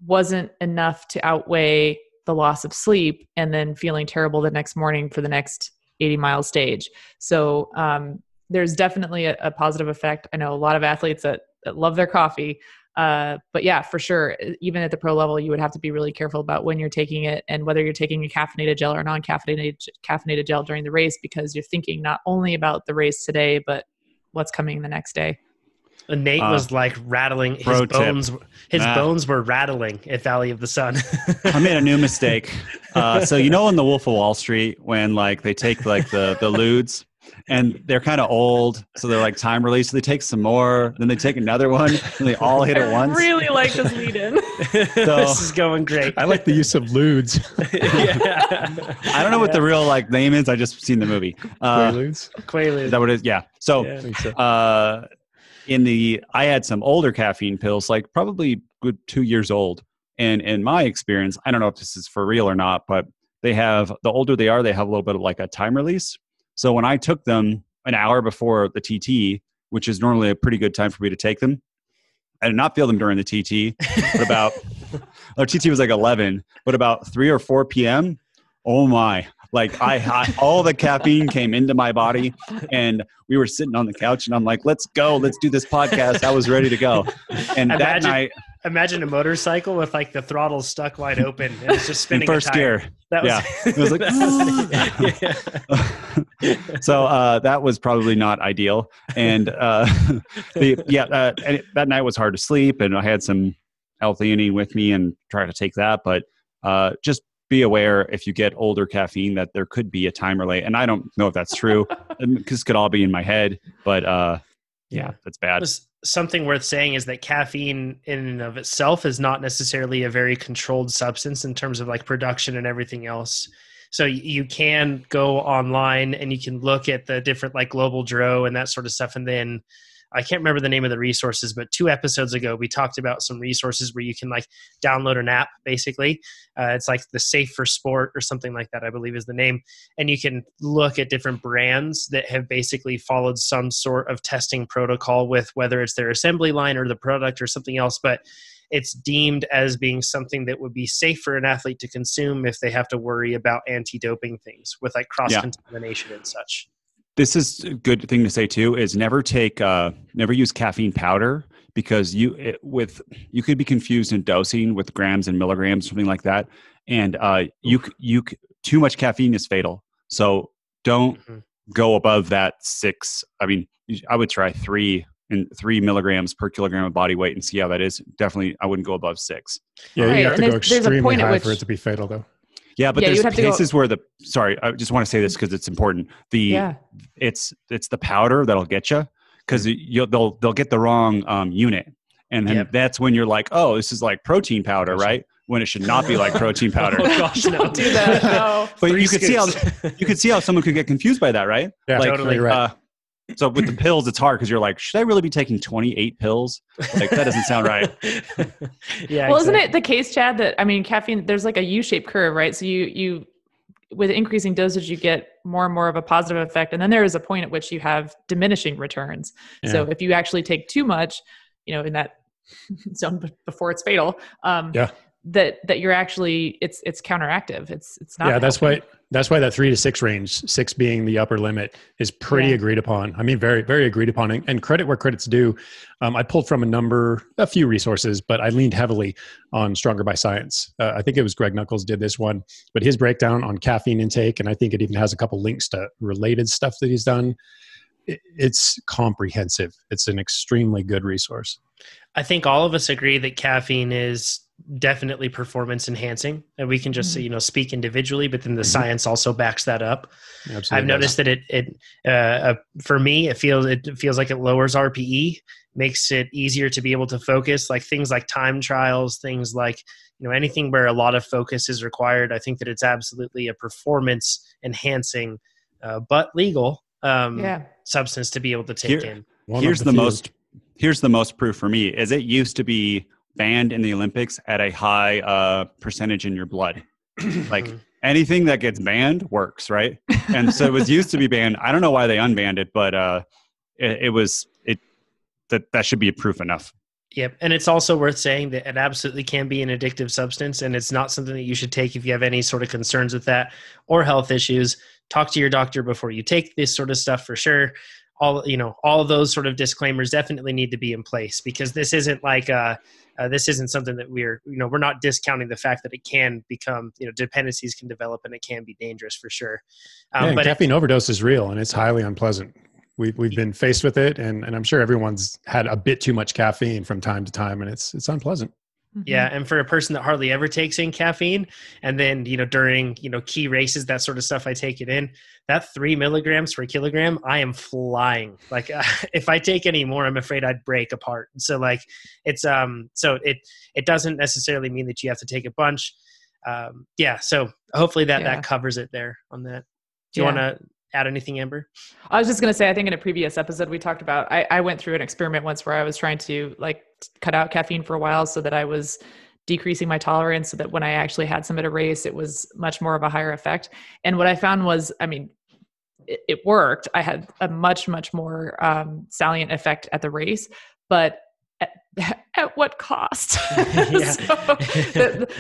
wasn't enough to outweigh the loss of sleep and then feeling terrible the next morning for the next 80-mile stage. So there's definitely a positive effect. I know a lot of athletes that love their coffee. But yeah, for sure, even at the pro level, you would have to be really careful about when you're taking it and whether you're taking a caffeinated gel or non-caffeinated gel during the race, because you're thinking not only about the race today, but what's coming the next day. And Nate was like rattling his bones. His bones were rattling at Valley of the Sun. I made a new mistake. So in the Wolf of Wall Street, when like they take like the ludes and they're kind of old, so they're like time release. So they take some more, then they take another one, and they all hit at once. I really like this lead in. So, this is going great. I like the use of ludes. Yeah. I don't know what the real like name is. I just seen the movie. Quaaludes. Quaaludes. Is that what it is? Yeah. So, I had some older caffeine pills, like probably good 2 years old. And in my experience, I don't know if this is for real or not, but the older they are, they have a little bit of like a time release. So when I took them an hour before the TT, which is normally a pretty good time for me to take them, I did not feel them during the TT, but our TT was like 11, but about 3 or 4 p.m., oh my, like I all the caffeine came into my body, and we were sitting on the couch, and I'm like, let's go, let's do this podcast. I was ready to go. And that night, imagine a motorcycle with like the throttle stuck wide open and it's just spinning in first gear. It was like, so that was probably not ideal. And that night was hard to sleep, and I had some L-theanine with me and tried to take that, but just be aware if you get older caffeine that there could be a time relay. And I don't know if that's true. This could all be in my head, but that's bad. Something worth saying is that caffeine in and of itself is not necessarily a very controlled substance in terms of like production and everything else. So you can go online and you can look at the different like global DRO and that sort of stuff. And then I can't remember the name of the resources, but 2 episodes ago, we talked about some resources where you can like download an app, basically. It's like the Safe for Sport or something like that, I believe is the name. And you can look at different brands that have basically followed some sort of testing protocol with whether it's their assembly line or the product or something else. But it's deemed as being something that would be safe for an athlete to consume if they have to worry about anti-doping things with like cross-contamination and such. This is a good thing to say too, is never use caffeine powder, because you could be confused in dosing with grams and milligrams, something like that. And too much caffeine is fatal. So don't go above that 6. I mean, I would try 3 milligrams per kilogram of body weight and see how that is. Definitely, I wouldn't go above 6. Yeah, you have to go extremely high for it to be fatal, though. Yeah, but there's cases where I just want to say this because it's important. It's the powder that'll get you, because they'll get the wrong unit, and then that's when you're like, oh, this is like protein powder, right? When it should not be like protein powder. Oh gosh, no, do that. No. But you could see how someone could get confused by that, right? Yeah, like, totally right. So with the pills, it's hard because you're like, should I really be taking 28 pills? Like, that doesn't sound right. Yeah. Well, isn't it the case, Chad, that, I mean, caffeine, there's like a U-shaped curve, right? So you with increasing dosage, you get more and more of a positive effect. And then there is a point at which you have diminishing returns. Yeah. So if you actually take too much, in that zone before it's fatal, that you're actually, it's counteractive. It's not. Yeah. That's why that 3 to 6 range, 6 being the upper limit, is pretty agreed upon. I mean, very, very agreed upon, and credit where credit's due. I pulled from a few resources, but I leaned heavily on Stronger by Science. I think it was Greg Nuckols did this one, but his breakdown on caffeine intake, and I think it even has a couple links to related stuff that he's done. It's comprehensive. It's an extremely good resource. I think all of us agree that caffeine is definitely performance enhancing, and we can just speak individually, but then the science also backs that up. Absolutely. I've noticed that it for me, it feels like it lowers RPE, makes it easier to be able to focus, like things like time trials, things like anything where a lot of focus is required. I think that it's absolutely a performance enhancing but legal substance to be able to take in. Here's the most proof for me is it used to be banned in the Olympics at a high percentage in your blood. Like anything that gets banned works, right? And so it was used to be banned. I don't know why they unbanned it, but it that should be proof enough. Yep. And it's also worth saying that it absolutely can be an addictive substance, and it's not something that you should take if you have any sort of concerns with that or health issues. Talk to your doctor before you take this sort of stuff for sure. All of those sort of disclaimers definitely need to be in place, because this isn't like this isn't something that we're not discounting the fact that it can become, dependencies can develop and it can be dangerous for sure. But caffeine overdose is real, and it's highly unpleasant. We've been faced with it, and I'm sure everyone's had a bit too much caffeine from time to time, and it's unpleasant. Yeah. And for a person that hardly ever takes in caffeine, and then, during, key races, that sort of stuff, I take it in, that 3 milligrams per kilogram, I am flying. Like if I take any more, I'm afraid I'd break apart. So like it's, so it doesn't necessarily mean that you have to take a bunch. So hopefully that covers it there on that. Do you want to add anything, Amber? I was just going to say, I think in a previous episode we talked about, I went through an experiment once where I was trying to cut out caffeine for a while so that I was decreasing my tolerance, so that when I actually had some at a race, it was much more of a higher effect. And what I found was, it worked. I had a much, much more salient effect at the race, but at what cost? So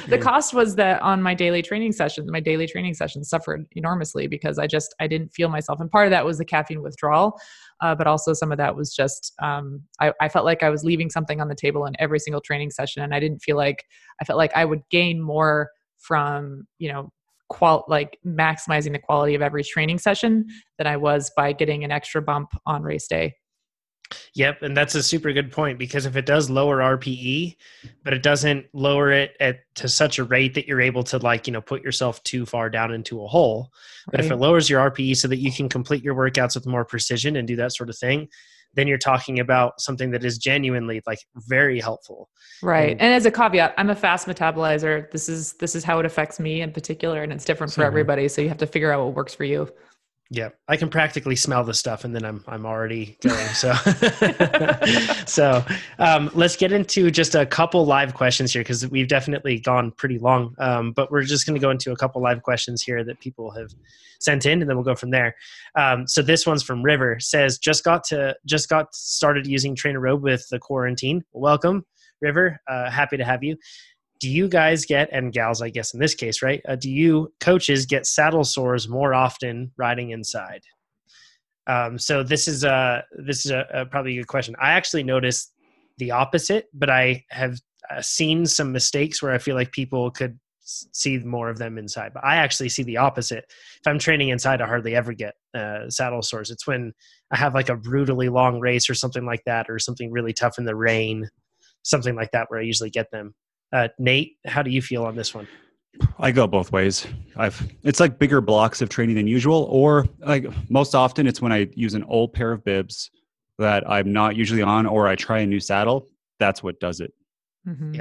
the cost was that on my daily training sessions suffered enormously because I didn't feel myself. And part of that was the caffeine withdrawal. But also some of that was just, I felt like I was leaving something on the table in every single training session. And I felt like I would gain more from, maximizing the quality of every training session than I was by getting an extra bump on race day. Yep. And that's a super good point, because if it does lower RPE, but it doesn't lower it to such a rate that you're able to put yourself too far down into a hole. But if it lowers your RPE so that you can complete your workouts with more precision and do that sort of thing, then you're talking about something that is genuinely very helpful. Right. And as a caveat, I'm a fast metabolizer. This is how it affects me in particular, and it's different for everybody. So you have to figure out what works for you. Yeah, I can practically smell the stuff, and then I'm already going. So, let's get into just a couple live questions here, because we've definitely gone pretty long. But we're just going to go into a couple live questions here that people have sent in, and then we'll go from there. So this one's from River. Says just got started using TrainerRoad with the quarantine. Welcome, River. Happy to have you. Do you guys get, and gals, I guess in this case, right? Do you coaches get saddle sores more often riding inside? So this is probably a good question. I actually noticed the opposite, but I have seen some mistakes where I feel like people could see more of them inside. But I actually see the opposite. If I'm training inside, I hardly ever get saddle sores. It's when I have a brutally long race or something like that, or something really tough in the rain, something like that, where I usually get them. Nate, how do you feel on this one? I go both ways. It's like bigger blocks of training than usual, or most often it's when I use an old pair of bibs that I'm not usually on, or I try a new saddle. That's what does it. Mm-hmm.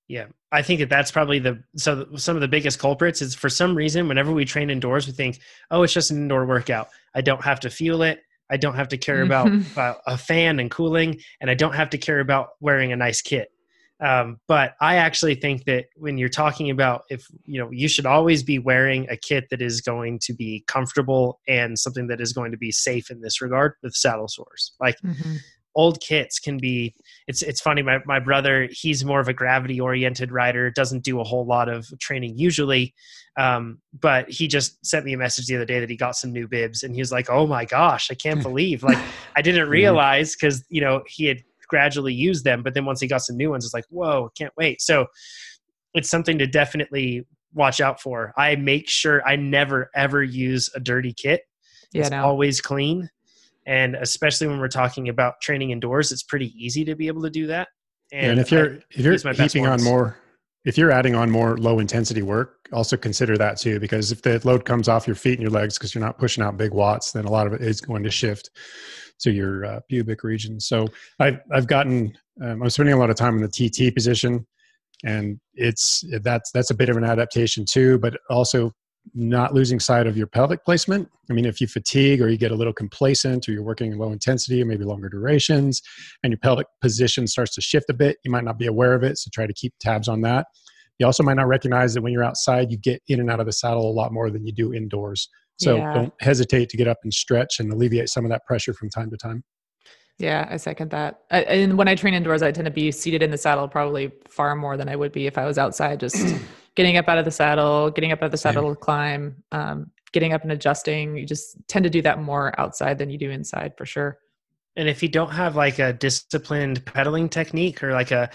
Yeah. I think that's probably some of the biggest culprits is, for some reason, whenever we train indoors, we think, oh, it's just an indoor workout. I don't have to fuel it. I don't have to care about a fan and cooling, and I don't have to care about wearing a nice kit. But I actually think that when you're talking about, you should always be wearing a kit that is going to be comfortable and something that is going to be safe in this regard with saddle sores. Old kits can be, it's funny. My brother, he's more of a gravity oriented rider, doesn't do a whole lot of training usually. But he just sent me a message the other day that he got some new bibs, and he was like, oh my gosh, I can't believe, I didn't realize, cause he had gradually use them, but then once he got some new ones, it's like, whoa, can't wait. So it's something to definitely watch out for. I make sure I never ever use a dirty kit. It's always clean. And especially when we're talking about training indoors, it's pretty easy to be able to do that. And if you're if you're adding on more low intensity work, also consider that too, because if the load comes off your feet and your legs because you're not pushing out big watts, then a lot of it is going to shift to your pubic region. So I'm spending a lot of time in the TT position, and that's a bit of an adaptation too, but also not losing sight of your pelvic placement. I mean, if you fatigue or you get a little complacent, or you're working in low intensity or maybe longer durations, and your pelvic position starts to shift a bit, you might not be aware of it. So try to keep tabs on that. You also might not recognize that when you're outside, you get in and out of the saddle a lot more than you do indoors. So don't hesitate to get up and stretch and alleviate some of that pressure from time to time. Yeah, I second that. And when I train indoors, I tend to be seated in the saddle probably far more than I would be if I was outside, just getting up out of the saddle, to climb, getting up and adjusting. You just tend to do that more outside than you do inside for sure. And if you don't have like a disciplined pedaling technique or like a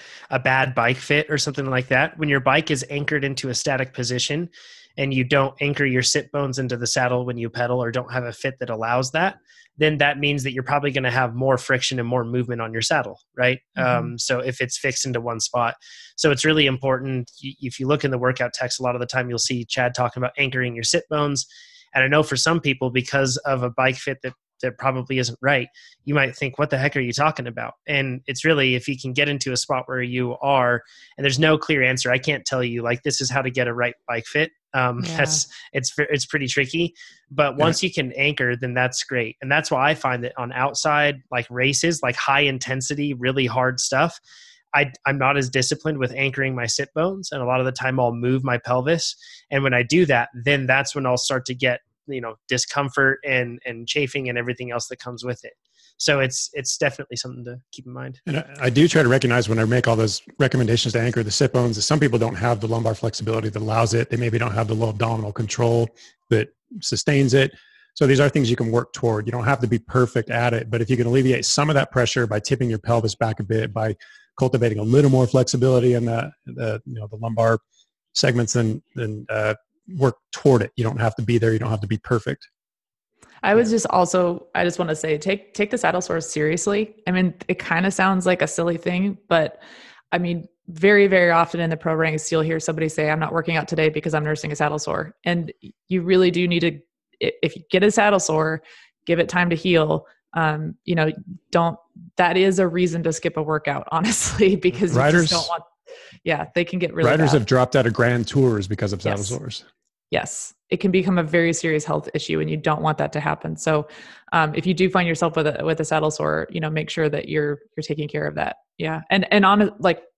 bad bike fit or something like that, when your bike is anchored into a static position and you don't anchor your sit bones into the saddle when you pedal or don't have a fit that allows that, then that means that you're probably going to have more friction and more movement on your saddle, right? Mm-hmm. So if it's fixed into one spot. So it's really important. If you look in the workout text, a lot of the time you'll see Chad talking about anchoring your sit bones. And I know for some people, because of a bike fit that probably isn't right, you might think, what the heck are you talking about? And it's really, if you can get into a spot where you are, and there's no clear answer, I can't tell you like, this is how to get a right bike fit. It's pretty tricky, but once you can anchor, then that's great. And that's why I find that on outside, like races, like high intensity, really hard stuff, I'm not as disciplined with anchoring my sit bones. And a lot of the time I'll move my pelvis. And when I do that, then that's when I'll start to get, discomfort and chafing and everything else that comes with it. So it's definitely something to keep in mind. And I do try to recognize when I make all those recommendations to anchor the sit bones, that some people don't have the lumbar flexibility that allows it. They maybe don't have the low abdominal control that sustains it. So these are things you can work toward. You don't have to be perfect at it, but if you can alleviate some of that pressure by tipping your pelvis back a bit, by cultivating a little more flexibility in the lumbar segments, then work toward it. You don't have to be there. You don't have to be perfect. I just want to say, take the saddle sores seriously. I mean, it kind of sounds like a silly thing, but I mean, very, very often in the pro ranks, you'll hear somebody say, I'm not working out today because I'm nursing a saddle sore. And you really do need to, if you get a saddle sore, give it time to heal. That is a reason to skip a workout, honestly, because you just don't want, they can get really riders bad. Have dropped out of grand tours because of saddle sores. Yes, it can become a very serious health issue, and you don't want that to happen. So, if you do find yourself with a saddle sore, make sure that you're taking care of that. Yeah, and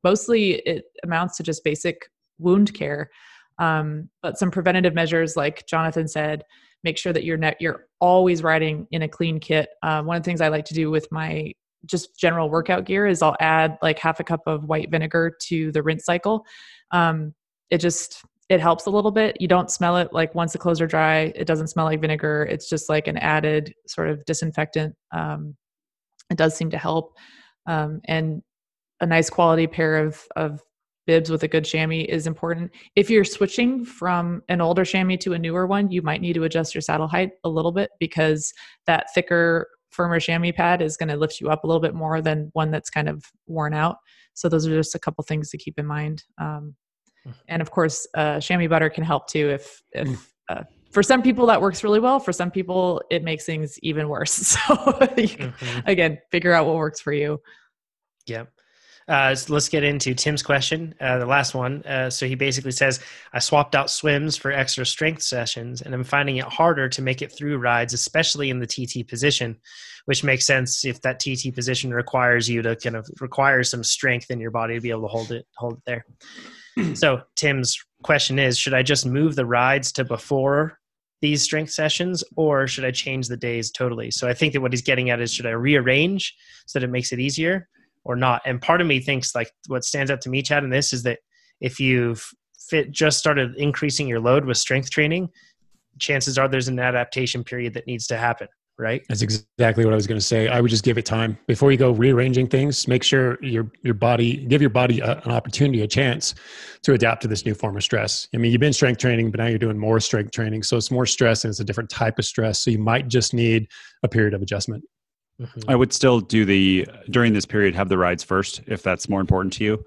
mostly it amounts to just basic wound care, but some preventative measures, like Jonathan said, make sure that you're always riding in a clean kit. One of the things I like to do with my just general workout gear is I'll add like half a cup of white vinegar to the rinse cycle. It helps a little bit. You don't smell it. Like once the clothes are dry, it doesn't smell like vinegar. It's just like an added sort of disinfectant. It does seem to help. And a nice quality pair of bibs with a good chamois is important. If you're switching from an older chamois to a newer one, you might need to adjust your saddle height a little bit, because that thicker, firmer chamois pad is going to lift you up a little bit more than one that's kind of worn out. So those are just a couple things to keep in mind. And of course, chamois butter can help too. If for some people that works really well, for some people it makes things even worse. So again, figure out what works for you. Yeah. So let's get into Tim's question, the last one. So he basically says, I swapped out swims for extra strength sessions, and I'm finding it harder to make it through rides, especially in the TT position, which makes sense if that TT position requires you to kind of require some strength in your body to be able to hold it there. So Tim's question is, should I just move the rides to before these strength sessions, or should I change the days totally? So I think that what he's getting at is, should I rearrange so that it makes it easier or not? And part of me thinks, like, what stands out to me, Chad, in this is that if you've just started increasing your load with strength training, chances are there's an adaptation period that needs to happen. Right? That's exactly what I was going to say. I would just give it time before you go rearranging things. Make sure give your body an opportunity, a chance to adapt to this new form of stress. I mean, you've been strength training, but now you're doing more strength training. So it's more stress and it's a different type of stress. So you might just need a period of adjustment. Mm-hmm. I would still during this period, have the rides first, if that's more important to you.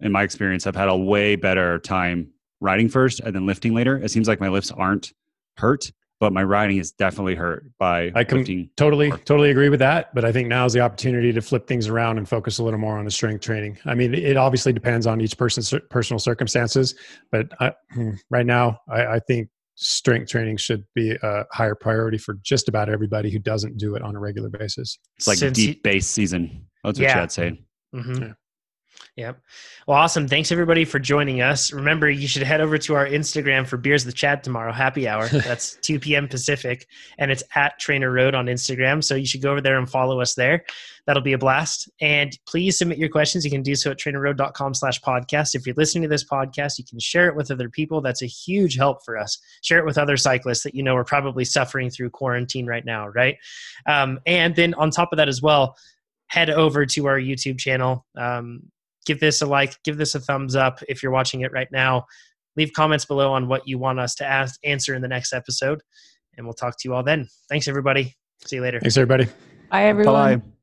In my experience, I've had a way better time riding first and then lifting later. It seems like my lifts aren't hurt, but my riding is definitely hurt by lifting. Totally agree with that. But I think now is the opportunity to flip things around and focus a little more on the strength training. I mean, it obviously depends on each person's personal circumstances, but right now I think strength training should be a higher priority for just about everybody who doesn't do it on a regular basis. It's like deep base season. That's what Chad's saying. Mm-hmm. Yeah. Yep. Well, awesome. Thanks everybody for joining us. Remember, you should head over to our Instagram for Beers with Chad tomorrow, happy hour. That's 2 p.m. Pacific, and it's at TrainerRoad on Instagram. So you should go over there and follow us there. That'll be a blast. And please submit your questions. You can do so at trainerroad.com/podcast. If you're listening to this podcast, you can share it with other people. That's a huge help for us. Share it with other cyclists that you know are probably suffering through quarantine right now, right? And then on top of that as well, head over to our YouTube channel. Give this a like, give this a thumbs up if you're watching it right now. Leave comments below on what you want us to answer in the next episode, and we'll talk to you all then. Thanks, everybody. See you later. Thanks, everybody. Bye, everyone. Bye.